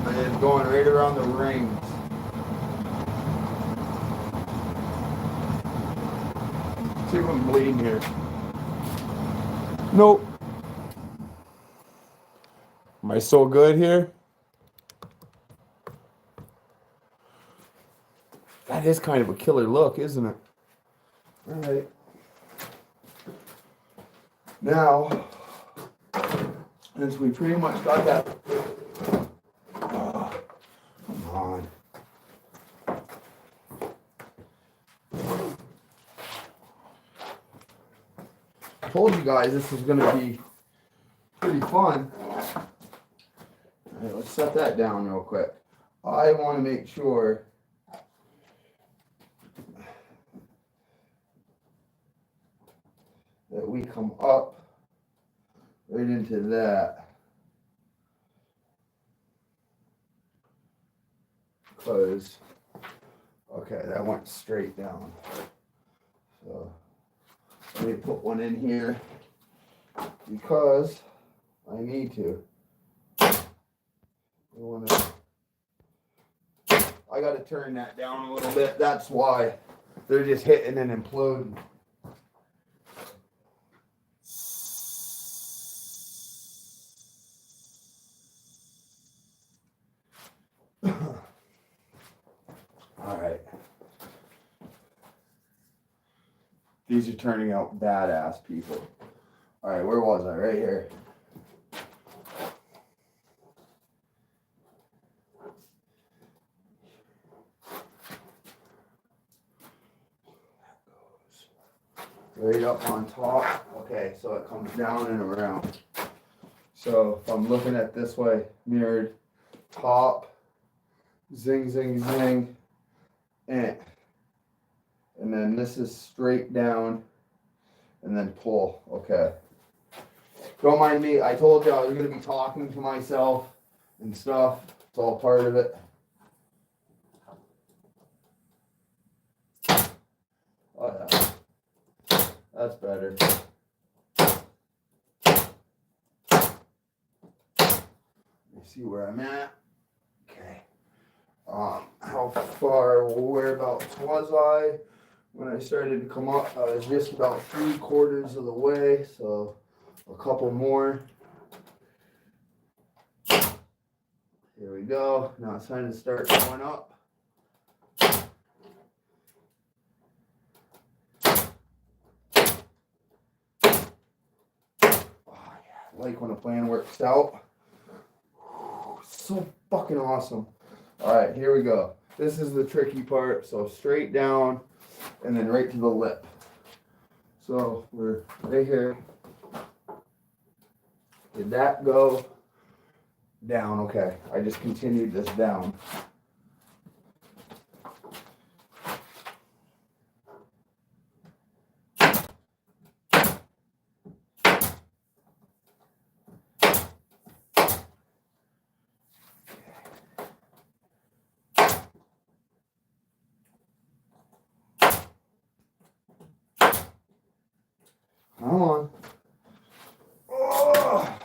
And going right around the rings. See if I'm bleeding here. Nope. Am I so good here? That is kind of a killer look, isn't it? All right. Now, since we pretty much got that. Oh, come on. I told you guys this was going to be pretty fun. All right, let's set that down real quick. I want to make sure that we come up right into that. Because, okay, that went straight down. So, let me put one in here because I need to. I got to turn that down a little bit. That's why they're just hitting and imploding. All right. These are turning out badass people. All right, where was I? Right here. Right up on top. Okay, so it comes down and around. So if I'm looking at this way, mirrored, top, zing, zing, zing, and then this is straight down, and then pull. Okay. Don't mind me. I told you I was going to be talking to myself and stuff. It's all part of it. Oh, yeah. That's better. Let me see where I'm at. Okay. How far, whereabouts was I? When I started to come up, I was just about 3/4 of the way, so a couple more. Here we go. Now it's time to start going up. I like when a plan works out. So fucking awesome. All right, here we go. This is the tricky part. So straight down and then right to the lip. So we're right here. Did that go down? Okay, I just continued this down. Come on. Oh.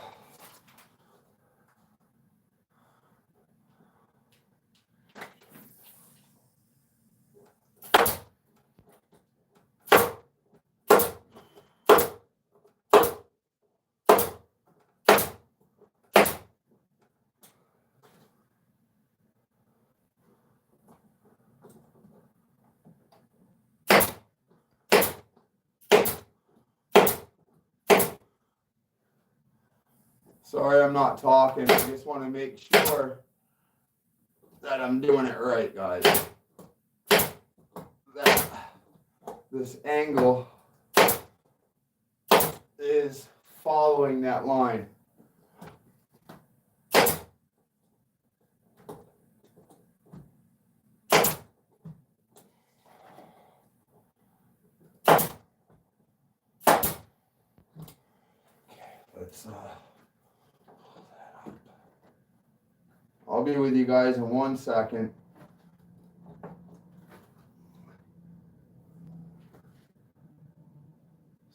Sorry, I'm not talking. I just want to make sure that I'm doing it right, guys. That this angle is following that line. Let's pull that up. I'll be with you guys in 1 second.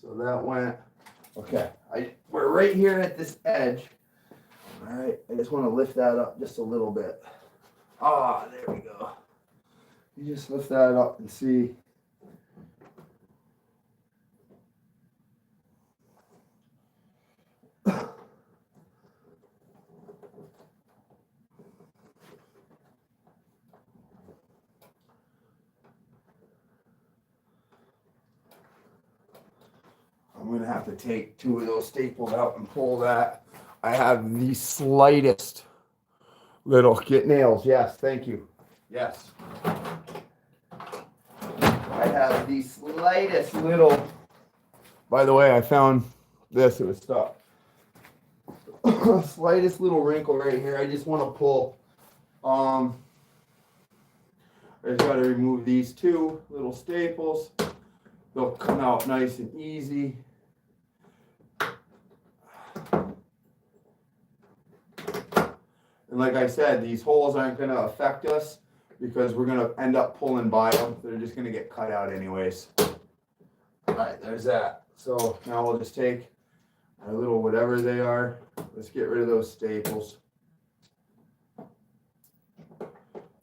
So that went, okay. We're right here at this edge. All right, I just want to lift that up just a little bit. Ah, there we go. You just lift that up and see. I'm going to have to take 2 of those staples out and pull that. I have the slightest little, get nails, yes, thank you, yes. I have the slightest little, by the way, I found this, it was stuck. Slightest little wrinkle right here, I just want to pull. I just got to remove these 2 little staples. They'll come out nice and easy. And like I said, these holes aren't going to affect us because we're going to end up pulling by them. They're just going to get cut out anyways. All right, there's that. So now we'll just take our little whatever they are. Let's get rid of those staples.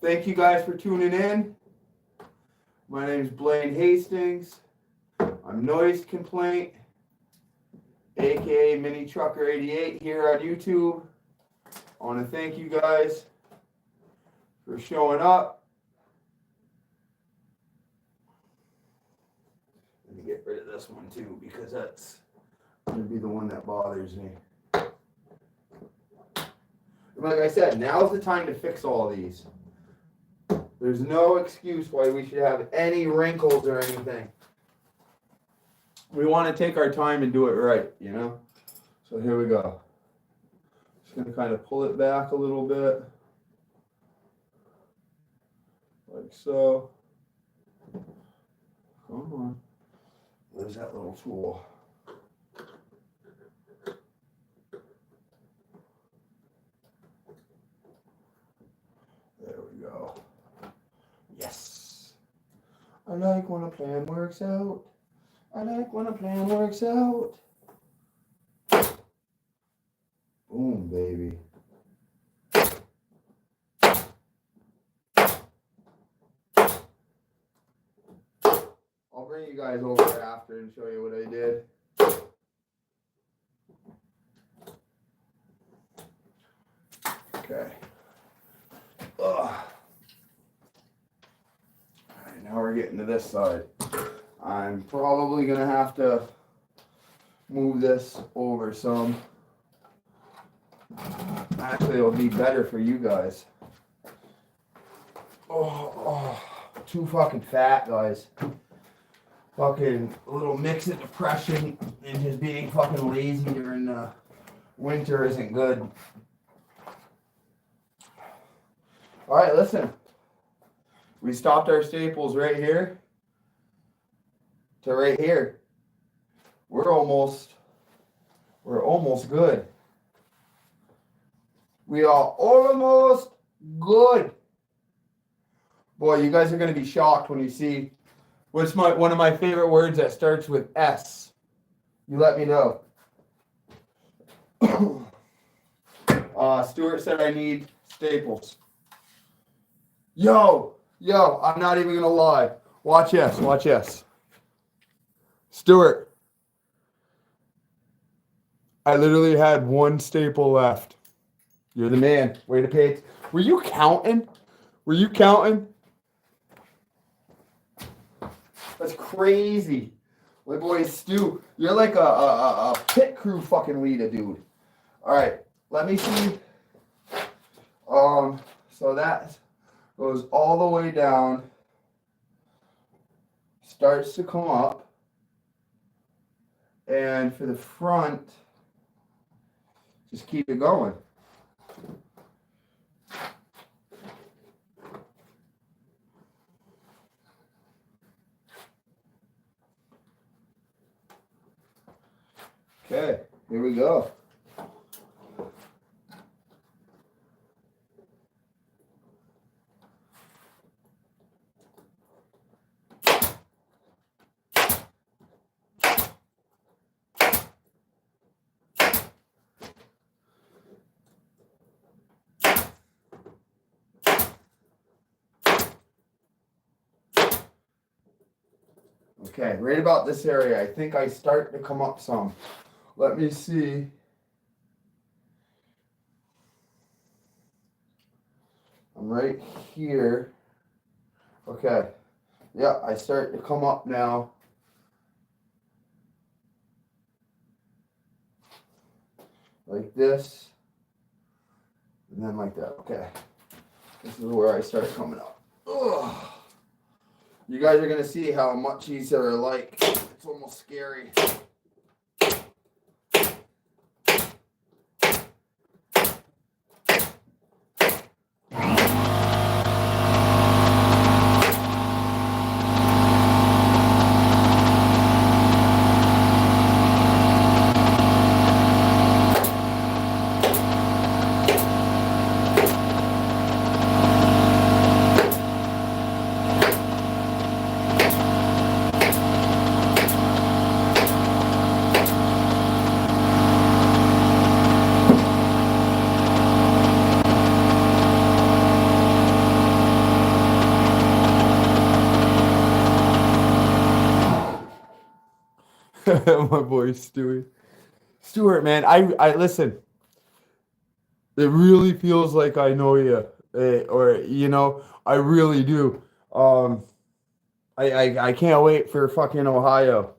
Thank you guys for tuning in. My name is Blaine Hastings. I'm Noise Complaint, aka Mini Trucker 88 here on YouTube. I want to thank you guys for showing up. Let me get rid of this one too because that's going to be the one that bothers me. And like I said, now's the time to fix all these. There's no excuse why we should have any wrinkles or anything. We want to take our time and do it right, you know? So here we go. Just going to kind of pull it back a little bit. Like so. Come on. Where's that little tool? There we go. Yes. I like when a plan works out. I like when a plan works out. Boom, baby. I'll bring you guys over after and show you what I did. Okay. Ugh. All right, now we're getting to this side. I'm probably going to have to move this over some. Actually, it'll be better for you guys. Oh, too fucking fat, guys. Fucking a little mix of depression and just being fucking lazy during the winter isn't good. All right, listen. We stopped our staples right here to right here. We're almost good. We are almost good. Boy, you guys are going to be shocked when you see what's one of my favorite words that starts with S. You let me know. Stuart said I need staples. Yo, I'm not even going to lie. Watch this. Stuart, I literally had one staple left. You're the man. Way to pay it. Were you counting? That's crazy. My boy Stu, you're like a pit crew fucking leader, dude. All right, let me see. So that goes all the way down, starts to come up, and for the front, just keep it going. Okay, here we go. Okay, right about this area, I think I start to come up some. Let me see. I'm right here. Okay. Yeah, I start to come up now. Like this. And then like that. Okay. This is where I start coming up. Ugh. You guys are going to see how much these are alike. It's almost scary. My boy Stewie. Stuart, man, I listen. It really feels like I know you, or I really do. I can't wait for fucking Ohio.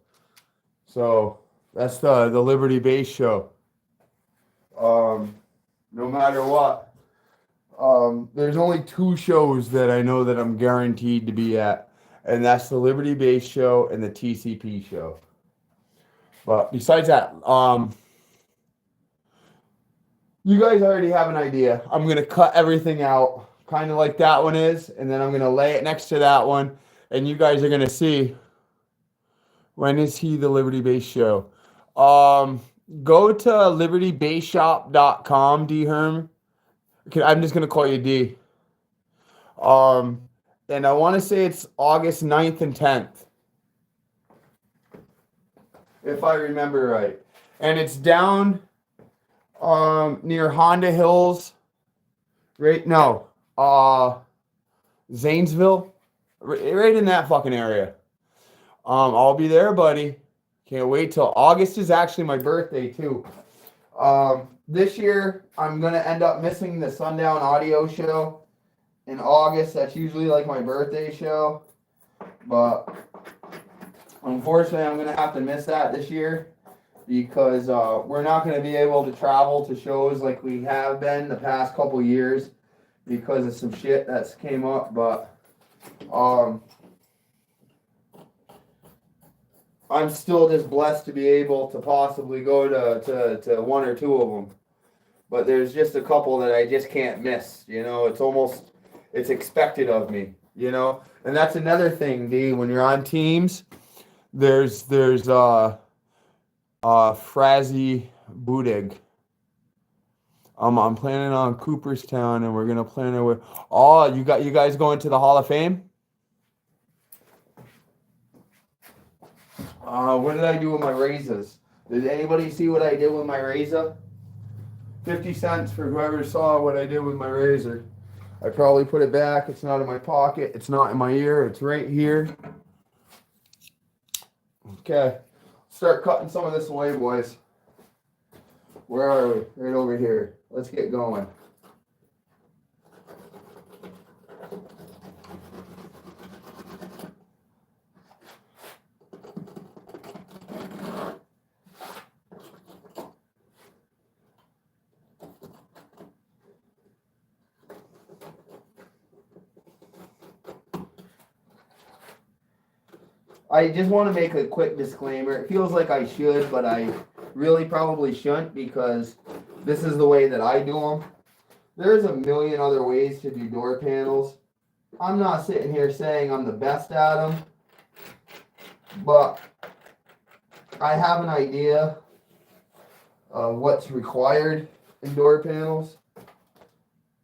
So that's the Liberty Base show. No matter what, there's only two shows that I know that I'm guaranteed to be at, and that's the Liberty Base show and the TCP show. But besides that, you guys already have an idea. I'm going to cut everything out, kind of like that one is, and then I'm going to lay it next to that one, and you guys are going to see when is he the Liberty Base show. Go to libertybaseshop.com, D. Herm. I'm just going to call you D. And I want to say it's August 9th and 10th. If I remember right. And it's down near Honda Hills. Right? No. Zanesville. Right in that fucking area. I'll be there, buddy. Can't wait till August is actually my birthday too. This year I'm gonna end up missing the Sundown audio show in August. That's usually like my birthday show. But unfortunately, I'm going to have to miss that this year. because we're not going to be able to travel to shows like we have been the past couple years because of some shit that's came up. But I'm still just blessed to be able to possibly go to one or two of them. But there's just a couple that I just can't miss. You know, it's expected of me. You know, and that's another thing, D. When you're on teams, there's Frazzy Budig. I'm planning on Cooperstown, and we're gonna plan it with. Oh, you guys going to the Hall of Fame? What did I do with my razors? Did anybody see what I did with my razor? 50 cents for whoever saw what I did with my razor. I probably put it back. It's not in my pocket. It's not in my ear. It's right here. Okay. Start cutting some of this away, boys. Where are we? Right over here. Let's get going. I just want to make a quick disclaimer. It feels like I should, but I really probably shouldn't because this is the way that I do them. There's a million other ways to do door panels. I'm not sitting here saying I'm the best at them, but I have an idea of what's required in door panels.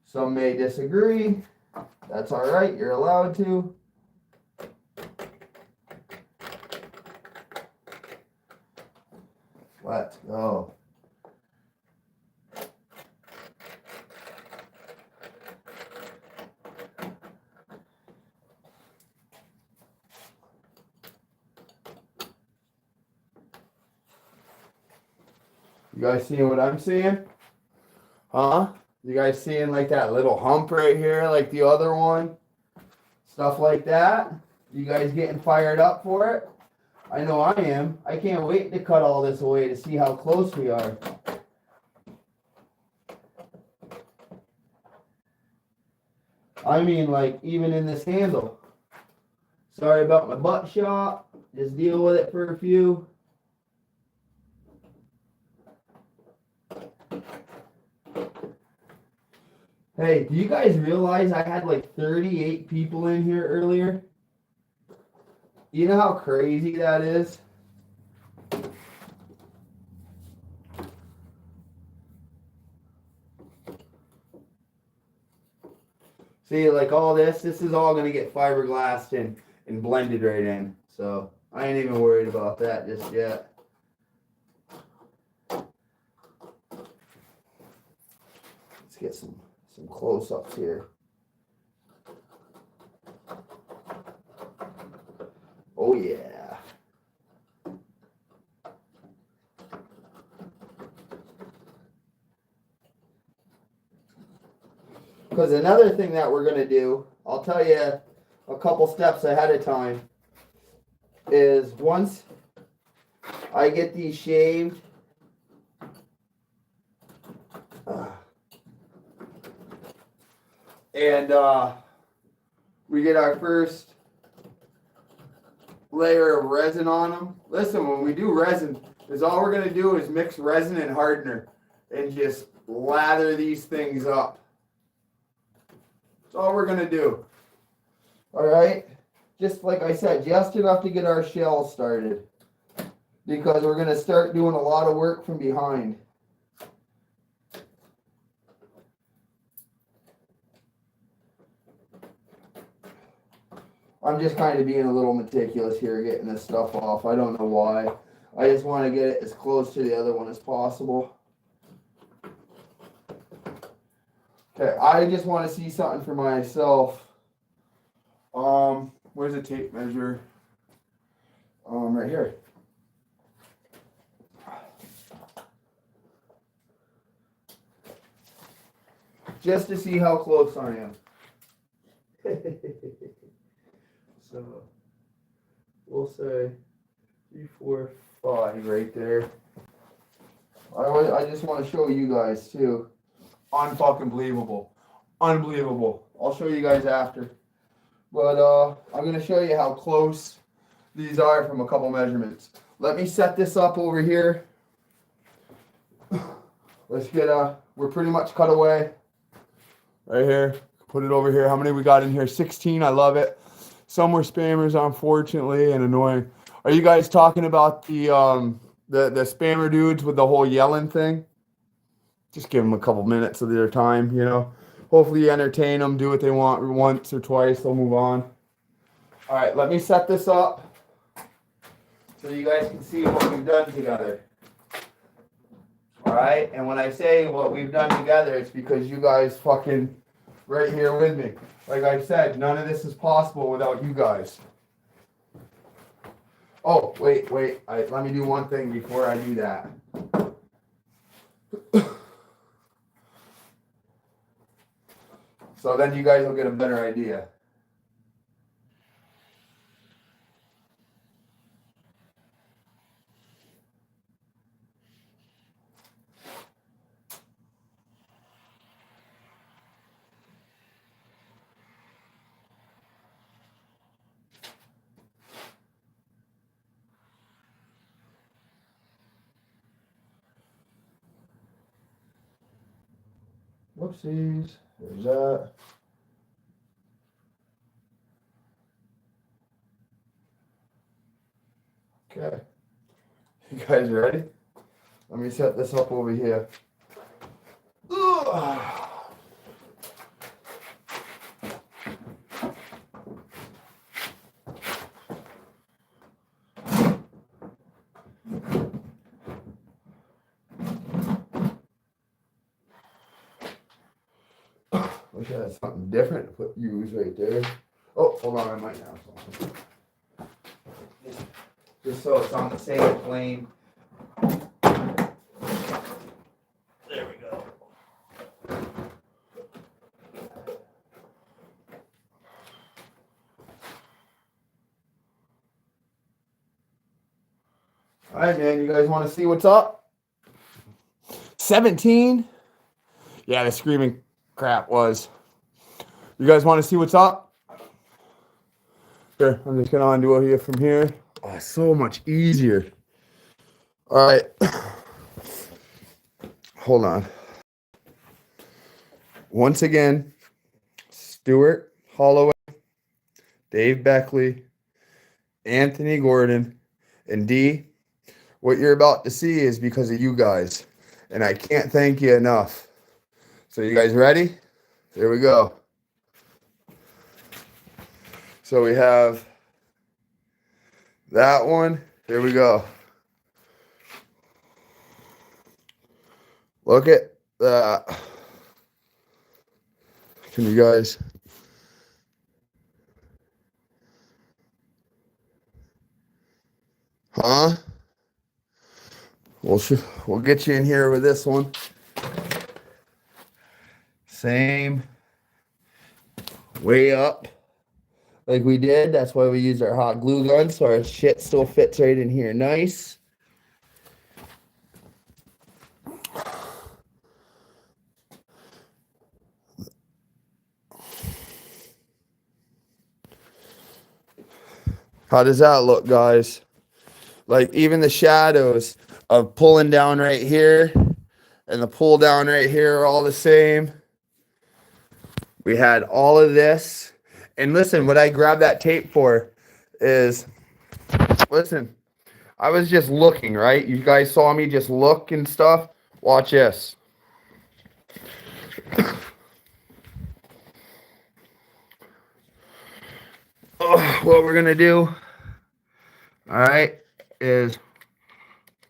Some may disagree. That's all right. You're allowed to. Let's go. You guys seeing what I'm seeing? Huh? You guys seeing like that little hump right here like the other one? Stuff like that? You guys getting fired up for it? I know I am. I can't wait to cut all this away to see how close we are. I mean, like, even in this handle. Sorry about my butt shot. Just deal with it for a few. Hey, do you guys realize I had like 38 people in here earlier? You know how crazy that is? See, like all this is all going to get fiberglassed and blended right in. So I ain't even worried about that just yet. Let's get some close-ups here. Oh yeah. Because another thing that we're going to do, I'll tell you a couple steps ahead of time, is once I get these shaved, and we get our first layer of resin on them. Listen, when we do resin, is all we're going to do is mix resin and hardener and just lather these things up. That's all we're going to do. All right? Just like I said, just enough to get our shell started. Because we're going to start doing a lot of work from behind. I'm just kind of being a little meticulous here, getting this stuff off. I don't know why. I just want to get it as close to the other one as possible. Okay, I just want to see something for myself. Where's the tape measure? Right here. Just to see how close I am. So we'll say 3, 4, 5 right there. I just want to show you guys too. Unfucking believable. Unbelievable. I'll show you guys after. But I'm going to show you how close these are from a couple measurements. Let me set this up over here. Let's get we're pretty much cut away. Right here. Put it over here. How many we got in here? 16. I love it. Some were spammers, unfortunately, and annoying. Are you guys talking about the spammer dudes with the whole yelling thing? Just give them a couple minutes of their time, you know. Hopefully you entertain them, do what they want once or twice, they'll move on. All right, let me set this up so you guys can see what we've done together. All right, and when I say what we've done together, it's because you guys fucking right here with me. Like I said, none of this is possible without you guys. Oh, wait. Let me do one thing before I do that. So then you guys will get a better idea. Whoopsies. There's that. Okay. You guys ready? Let me set this up over here. Ugh. Wish I had something different to put use right there. Oh, hold on, I might have something. Just so it's on the same plane. There we go. All right, man, you guys want to see what's up? 17? Yeah, the screaming crap was. You guys want to see what's up? Here, I'm just going to undo it here from here. Oh, so much easier. All right. Hold on. Once again, Stuart Holloway, Dave Beckley, Anthony Gordon, and D. What you're about to see is because of you guys. And I can't thank you enough. So you guys ready? Here we go. So we have that one. Here we go. Look at that. Can you guys? Huh? We'll get you in here with this one. Same. Way up. Like we did. That's why we used our hot glue gun, so our shit still fits right in here nice. How does that look, guys? Like even the shadows of pulling down right here and the pull down right here are all the same. We had all of this. And listen, what I grabbed that tape for is, listen, I was just looking, right? You guys saw me just look and stuff. Watch this. What we're going to do, all right, is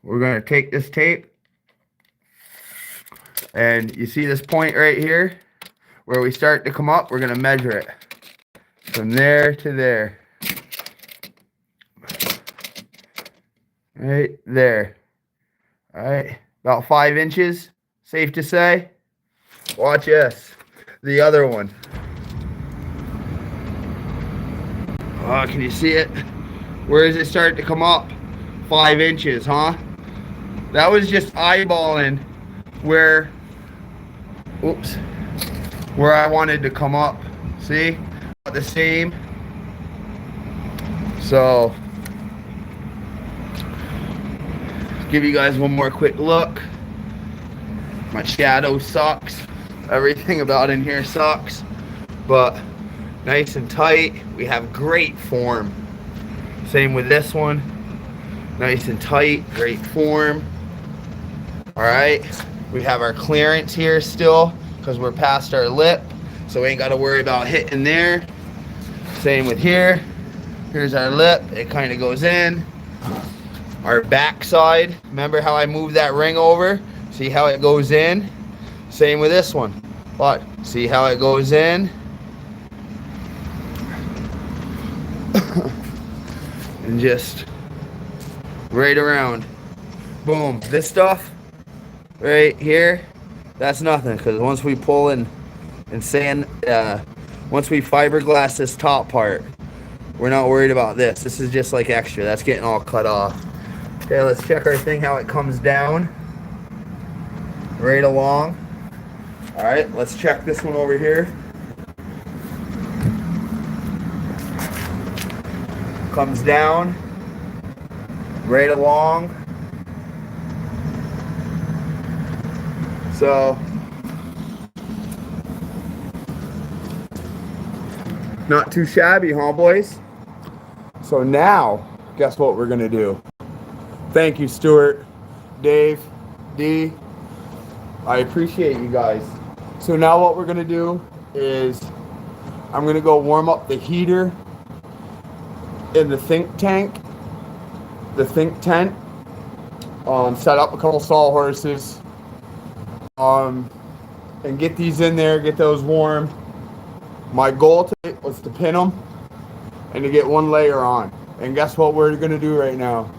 we're going to take this tape. And you see this point right here where we start to come up? We're going to measure it from there to there. Right there. All right. About 5 inches. Safe to say. Watch this. The other one. Oh, can you see it? Where does it start to come up? 5 inches, huh? That was just eyeballing where, oops, where I wanted to come up. See? The same. So, give you guys one more quick look. My shadow sucks. Everything about in here sucks. But nice and tight. We have great form. Same with this one. Nice and tight, great form. Alright. We have our clearance here still because we're past our lip. So we ain't got to worry about hitting there. Same with here. Here's our lip. It kind of goes in. Our back side. Remember how I moved that ring over? See how it goes in? Same with this one. But see how it goes in? And just right around. Boom. This stuff right here, that's nothing, because once we pull in and sand, once we fiberglass this top part, we're not worried about this. This is just like extra. That's getting all cut off. Okay, let's check our thing, how it comes down. Right along. Alright, let's check this one over here. Comes down. Right along. So, not too shabby, huh, boys? So now, guess what we're gonna do? Thank you, Stuart, Dave, D. I appreciate you guys. So now what we're gonna do is I'm gonna go warm up the heater in the think tank, the think tent. Set up a couple sawhorses. And get these in there, get those warm. My goal today was to pin them and to get one layer on. And guess what we're gonna do right now?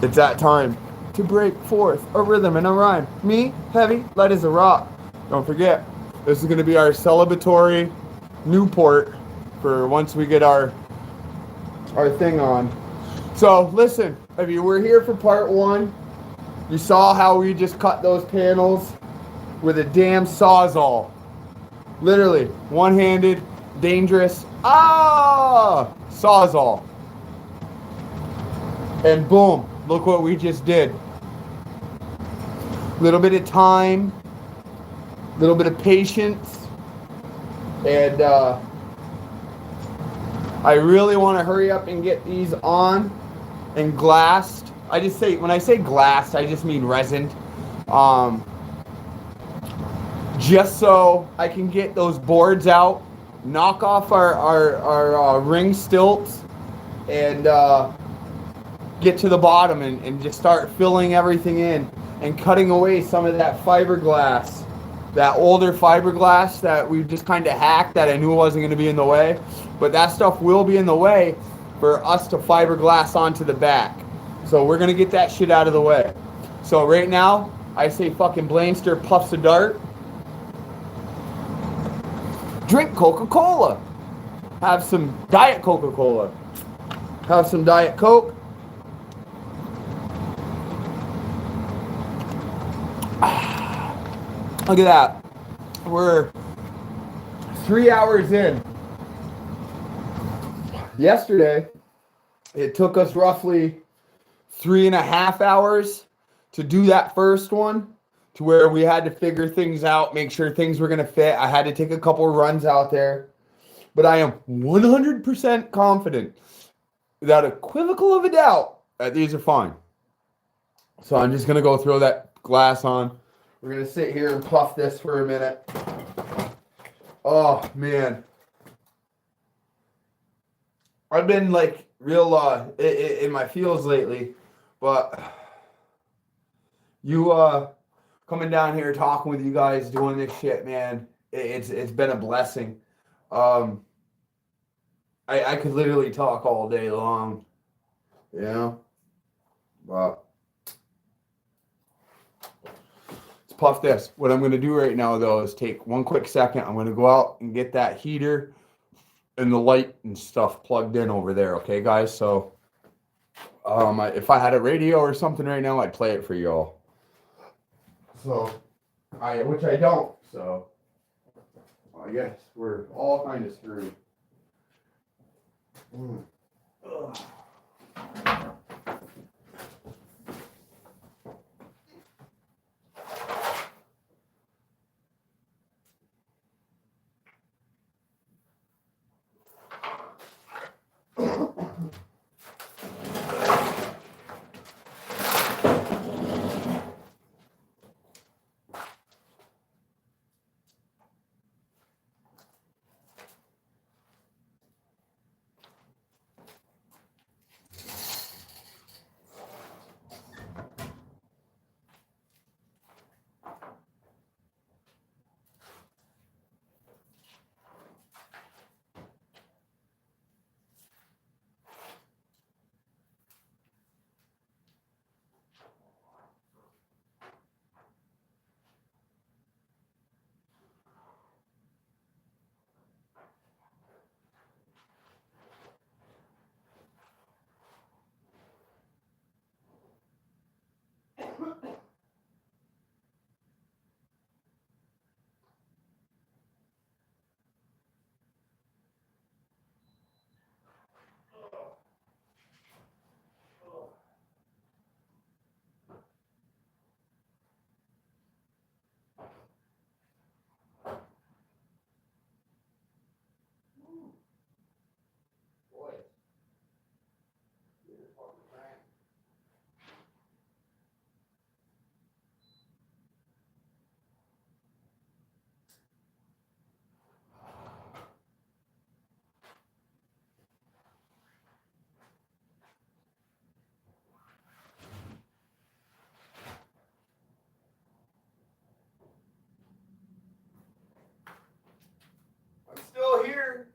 It's that time to break forth a rhythm and a rhyme. Me, heavy, light as a rock. Don't forget, this is gonna be our celebratory Newport for once we get our thing on. So listen, if you were here for part 1, you saw how we just cut those panels with a damn Sawzall. Literally, one-handed, dangerous, Sawzall. And boom, look what we just did. Little bit of time, little bit of patience, and I really want to hurry up and get these on and glassed. When I say glassed, I just mean resined. Just so I can get those boards out, knock off our ring stilts, and get to the bottom and just start filling everything in and cutting away some of that fiberglass, that older fiberglass that we just kind of hacked that I knew wasn't going to be in the way. But that stuff will be in the way for us to fiberglass onto the back. So we're going to get that shit out of the way. So right now, I say fucking Blainster puffs a dart. Drink Coca-Cola. Have some Diet Coca-Cola. Have some Diet Coke. Look at that. We're 3 hours in. Yesterday, it took us roughly 3.5 hours to do that first one, to where we had to figure things out, make sure things were going to fit. I had to take a couple runs out there. But I am 100% confident, without equivocal of a doubt, that these are fine. So I'm just going to go throw that glass on. We're going to sit here and puff this for a minute. Oh, man. I've been like real in my feels lately, but you coming down here talking with you guys, doing this shit, man, it's been a blessing. I could literally talk all day long, you know, but let's puff this. What I'm going to do right now, though, is take one quick second. I'm going to go out and get that heater and the light and stuff plugged in over there. Okay, guys. So, if I had a radio or something right now, I'd play it for y'all. So, which I don't. So, I guess we're all kind of screwed. Ugh. I'm still here.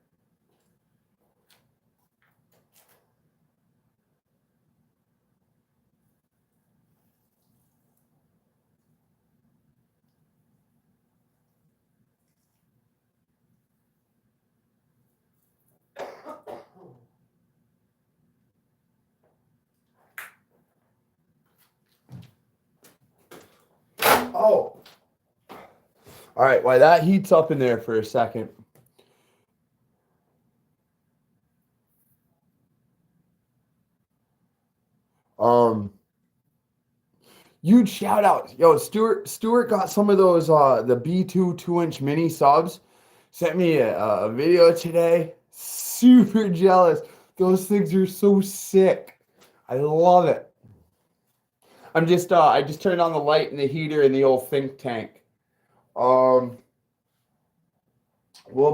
Oh. All right, while that heats up in there for a second. Huge shout out. Yo, Stuart got some of those the B2 2-inch mini subs. Sent me a video today. Super jealous. Those things are so sick. I love it. I just turned on the light and the heater in the old think tank. We'll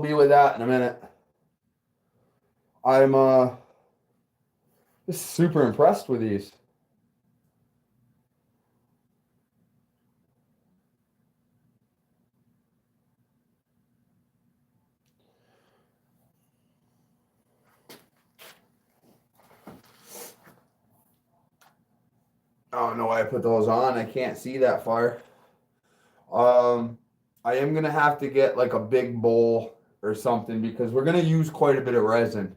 be with that in a minute. I'm just super impressed with these. I don't know why I put those on. I can't see that far. I am gonna have to get like a big bowl or something because we're gonna use quite a bit of resin.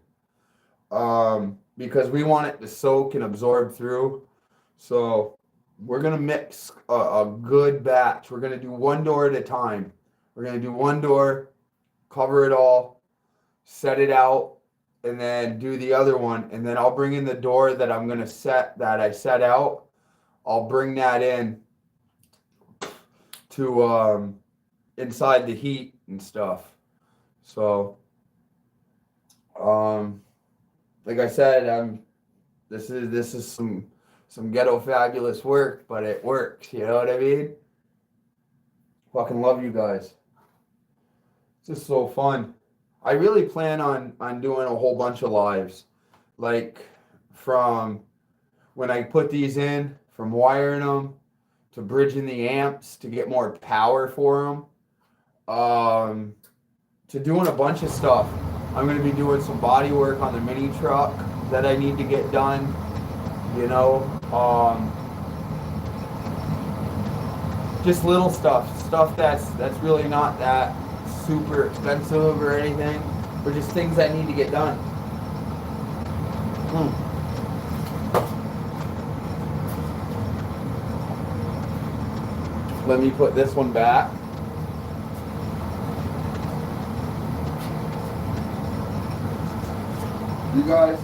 Because we want it to soak and absorb through. So we're gonna mix a good batch. We're gonna do one door at a time. We're gonna do one door, cover it all, set it out, and then do the other one. And then I'll bring in the door that I'm gonna set out. I'll bring that in to inside the heat and stuff. So like I said, this is some ghetto fabulous work, but it works, you know what I mean? Fucking love you guys. It's just so fun. I really plan on doing a whole bunch of lives. Like from when I put these in, from wiring them to bridging the amps to get more power for them, to doing a bunch of stuff. I'm going to be doing some body work on the mini truck that I need to get done, you know, just little stuff that's really not that super expensive or anything. or just things that need to get done. Let me put this one back. You guys,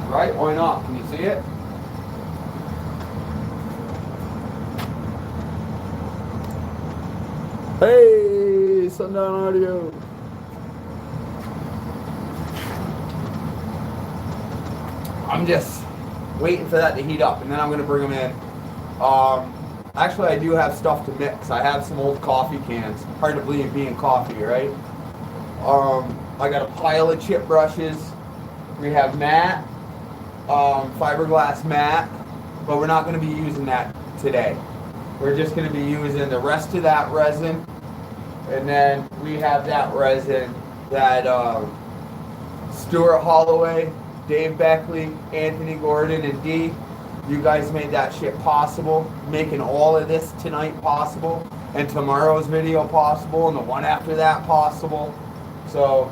right? Why not? Can you see it? Hey, Sundown Audio. I'm just waiting for that to heat up, and then I'm going to bring them in. Actually, I do have stuff to mix. I have some old coffee cans. Hard to believe being coffee, right? I got a pile of chip brushes. We have matte, fiberglass matte, but we're not going to be using that today. We're just going to be using the rest of that resin, and then we have that resin that Stuart Holloway, Dave Beckley, Anthony Gordon, and Dee, you guys made that shit possible, making all of this tonight possible, and tomorrow's video possible, and the one after that possible. So,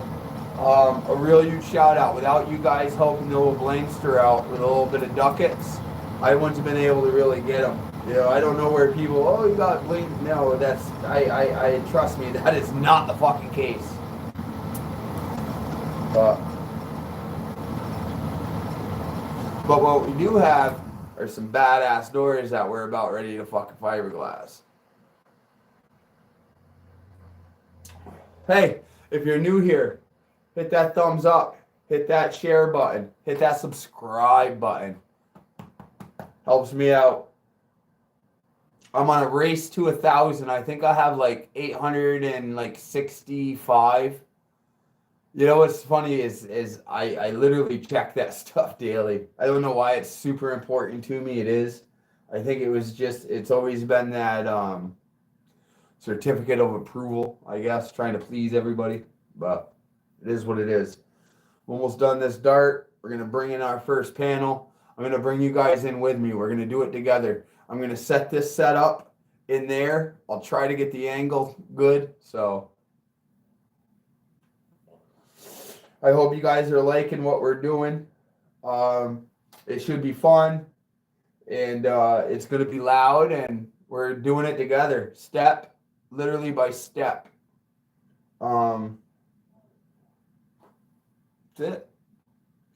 a real huge shout out. Without you guys helping the little Blankster out with a little bit of ducats, I wouldn't have been able to really get them. You know, I don't know where people, oh, you got Blank. No, that's, I trust me, that is not the fucking case. But what we do have are some badass doors that we're about ready to fucking fiberglass. Hey, if you're new here, hit that thumbs up, hit that share button, hit that subscribe button. Helps me out. I'm on a race to 1,000. I think I have like 865. You know what's funny is I literally check that stuff daily. I don't know why it's super important to me. It is. I think it was just, it's always been that certificate of approval, I guess, trying to please everybody. But it is what it is. Almost done this dart. We're going to bring in our first panel. I'm going to bring you guys in with me. We're going to do it together. I'm going to set this setup in there. I'll try to get the angle good. So I hope you guys are liking what we're doing. It should be fun, and it's going to be loud, and we're doing it together, step, literally by step. That's it.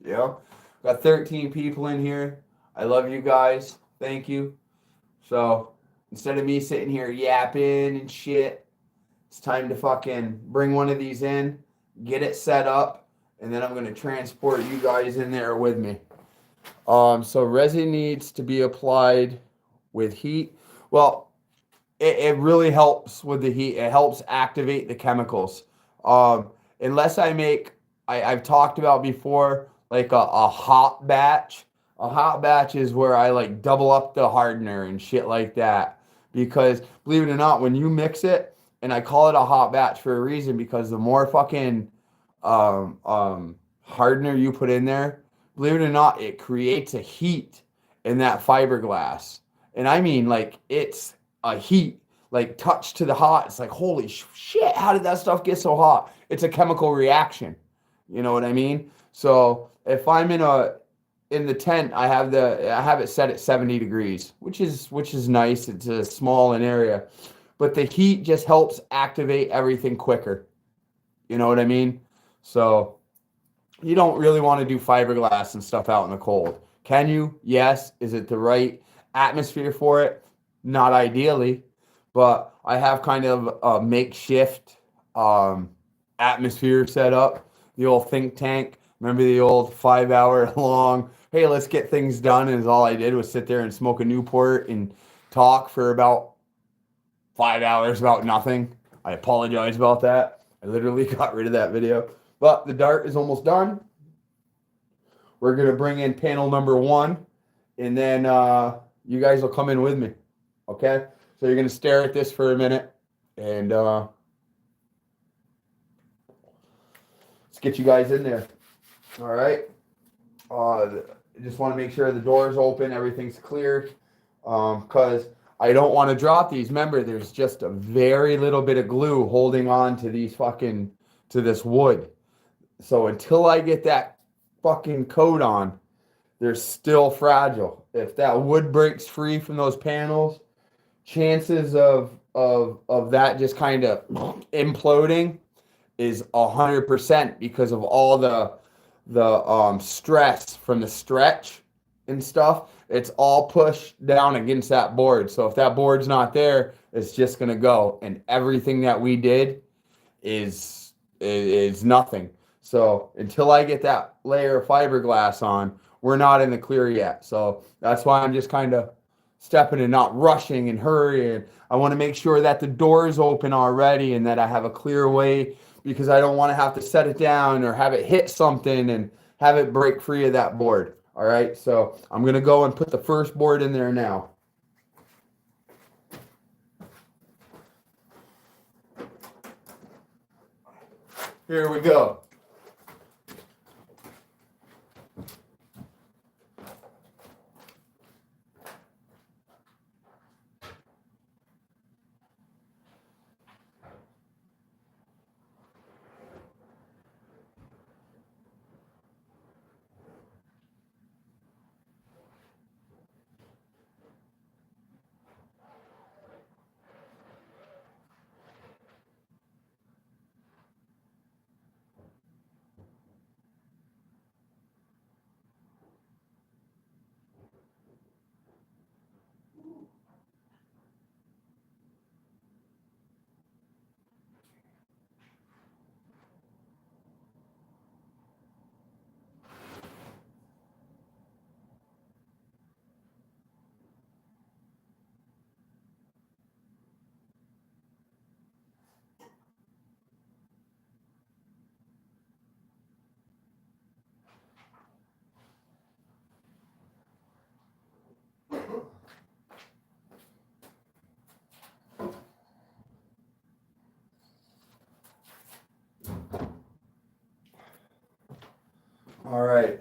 Yeah. Got 13 people in here. I love you guys. Thank you. So instead of me sitting here yapping and shit, it's time to fucking bring one of these in, get it set up, and then I'm going to transport you guys in there with me. So resin needs to be applied with heat. Well, it really helps with the heat. It helps activate the chemicals. Unless I make, I've talked about before, like a hot batch. A hot batch is where I like double up the hardener and shit like that. Because believe it or not, when you mix it, and I call it a hot batch for a reason, because the more fucking hardener you put in there, believe it or not, it creates a heat in that fiberglass. And I mean, like, it's a heat, like, touch to the hot. It's like, holy shit, how did that stuff get so hot? It's a chemical reaction. You know what I mean? So if I'm in the tent, I have it set at 70 degrees, which is nice. It's a small an area, but the heat just helps activate everything quicker. You know what I mean? So you don't really want to do fiberglass and stuff out in the cold. Can you? Yes. Is it the right atmosphere for it? Not ideally, but I have kind of a makeshift atmosphere set up. The old think tank. Remember the old 5-hour long, hey, let's get things done, and all I did was sit there and smoke a Newport and talk for about 5 hours about nothing. I apologize about that. I literally got rid of that video. But the dart is almost done. We're going to bring in panel number 1, and then you guys will come in with me. Okay? So you're going to stare at this for a minute, and let's get you guys in there. All right. I just want to make sure the door is open, everything's clear, because I don't want to drop these. Remember, there's just a very little bit of glue holding on to these to this wood. So until I get that fucking coat on, they're still fragile. If that wood breaks free from those panels, chances of that just kind of imploding is 100% because of all the stress from the stretch and stuff. It's all pushed down against that board. So if that board's not there, it's just gonna go. And everything that we did is nothing. So until I get that layer of fiberglass on, we're not in the clear yet. So that's why I'm just kind of stepping and not rushing and hurrying. I want to make sure that the door is open already and that I have a clear way, because I don't want to have to set it down or have it hit something and have it break free of that board. All right, so I'm going to go and put the first board in there now. Here we go. All right.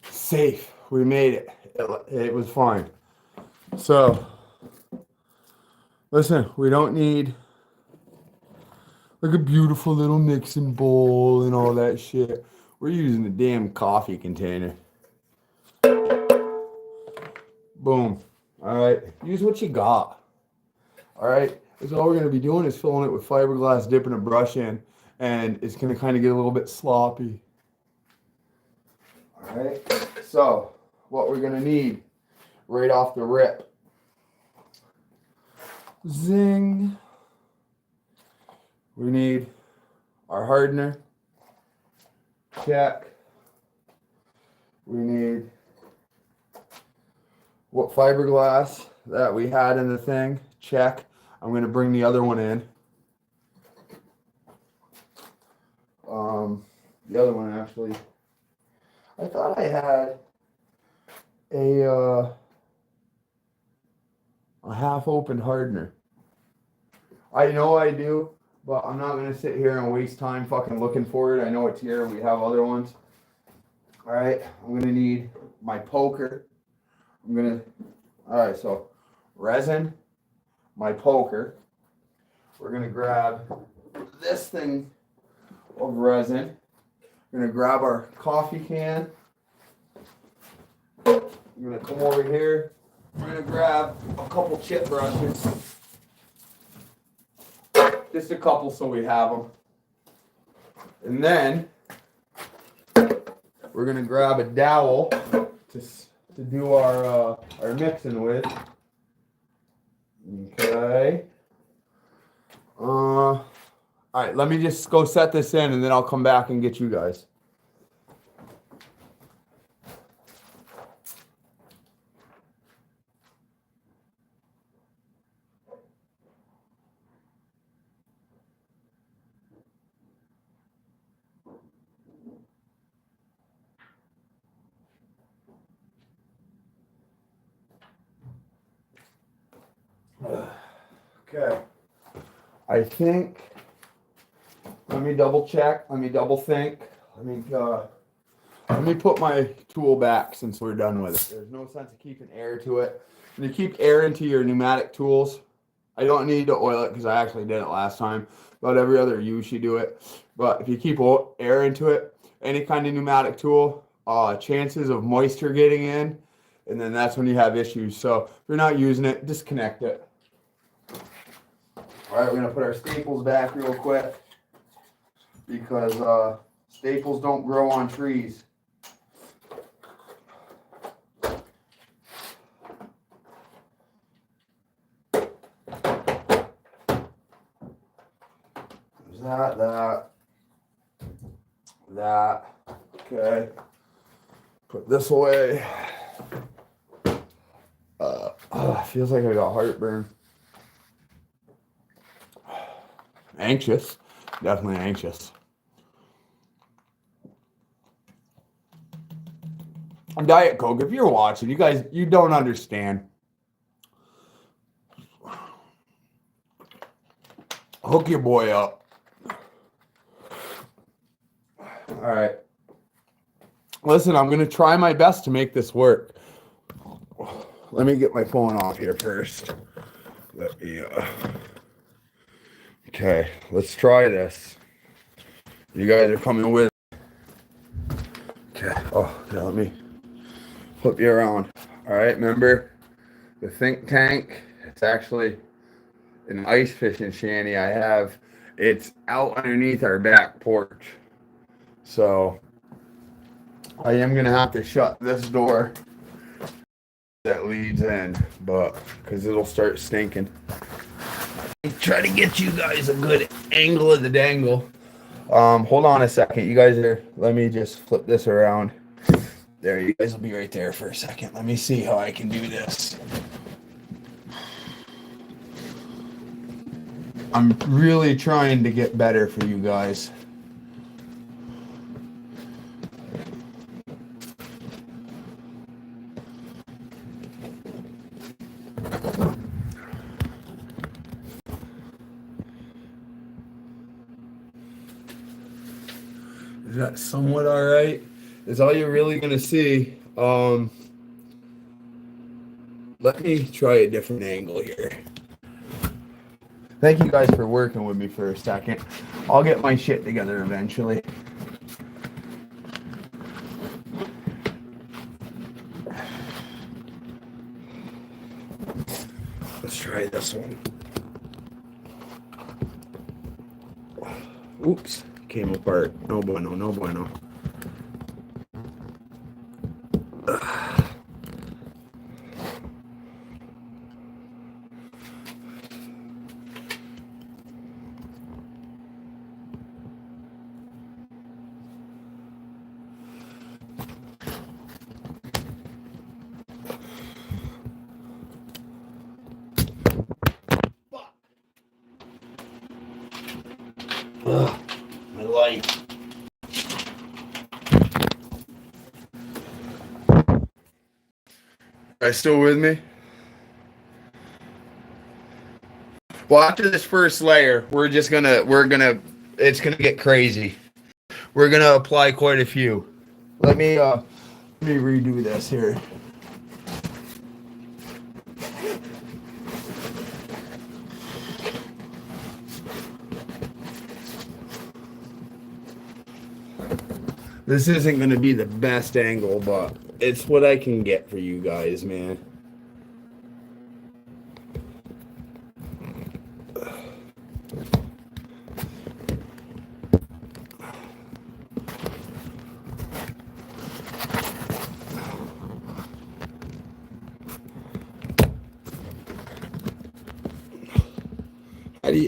Safe. We made it. It was fine. So, listen, we don't need like a beautiful little mixing bowl and all that shit. We're using a damn coffee container. Boom. All right. Use what you got. All right. That's all we're going to be doing is filling it with fiberglass, dipping a brush in, and it's going to kind of get a little bit sloppy. All right. So, what we're going to need right off the rip. Zing. We need our hardener. Check. We need what fiberglass that we had in the thing. Check. I'm going to bring the other one in. The other one actually, I thought I had a half-open hardener. I know I do, but I'm not going to sit here and waste time fucking looking for it. I know it's here. We have other ones. All right. I'm going to need my poker. All right, so resin, my poker. We're going to grab this thing of resin. We're going to grab our coffee can. We're going to come over here. We're going to grab a couple chip brushes. Just a couple so we have them. And then we're going to grab a dowel to do our mixing with. Okay. All right, let me just go set this in and then I'll come back and get you guys. Okay. I think, let me double check, let me double think, let me Let me put my tool back since we're done with it. There's no sense of keeping air to it. When you keep air into your pneumatic tools, I don't need to oil it because I actually did it last time. About every other use you do it. But if you keep air into it, any kind of pneumatic tool, chances of moisture getting in, and then that's when you have issues. So if you're not using it, disconnect it. All right, we're gonna put our staples back real quick because staples don't grow on trees. There's that. Okay. Put this away. Feels like I got heartburn. Anxious. Definitely anxious. Diet Coke, if you're watching, you guys, you don't understand. Hook your boy up. All right. Listen, I'm going to try my best to make this work. Let me get my phone off here first. Let me, okay, let's try this. You guys are coming with. Okay, yeah, let me flip you around. All right, remember the think tank? It's actually an ice fishing shanty I have. It's out underneath our back porch. So I am going to have to shut this door that leads in, but because it'll start stinking. Try to get you guys a good angle of the dangle. Hold on a second. You guys are, let me just flip this around. There, you guys will be right there for a second. Let me see how I can do this. I'm really trying to get better for you guys. Is that somewhat all right? Is all you're really going to see. Let me try a different angle here. Thank you guys for working with me for a second. I'll get my shit together eventually. Let's try this one. Oops, came apart. No bueno, no bueno. Ugh, my life. Are you still with me? Well, after this first layer, it's gonna get crazy. We're gonna apply quite a few. Let me redo this here. This isn't going to be the best angle, but it's what I can get for you guys, man.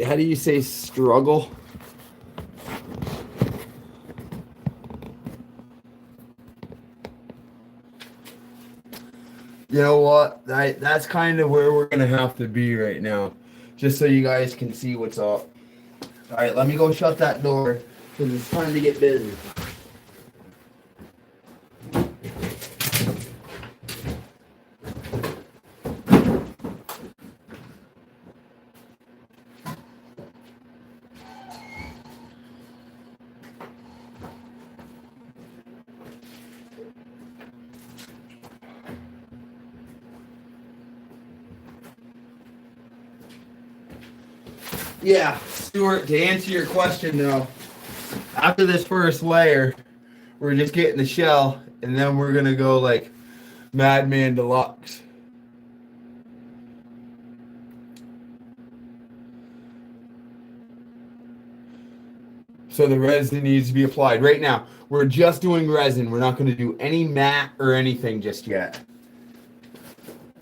How do you say struggle? You know what? That's kind of where we're going to have to be right now. Just so you guys can see what's up. All right, let me go shut that door because it's time to get busy. yeah, Stuart, to answer your question though, after this first layer, we're just getting the shell, and then we're gonna go like Madman Deluxe. So the resin needs to be applied. Right now, we're just doing resin. We're not going to do any matte or anything just yet.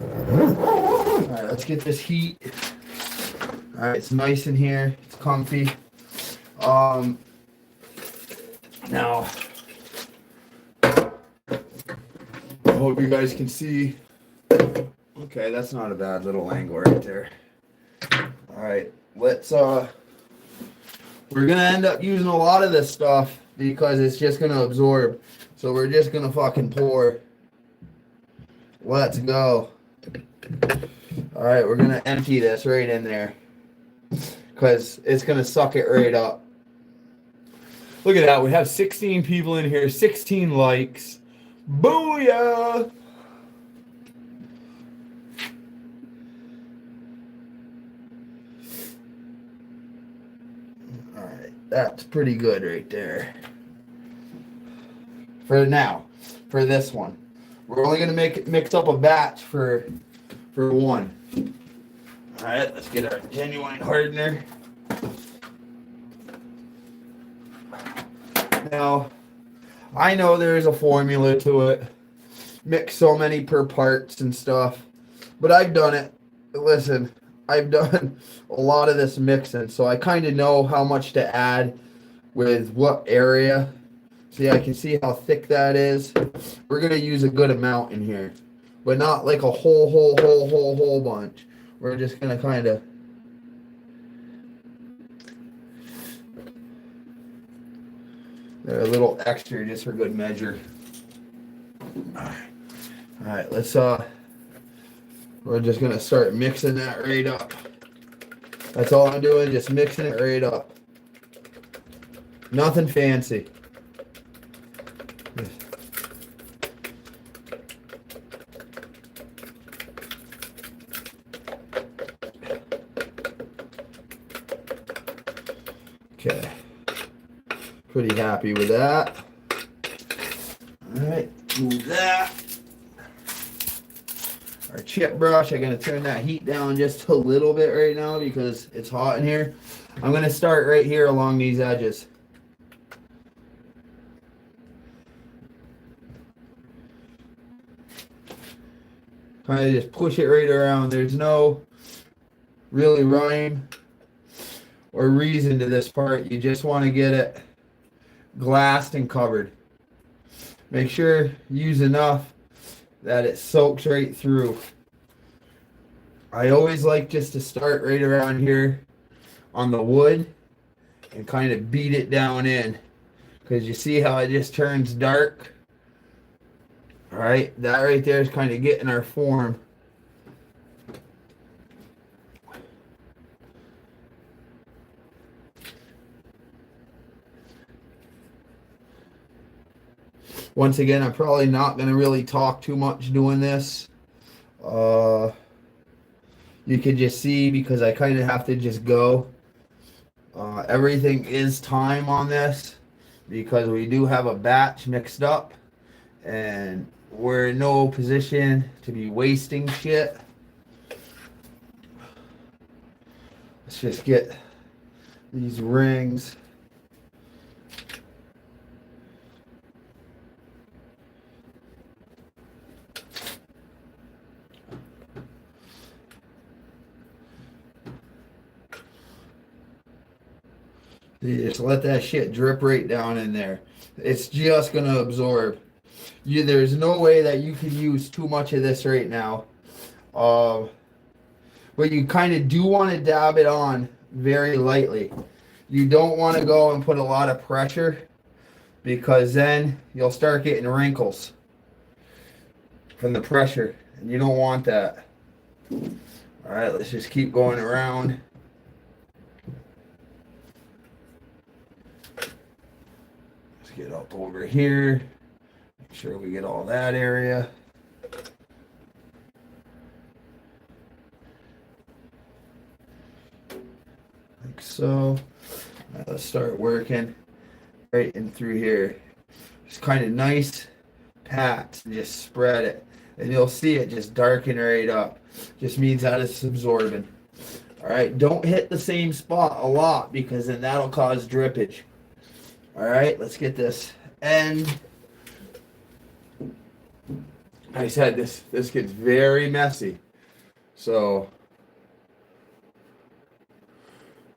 All right, let's get this heat. All right, it's nice in here. It's comfy. Now, I hope you guys can see. Okay, that's not a bad little angle right there. All right, let's we're gonna end up using a lot of this stuff because it's just gonna absorb. So we're just gonna fucking pour. Let's go. All right, we're gonna empty this right in there because it's gonna suck it right up. Look at that. We have 16 people in here, 16 likes. Booyah! That's pretty good right there. For now, for this one, we're only gonna mix up a batch for one. All right, let's get our genuine hardener. Now, I know there's a formula to it. Mix so many per parts and stuff, but I've done it. Listen, I've done a lot of this mixing, so I kind of know how much to add with what area. See, I can see how thick that is. We're going to use a good amount in here, but not like a whole bunch. We're just going to kind of... They're a little extra just for good measure. All right, let's... We're just going to start mixing that right up. That's all I'm doing, just mixing it right up. Nothing fancy. Okay. Pretty happy with that. All right, move that. Our chip brush, I'm going to turn that heat down just a little bit right now because it's hot in here. I'm going to start right here along these edges. Kind of just push it right around. There's no really rhyme or reason to this part. You just want to get it glassed and covered. Make sure you use enough that it soaks right through. I always like just to start right around here on the wood and kind of beat it down in, because you see how it just turns dark. All right, that right there is kind of getting our form. Once again, I'm probably not going to really talk too much doing this. You can just see because I kind of have to just go. Everything is time on this because we do have a batch mixed up and we're in no position to be wasting shit. Let's just get these rings. You just let that shit drip right down in there. It's just going to absorb. There's no way that you can use too much of this right now. But you kind of do want to dab it on very lightly. You don't want to go and put a lot of pressure because then you'll start getting wrinkles from the pressure. And you don't want that. All right, let's just keep going around. Get up over here, make sure we get all that area. Like Like so. Now let's start working right in through here. Just kind of nice pats and just spread it. And you'll see it just darken right up. Just means that it's absorbing. Alright, don't hit the same spot a lot because then that'll cause drippage. Alright, let's get this end. I said this gets very messy. So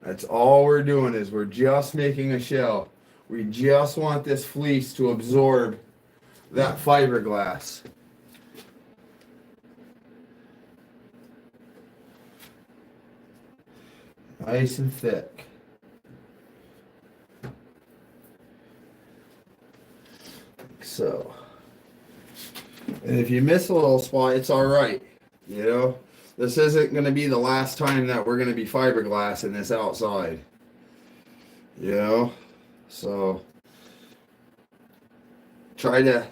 that's all we're doing is we're just making a shell. We just want this fleece to absorb that fiberglass. Nice and thick. Like so. And if you miss a little spot, it's alright. You know? This isn't going to be the last time that we're going to be fiberglassing this outside. You know? So, try to,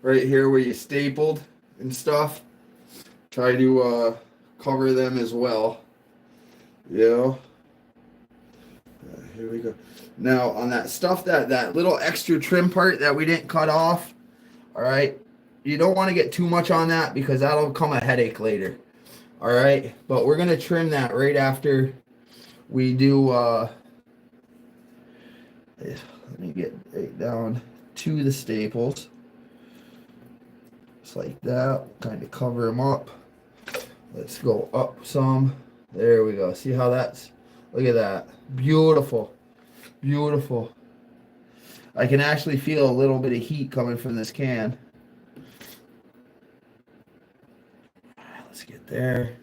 right here where you stapled and stuff, try to cover them as well. You know? Here we go. Now, on that stuff, that little extra trim part that we didn't cut off, alright? You don't want to get too much on that because that'll become a headache later. Alright? But we're going to trim that right after we do, let me get right down to the staples. Just like that. Kind of cover them up. Let's go up some. There we go. See how that's, look at that. Beautiful. Beautiful. I can actually feel a little bit of heat coming from this can. Let's get there.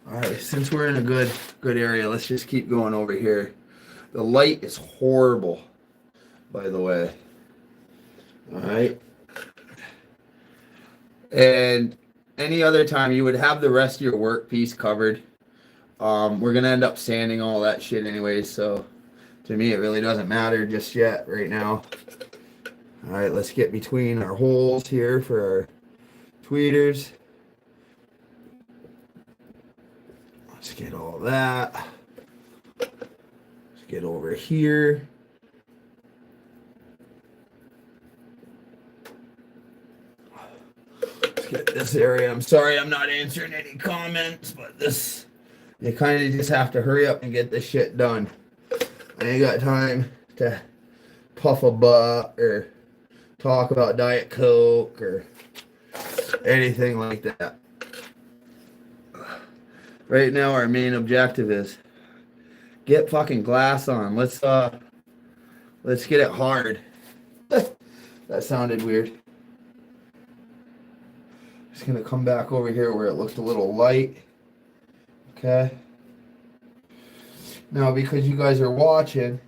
Alright, since we're in a good area, let's just keep going over here. The light is horrible, by the way. Alright. And any other time you would have the rest of your workpiece covered. We're going to end up sanding all that shit anyways, so to me it really doesn't matter just yet right now. Alright, let's get between our holes here for our tweeters. Let's get all that. Let's get over here. Let's get this area. I'm sorry I'm not answering any comments, but this, you kind of just have to hurry up and get this shit done. I ain't got time to puff a butt or talk about Diet Coke or anything like that. Right now our main objective is get fucking glass on. Let's get it hard. That sounded weird. Just gonna come back over here where it looked a little light. Okay. Now because you guys are watching,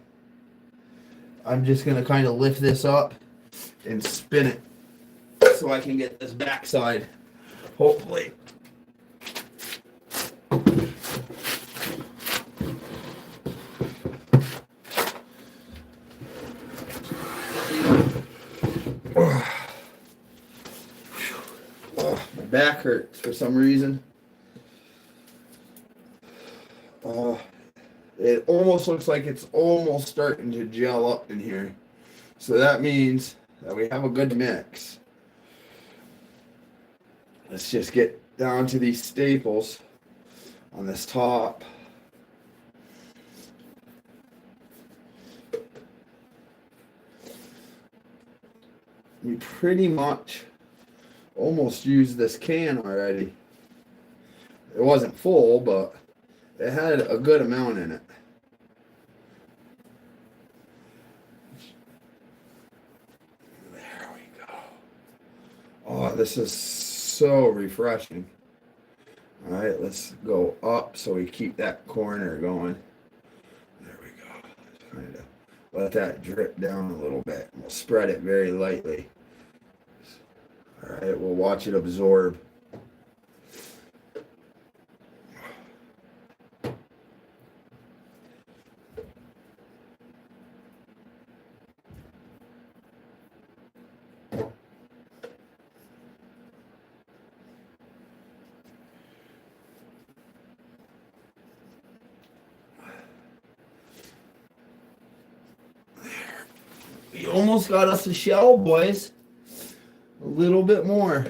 I'm just gonna kind of lift this up and spin it so I can get this backside, hopefully. My back hurts for some reason. It almost looks like it's almost starting to gel up in here. So that means that we have a good mix. Let's just get down to these staples on this top. We pretty much almost used this can already. It wasn't full, but it had a good amount in it. There we go. Oh, this is so refreshing. All right, let's go up so we keep that corner going. There we go. Just kind of let that drip down a little bit. We'll spread it very lightly. All right, we'll watch it absorb. We almost got us a shell, boys. A little bit more.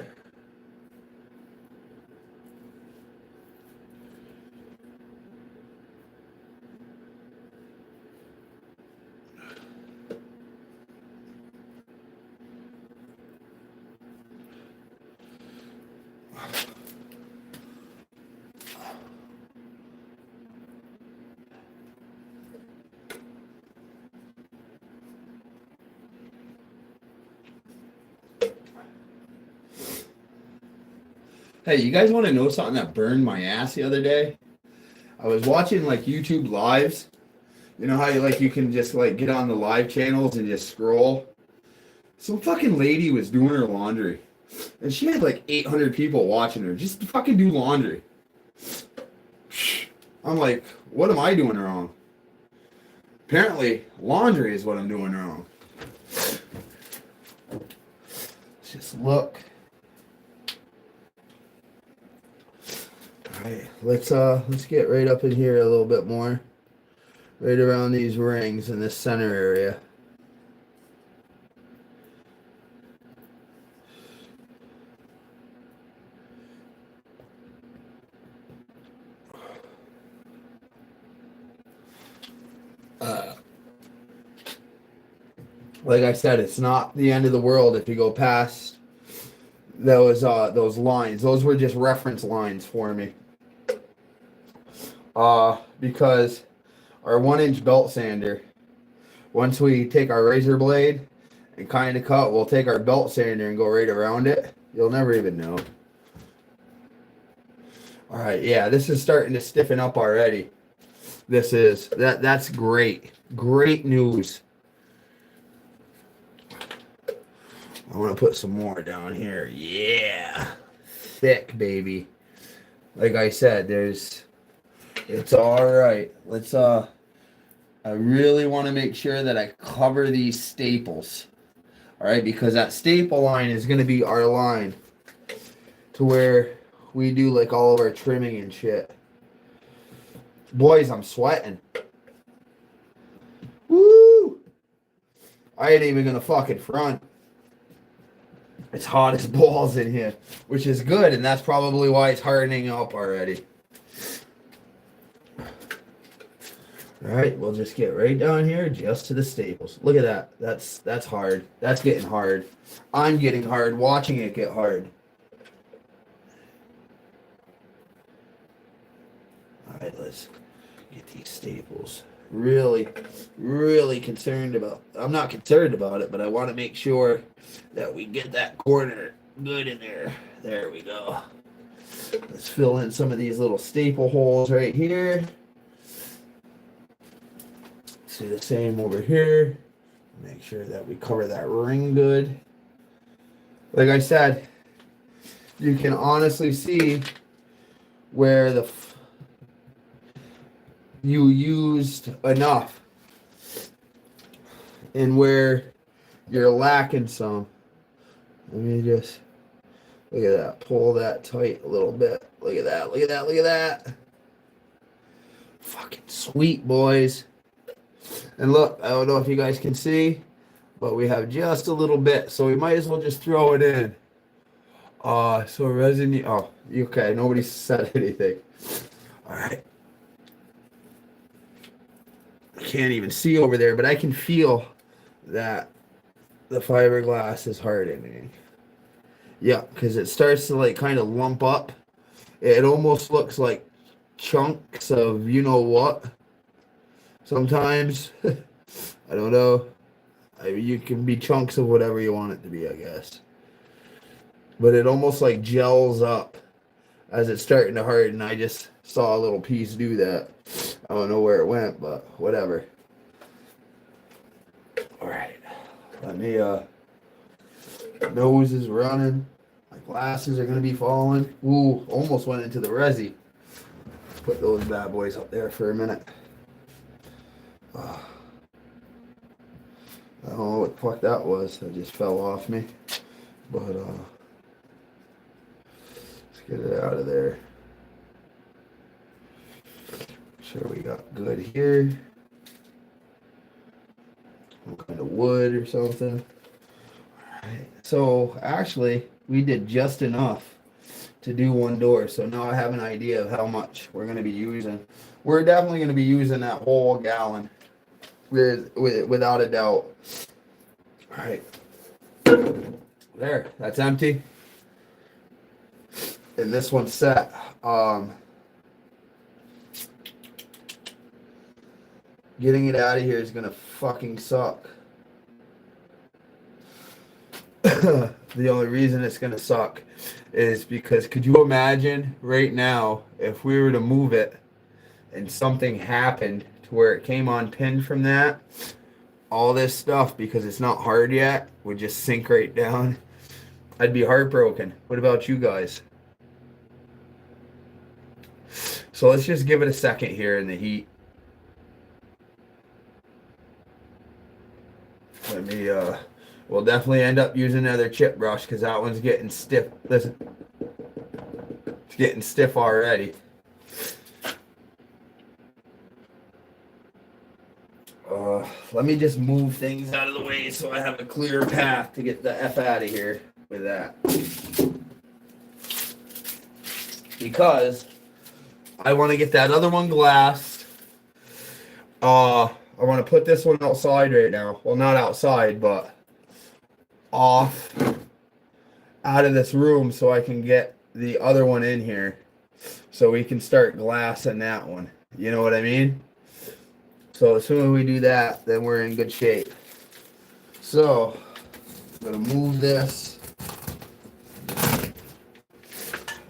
Hey, you guys want to know something that burned my ass the other day? I was watching like YouTube lives. You know how you can just like get on the live channels and just scroll? Some fucking lady was doing her laundry. And she had like 800 people watching her just to fucking do laundry. I'm like, what am I doing wrong? Apparently, laundry is what I'm doing wrong. Let's just look. Alright, let's get right up in here a little bit more. Right around these rings in this center area. Like I said, it's not the end of the world if you go past those lines. Those were just reference lines for me. Because our 1-inch belt sander, once we take our razor blade and kind of cut, we'll take our belt sander and go right around it. You'll never even know. All right, yeah, this is starting to stiffen up already. That's great. Great news. I want to put some more down here. Yeah. Thick, baby. Like I said, it's all right. I really want to make sure that I cover these staples. All right, because that staple line is going to be our line to where we do like all of our trimming and shit. Boys, I'm sweating. Woo! I ain't even going to fucking front. It's hot as balls in here, which is good, and that's probably why it's hardening up already. Alright, we'll just get right down here just to the staples. Look at that. That's hard. That's getting hard. I'm getting hard watching it get hard. Alright, let's get these staples. Really, really concerned about. I'm not concerned about it, but I want to make sure that we get that corner good in there. There we go. Let's fill in some of these little staple holes right here. Let's do the same over here. Make sure that we cover that ring good. Like I said, you can honestly see where you used enough and where you're lacking some. Let me just look at that. Pull that tight a little bit. Look at that. Look at that. Look at that. Fucking sweet, boys. And look, I don't know if you guys can see, but we have just a little bit, so we might as well just throw it in. So resin. Oh, okay. Nobody said anything. All right. I can't even see over there, but I can feel that the fiberglass is hardening. Yeah, because it starts to like kind of lump up. It almost looks like chunks of you know what. Sometimes, I don't know. You can be chunks of whatever you want it to be, I guess. But it almost like gels up as it's starting to harden. I just saw a little piece do that. I don't know where it went, but whatever. All right. Let me, nose is running. My glasses are going to be falling. Ooh, almost went into the resi. Put those bad boys up there for a minute. I don't know what the fuck that was. That just fell off me. But, let's get it out of there. Sure we got good here. kind of wood or something. Alright, so actually we did just enough to do one door, so now I have an idea of how much we're going to be using. We're definitely going to be using that whole gallon, without a doubt. Alright, there, that's empty. And this one's set. Getting it out of here is gonna fucking suck. The only reason it's gonna suck is because, could you imagine right now if we were to move it and something happened to where it came on pin from that, all this stuff, because it's not hard yet, would just sink right down. I'd be heartbroken. What about you guys? So let's just give it a second here in the heat. Let me, we'll definitely end up using another chip brush because that one's getting stiff. Listen, it's getting stiff already. Let me just move things out of the way so I have a clear path to get the F out of here with that. Because I want to get that other one glassed. I want to put this one outside right now. Well, not outside, but off out of this room so I can get the other one in here so we can start glassing that one. You know what I mean? So as soon as we do that, then we're in good shape. So I'm going to move this.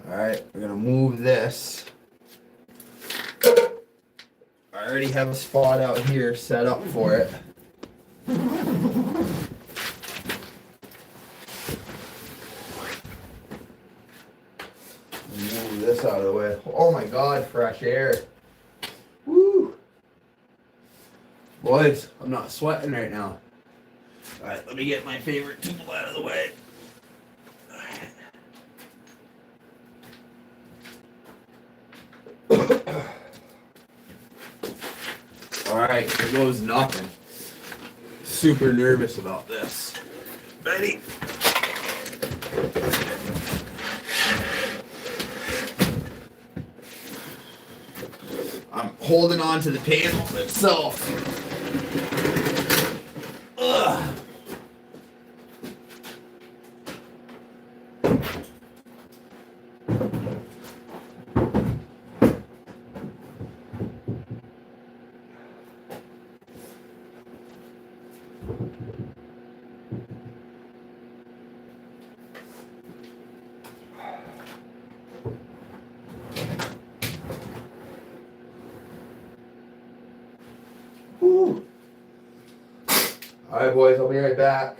Alright, we're going to move this. I already have a spot out here set up for it. Move this out of the way. Oh my god, fresh air. Woo! Boys, I'm not sweating right now. Alright, let me get my favorite tool out of the way. Alright, here goes nothing. Super nervous about this. Ready? I'm holding on to the panel itself. Ugh. Whew. All right, boys, I'll be right back.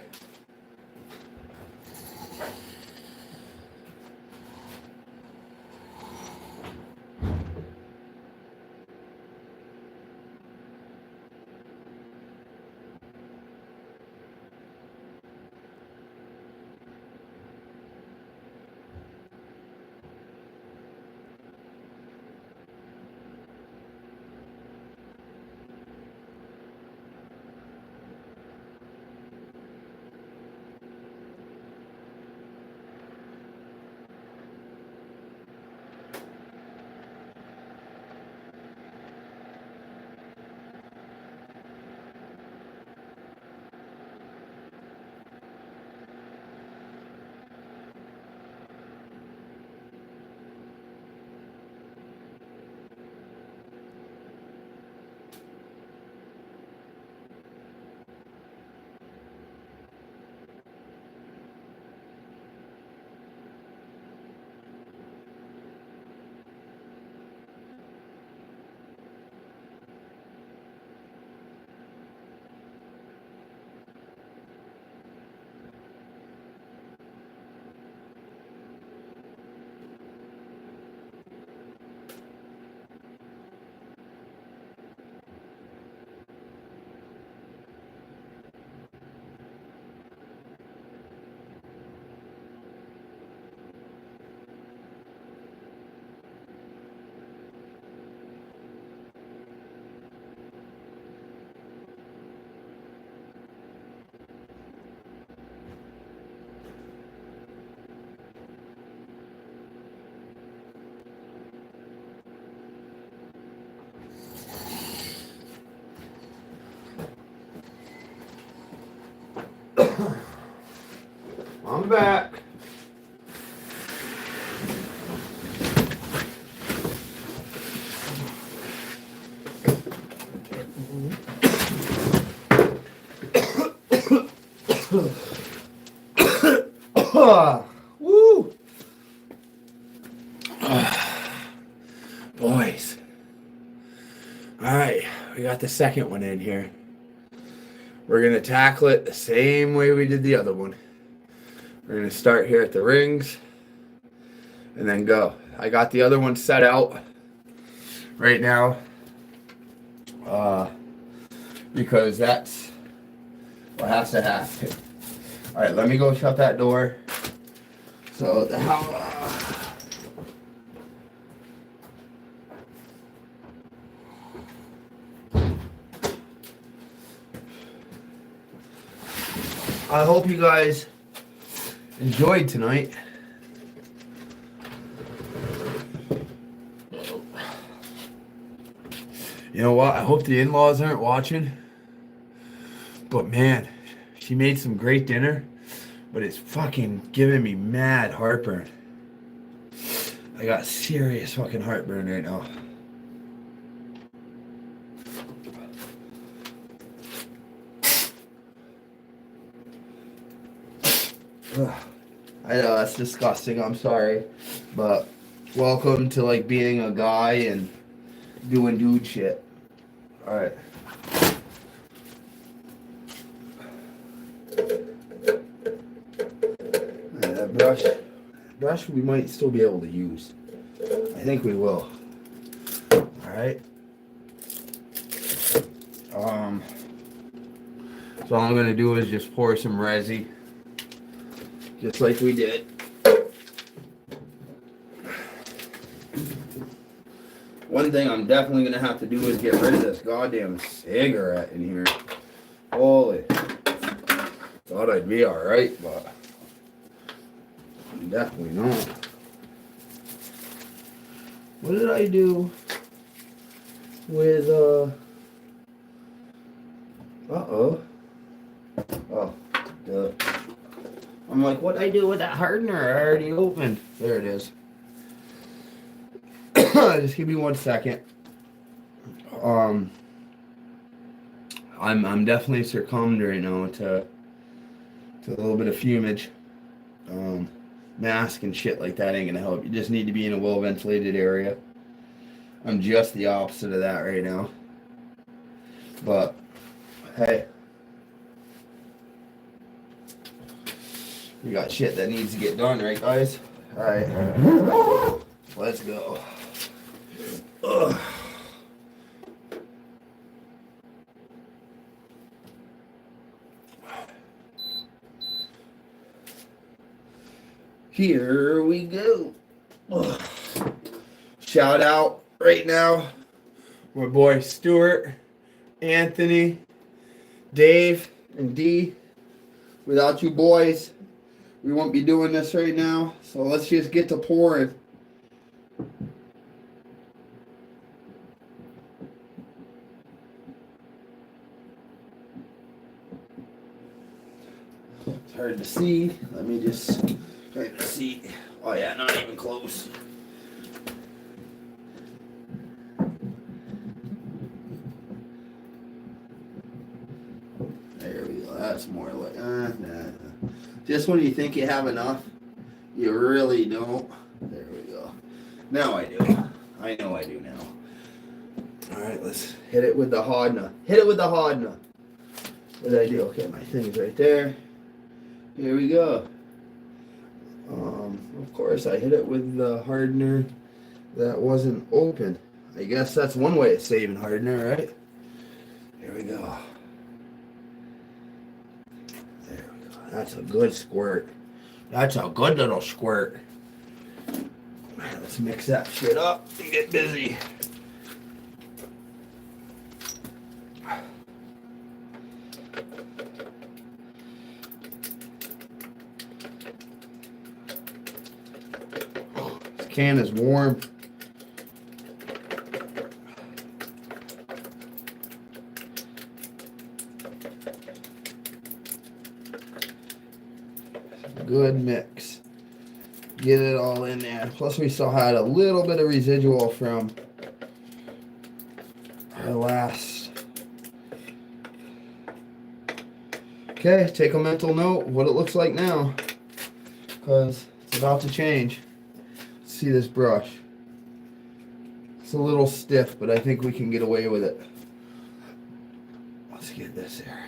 Welcome back. Woo! Boys. Alright, we got the second one in here. We're going to tackle it the same way we did the other one. We're going to start here at the rings and then go. I got the other one set out right now because that's what has to happen. Alright, let me go shut that door. So the hell. I hope you guys enjoyed tonight. You know what? I hope the in-laws aren't watching. But man, she made some great dinner. But it's fucking giving me mad heartburn. I got serious fucking heartburn right now. I know that's disgusting, I'm sorry, but welcome to like being a guy and doing dude shit. Alright. That brush we might still be able to use. I think we will. Alright. So all I'm gonna do is just pour some Resin. Just like we did. One thing I'm definitely going to have to do is get rid of this goddamn cigarette in here. Holy. Thought I'd be alright, but I'm definitely not. What did I do with, uh-oh. Oh, duh. I'm like, what'd I do with that hardener? I already opened. There it is. Just give me 1 second. I'm definitely succumbed right now to a little bit of fumage. Mask and shit like that ain't gonna help. You just need to be in a well ventilated area. I'm just the opposite of that right now. But hey, we got shit that needs to get done, right, guys? Alright. Let's go. Ugh. Here we go. Ugh. Shout out right now, my boy Stuart, Anthony, Dave, and D. Without you boys, we won't be doing this right now. So let's just get to pouring. It's hard to see. Let me just try to see. Oh yeah, not even close. There we go. That's more like nah. Just when you think you have enough, you really don't. There we go. Now I do. I know I do now. Alright, let's hit it with the Hodna. Hit it with the Hodna. What did I do? Okay, my thing's right there. Here we go. Of course, I hit it with the hardener that wasn't open. I guess that's one way of saving hardener, right? Here we go. There we go. That's a good squirt. That's a good little squirt. Let's mix that shit up and get busy. This can is warm. good mix. Get it all in there. Plus we still had a little bit of residual from our last. Okay, take a mental note what it looks like now, because it's about to change. Let's see this brush. It's a little stiff, but I think we can get away with it. Let's get this area.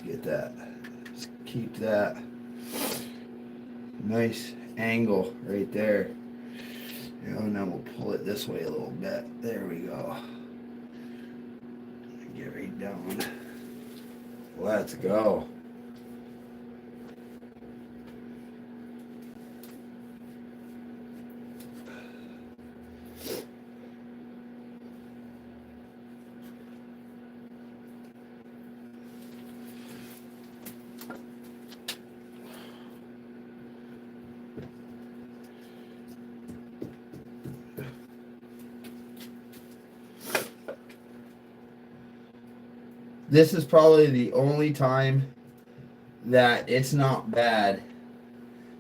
Get that. Let's keep that nice angle right there. And then we'll pull it this way a little bit. There we go. Get right down. Let's go. This is probably the only time that it's not bad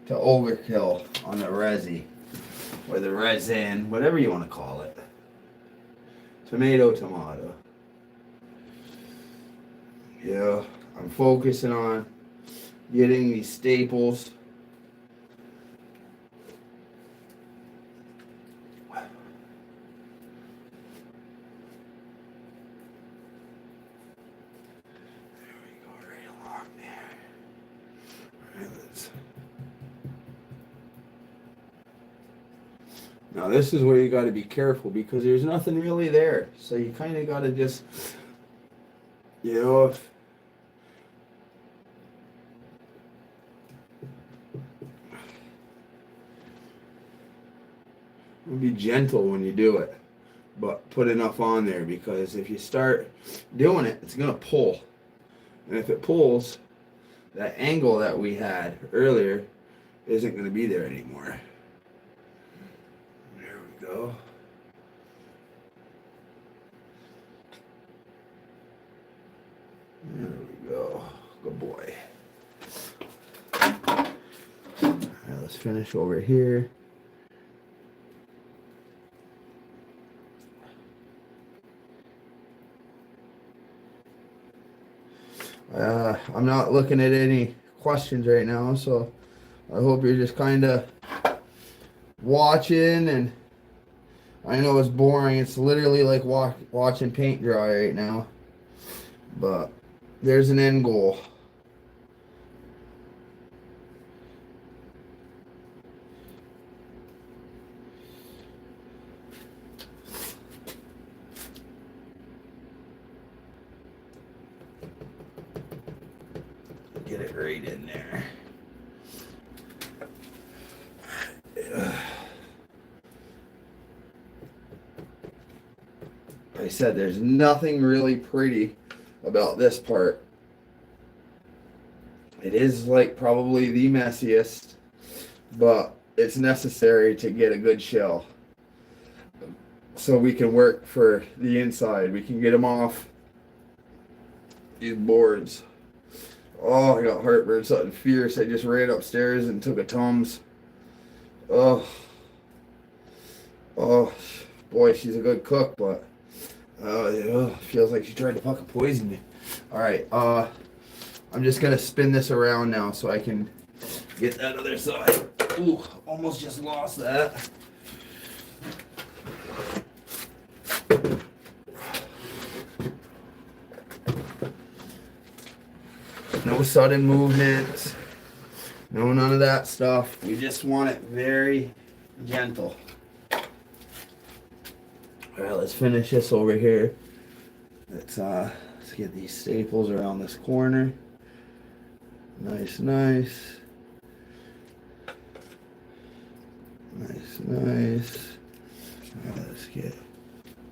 to overkill on the resi, or the resin, whatever you want to call it. Tomato. Yeah, I'm focusing on getting these staples. Now this is where you got to be careful, because there's nothing really there. So you kind of got to just, be gentle when you do it, but put enough on there, because if you start doing it, it's going to pull. And if it pulls, that angle that we had earlier isn't going to be there anymore. Go. There we go. Good boy. All right, let's finish over here. I'm not looking at any questions right now, so I hope you're just kind of watching. And I know it's boring. It's literally like watching paint dry right now. But there's an end goal. Get it right in there. Like I said, there's nothing really pretty about this part. It is like probably the messiest, but it's necessary to get a good shell. So we can work for the inside. We can get them off these boards. Oh, I got heartburn, something fierce. I just ran upstairs and took a Tums. Oh, boy, she's a good cook, but feels like she tried to fucking poison me. All right, I'm just gonna spin this around now so I can get that other side. Ooh, almost just lost that. No sudden movements. No, none of that stuff. We just want it very gentle. All right, let's finish this over here. Let's get these staples around this corner. Nice, nice. Nice, nice. All right, let's get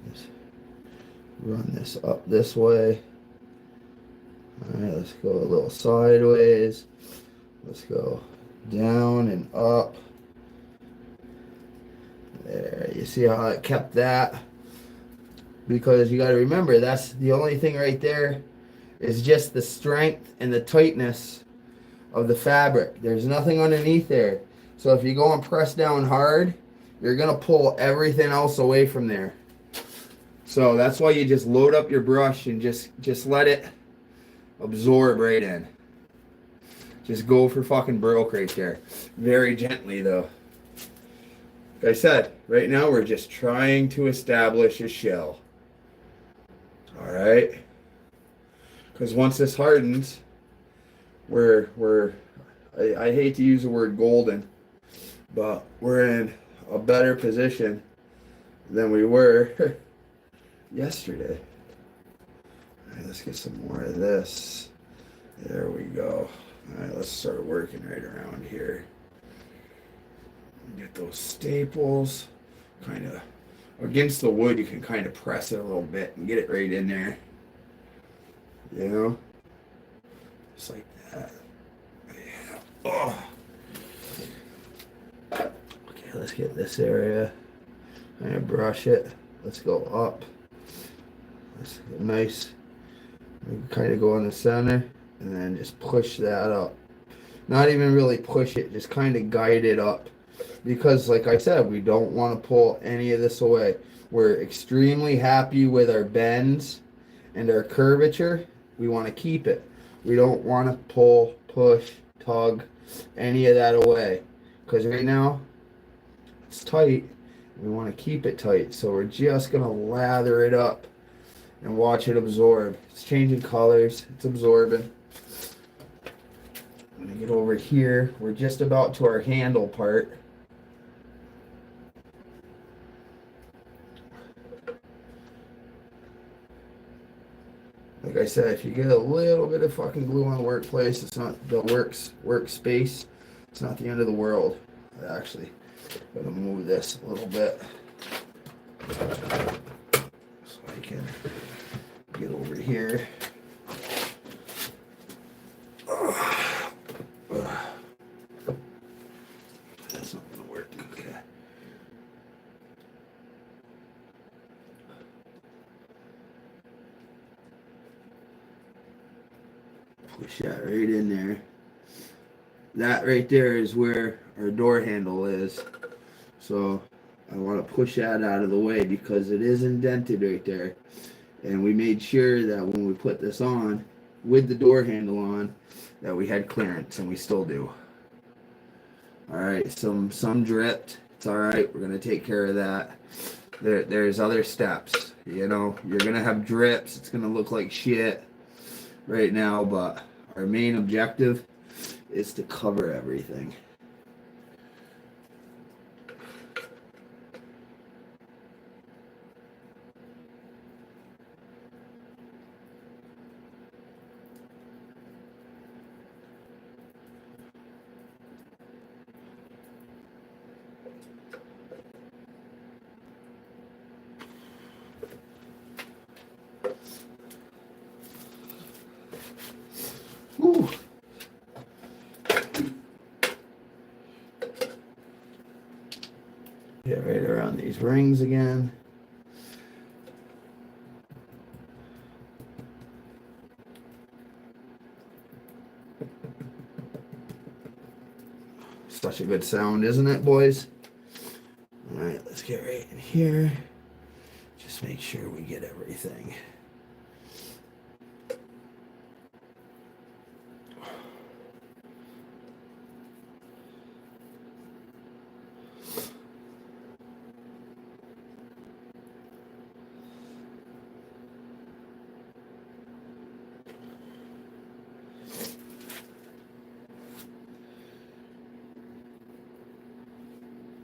this. Run this up this way. All right, let's go a little sideways. Let's go down and up. There, you see how it kept that? Because you got to remember, that's the only thing right there is just the strength and the tightness of the fabric. There's nothing underneath there. So if you go and press down hard, you're going to pull everything else away from there. So that's why you just load up your brush and just let it absorb right in. Just go for fucking broke right there. Very gently though. Like I said, right now we're just trying to establish a shell. Alright? Because once this hardens, I hate to use the word golden, but we're in a better position than we were yesterday. Alright, let's get some more of this. There we go. Alright, let's start working right around here. Get those staples. Kind of against the wood, you can kind of press it a little bit and get it right in there. You know? Just like that. Yeah. Oh. Okay, let's get this area. I'm gonna brush it. Let's go up. Let's get nice. Kind of go in the center and then just push that up. Not even really push it, just kind of guide it up. Because like I said, we don't want to pull any of this away. We're extremely happy with our bends and our curvature. We want to keep it. We don't want to pull, push, tug, any of that away. Because right now, it's tight. We want to keep it tight. So we're just going to lather it up and watch it absorb. It's changing colors. It's absorbing. I'm going to get over here. We're just about to our handle part. Like I said, if you get a little bit of fucking glue on the workplace, it's not the workspace. It's not the end of the world. Actually, I'm gonna move this a little bit so I can get over here. That's not gonna work. Okay. Push that right in there. That right there is where our door handle is. So I want to push that out of the way because it is indented right there. And we made sure that when we put this on, with the door handle on, that we had clearance, and we still do. Alright, some dripped. It's alright, we're going to take care of that. There's other steps. You know, you're going to have drips. It's going to look like shit right now, but our main objective is to cover everything. Whew. Get right around these rings again. Such a good sound, isn't it, boys? Alright, let's get right in here. Just make sure we get everything.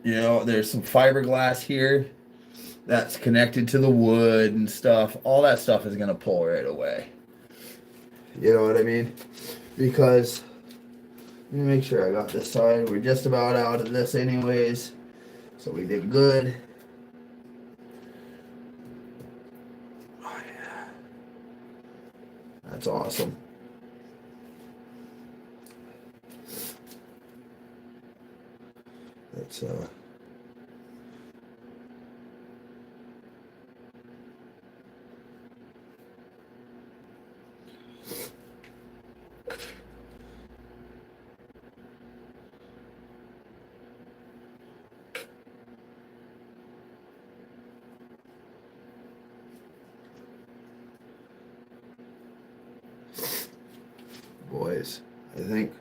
You know, there's some fiberglass here that's connected to the wood and stuff, all that stuff is gonna pull right away. You know what I mean? Because, let me make sure I got this side. We're just about out of this anyways. So we did good. Oh yeah. That's awesome. That's boys, I think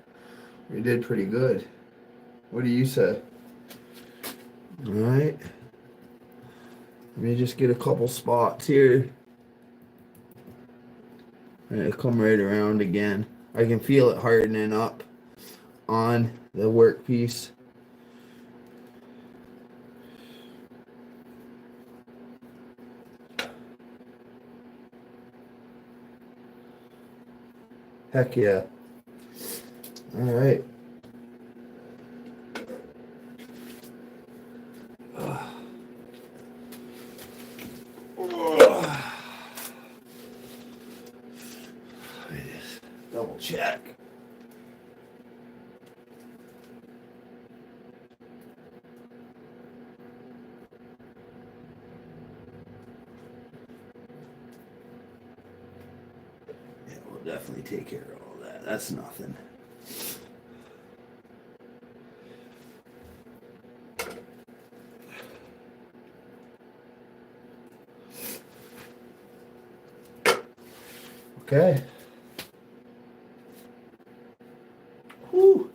we did pretty good. What do you say? All right. Let me just get a couple spots here. And it'll come right around again. I can feel it hardening up on the workpiece. Heck yeah. All right. Let me just double check. Yeah, we'll definitely take care of all that. That's nothing. Okay. Whew.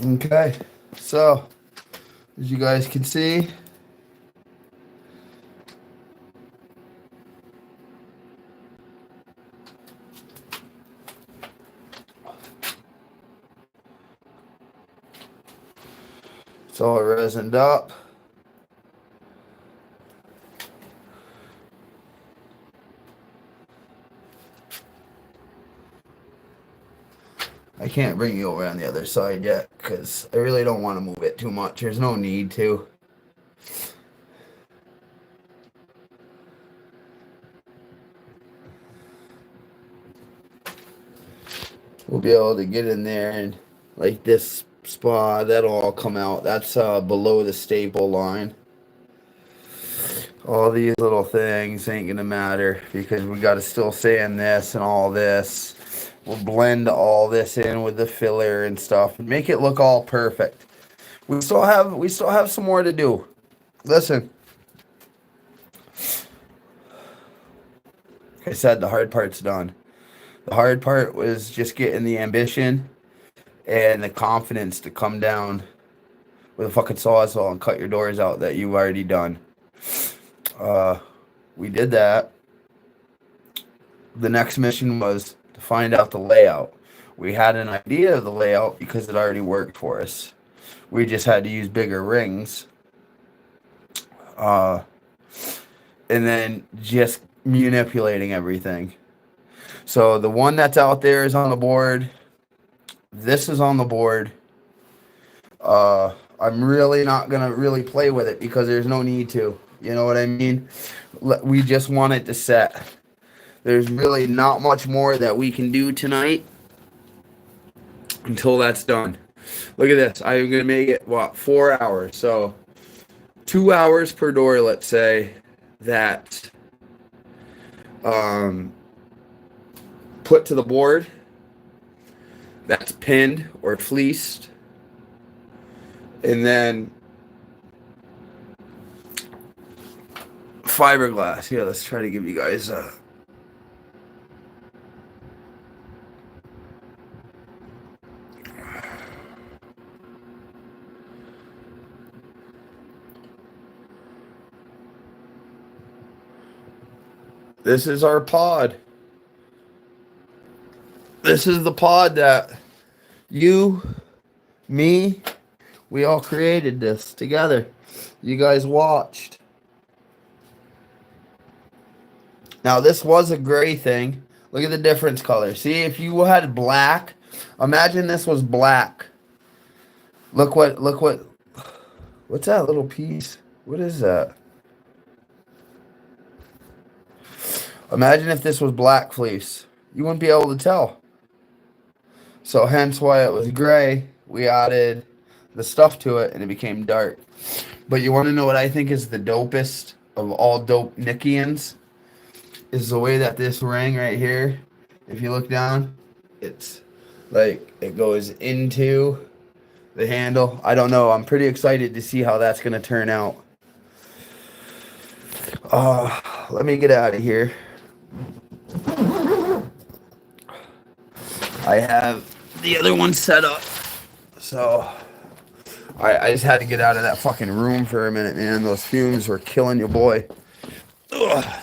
Okay, so as you guys can see, it's all resined up. I can't bring you over on the other side yet because I really don't want to move it too much. There's no need to. We'll be able to get in there and like this spot, that'll all come out. That's below the staple line. All these little things ain't gonna matter because we gotta still sand this and all this. We'll blend all this in with the filler and stuff and make it look all perfect. We still have some more to do. Listen. Like I said, the hard part's done. The hard part was just getting the ambition and the confidence to come down with a fucking sawzall and cut your doors out that you've already done. We did that. The next mission was to find out the layout. We had an idea of the layout because it already worked for us. We just had to use bigger rings. And then just manipulating everything. So the one that's out there is on the board. This is on the board. I'm really not going to really play with it because there's no need to. You know what I mean? We just want it to set. There's really not much more that we can do tonight until that's done. Look at this. I'm going to make it, 4 hours. So 2 hours per door, let's say, that put to the board, that's pinned or fleeced, and then fiberglass. Yeah, let's try to give you guys a This is our pod. This is the pod that you, me, we all created this together. You guys watched. Now this was a gray thing. Look at the difference color. See, if you had black, imagine this was black. What's that little piece? What is that? Imagine if this was black fleece. You wouldn't be able to tell. So hence why it was gray. We added the stuff to it and it became dark. But you want to know what I think is the dopest of all dope Nickians? Is the way that this ring right here, if you look down, it's like it goes into the handle. I don't know. I'm pretty excited to see how that's going to turn out. Let me get out of here. I have the other one set up. So I just had to get out of that fucking room for a minute, man. Those fumes were killing your boy. Ugh.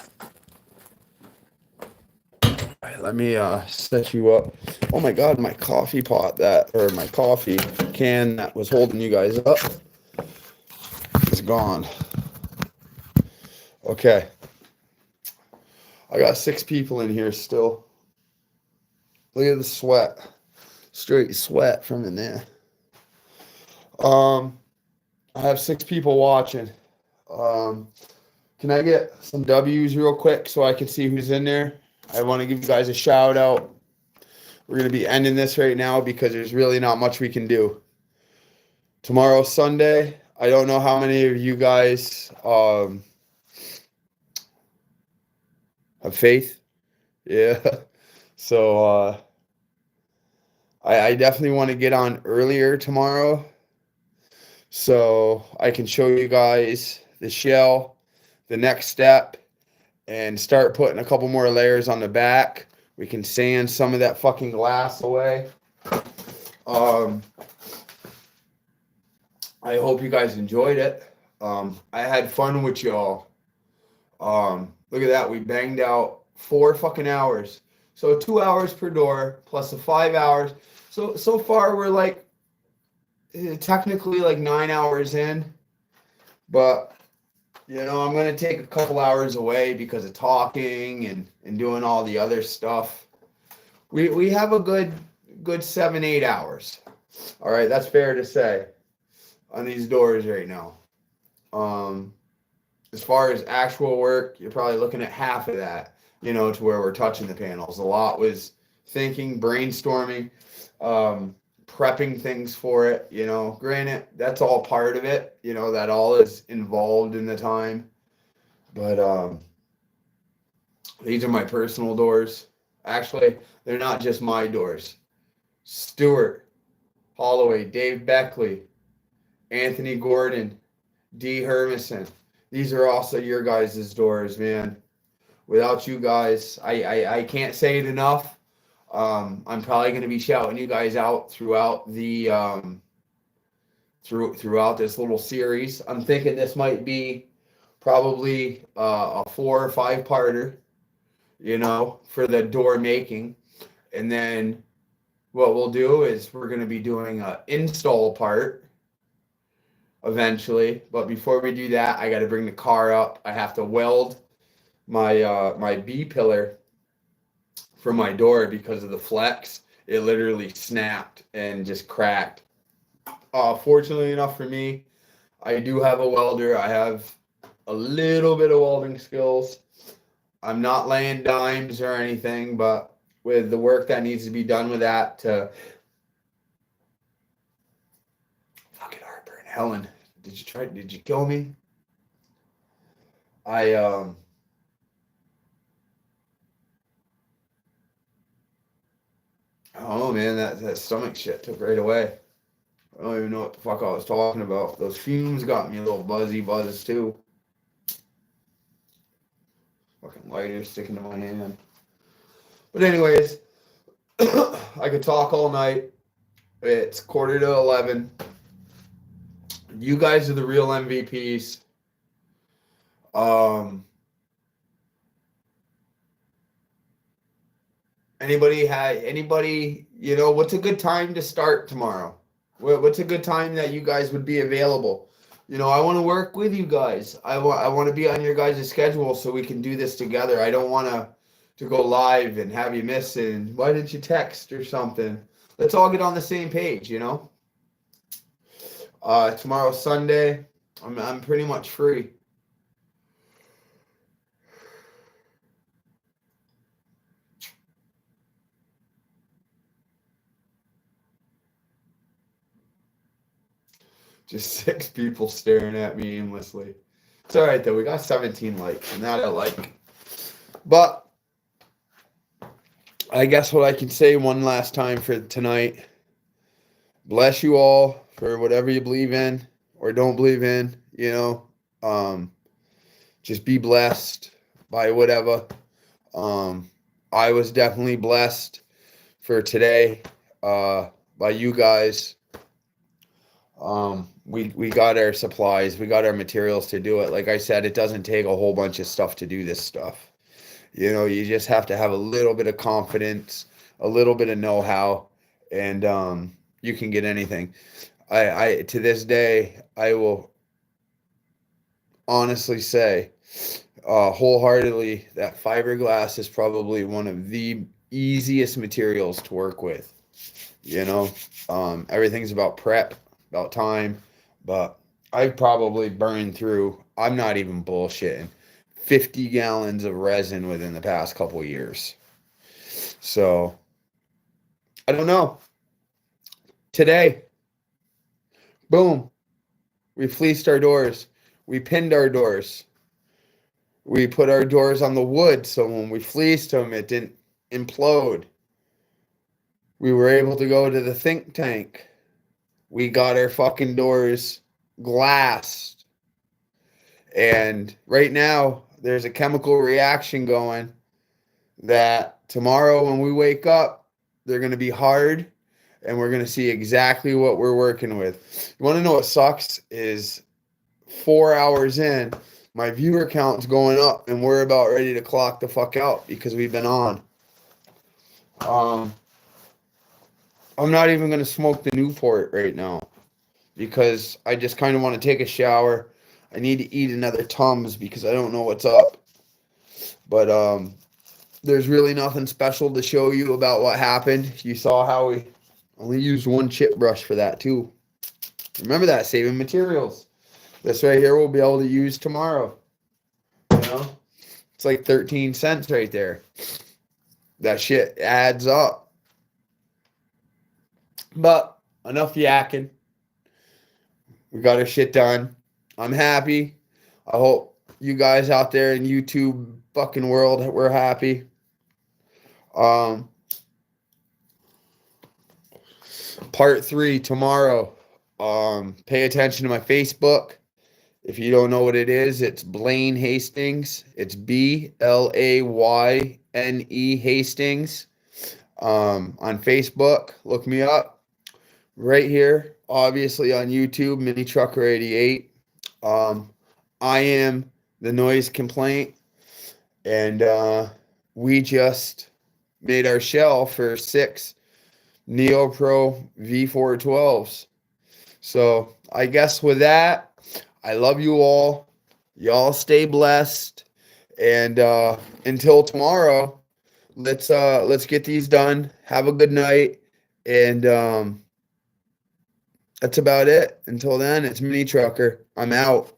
Let me set you up. Oh my god, my coffee pot my coffee can that was holding you guys up is gone. Okay. I got 6 people in here still. Look at the sweat. Straight sweat from in there. I have 6 people watching. Can I get some W's real quick so I can see who's in there? I want to give you guys a shout out. We're going to be ending this right now because there's really not much we can do. Tomorrow's Sunday. I don't know how many of you guys have faith. Yeah. So I definitely want to get on earlier tomorrow so I can show you guys the shell, the next step, and start putting a couple more layers on the back. We can sand some of that fucking glass away. I hope you guys enjoyed it. I had fun with y'all. Look at that. We banged out 4 fucking hours. So 2 hours per door plus the 5 hours. So far we're like technically like 9 hours in. But you know, I'm going to take a couple hours away because of talking and doing all the other stuff. We have a good 7-8 hours. All right, that's fair to say on these doors right now. As far as actual work, you're probably looking at half of that, you know, to where we're touching the panels. A lot was thinking, brainstorming, prepping things for it, you know. Granted, that's all part of it, you know, that all is involved in the time. But these are my personal doors. Actually, they're not just my doors. Stuart Holloway, Dave Beckley, Anthony Gordon, D. Hermison. These are also your guys' doors, man. Without you guys, I can't say it enough. I'm probably going to be shouting you guys out throughout the throughout this little series. I'm thinking this might be probably a 4 or 5 parter, you know, for the door making. And then what we'll do is we're going to be doing an install part eventually. But before we do that, I got to bring the car up. I have to weld my my B pillar for my door because of the flex. It literally snapped and just cracked. Fortunately enough for me, I do have a welder. I have a little bit of welding skills. I'm not laying dimes or anything, but with the work that needs to be done with that to fucking heartburn. Helen, did you kill me? Oh man, that stomach shit took right away. I don't even know what the fuck I was talking about. Those fumes got me a little buzz too. Fucking lighter sticking to my hand. But anyways, I could talk all night. It's 10:45. You guys are the real MVPs. I don't know, man. That stomach shit took right away. I don't even know what the fuck I was talking about. Those fumes got me a little buzzy to my hand. But anyways, I could talk all night. It's 10:45. You guys are the real MVPs. You guys are the real MVPs. Anybody, you know, what's a good time to start tomorrow? What's a good time that you guys would be available? You know, I want to work with you guys. I want to be on your guys' schedule so we can do this together. I don't want to go live and have you miss it. And why didn't you text or something? Let's all get on the same page, you know? Tomorrow's Sunday. I'm pretty much free. Just 6 people staring at me aimlessly. It's all right though. We got 17 likes, and that I like. But I guess what I can say one last time for tonight. Bless you all for whatever you believe in or don't believe in. You know, just be blessed by whatever. I was definitely blessed for today by you guys. We got our supplies, we got our materials to do it. Like I said, it doesn't take a whole bunch of stuff to do this stuff. You know, you just have to have a little bit of confidence, a little bit of know-how, and you can get anything. I to this day, I will honestly say wholeheartedly that fiberglass is probably one of the easiest materials to work with. You know, everything's about prep, about time, but I've probably burned through, I'm not even bullshitting, 50 gallons of resin within the past couple of years. So, I don't know. Today, boom, we fleeced our doors. We pinned our doors. We put our doors on the wood, so when we fleeced them, it didn't implode. We were able to go to the think tank. We got our fucking doors glassed. And right now, there's a chemical reaction going that tomorrow when we wake up, they're going to be hard and we're going to see exactly what we're working with. You want to know what sucks is 4 hours in, my viewer count's going up and we're about ready to clock the fuck out because we've been on. I'm not even going to smoke the Newport right now because I just kind of want to take a shower. I need to eat another Tums because I don't know what's up. But there's really nothing special to show you about what happened. You saw how we only used one chip brush for that too. Remember that, saving materials. This right here we'll be able to use tomorrow. You know? It's like 13 cents right there. That shit adds up. But enough yakking. We got our shit done. I'm happy. I hope you guys out there in YouTube fucking world were happy. Part 3 tomorrow. Pay attention to my Facebook. If you don't know what it is, it's Blaine Hastings. It's BLAYNE Hastings. On Facebook, look me up. Right here, obviously on YouTube, Mini Trucker 88. I am the noise complaint, and we just made our shell for 6 neoproV4 12s. So I guess with that, I love you all. Y'all stay blessed, and until tomorrow, let's get these done. Have a good night, and that's about it. Until then, it's Mini Trucker. I'm out.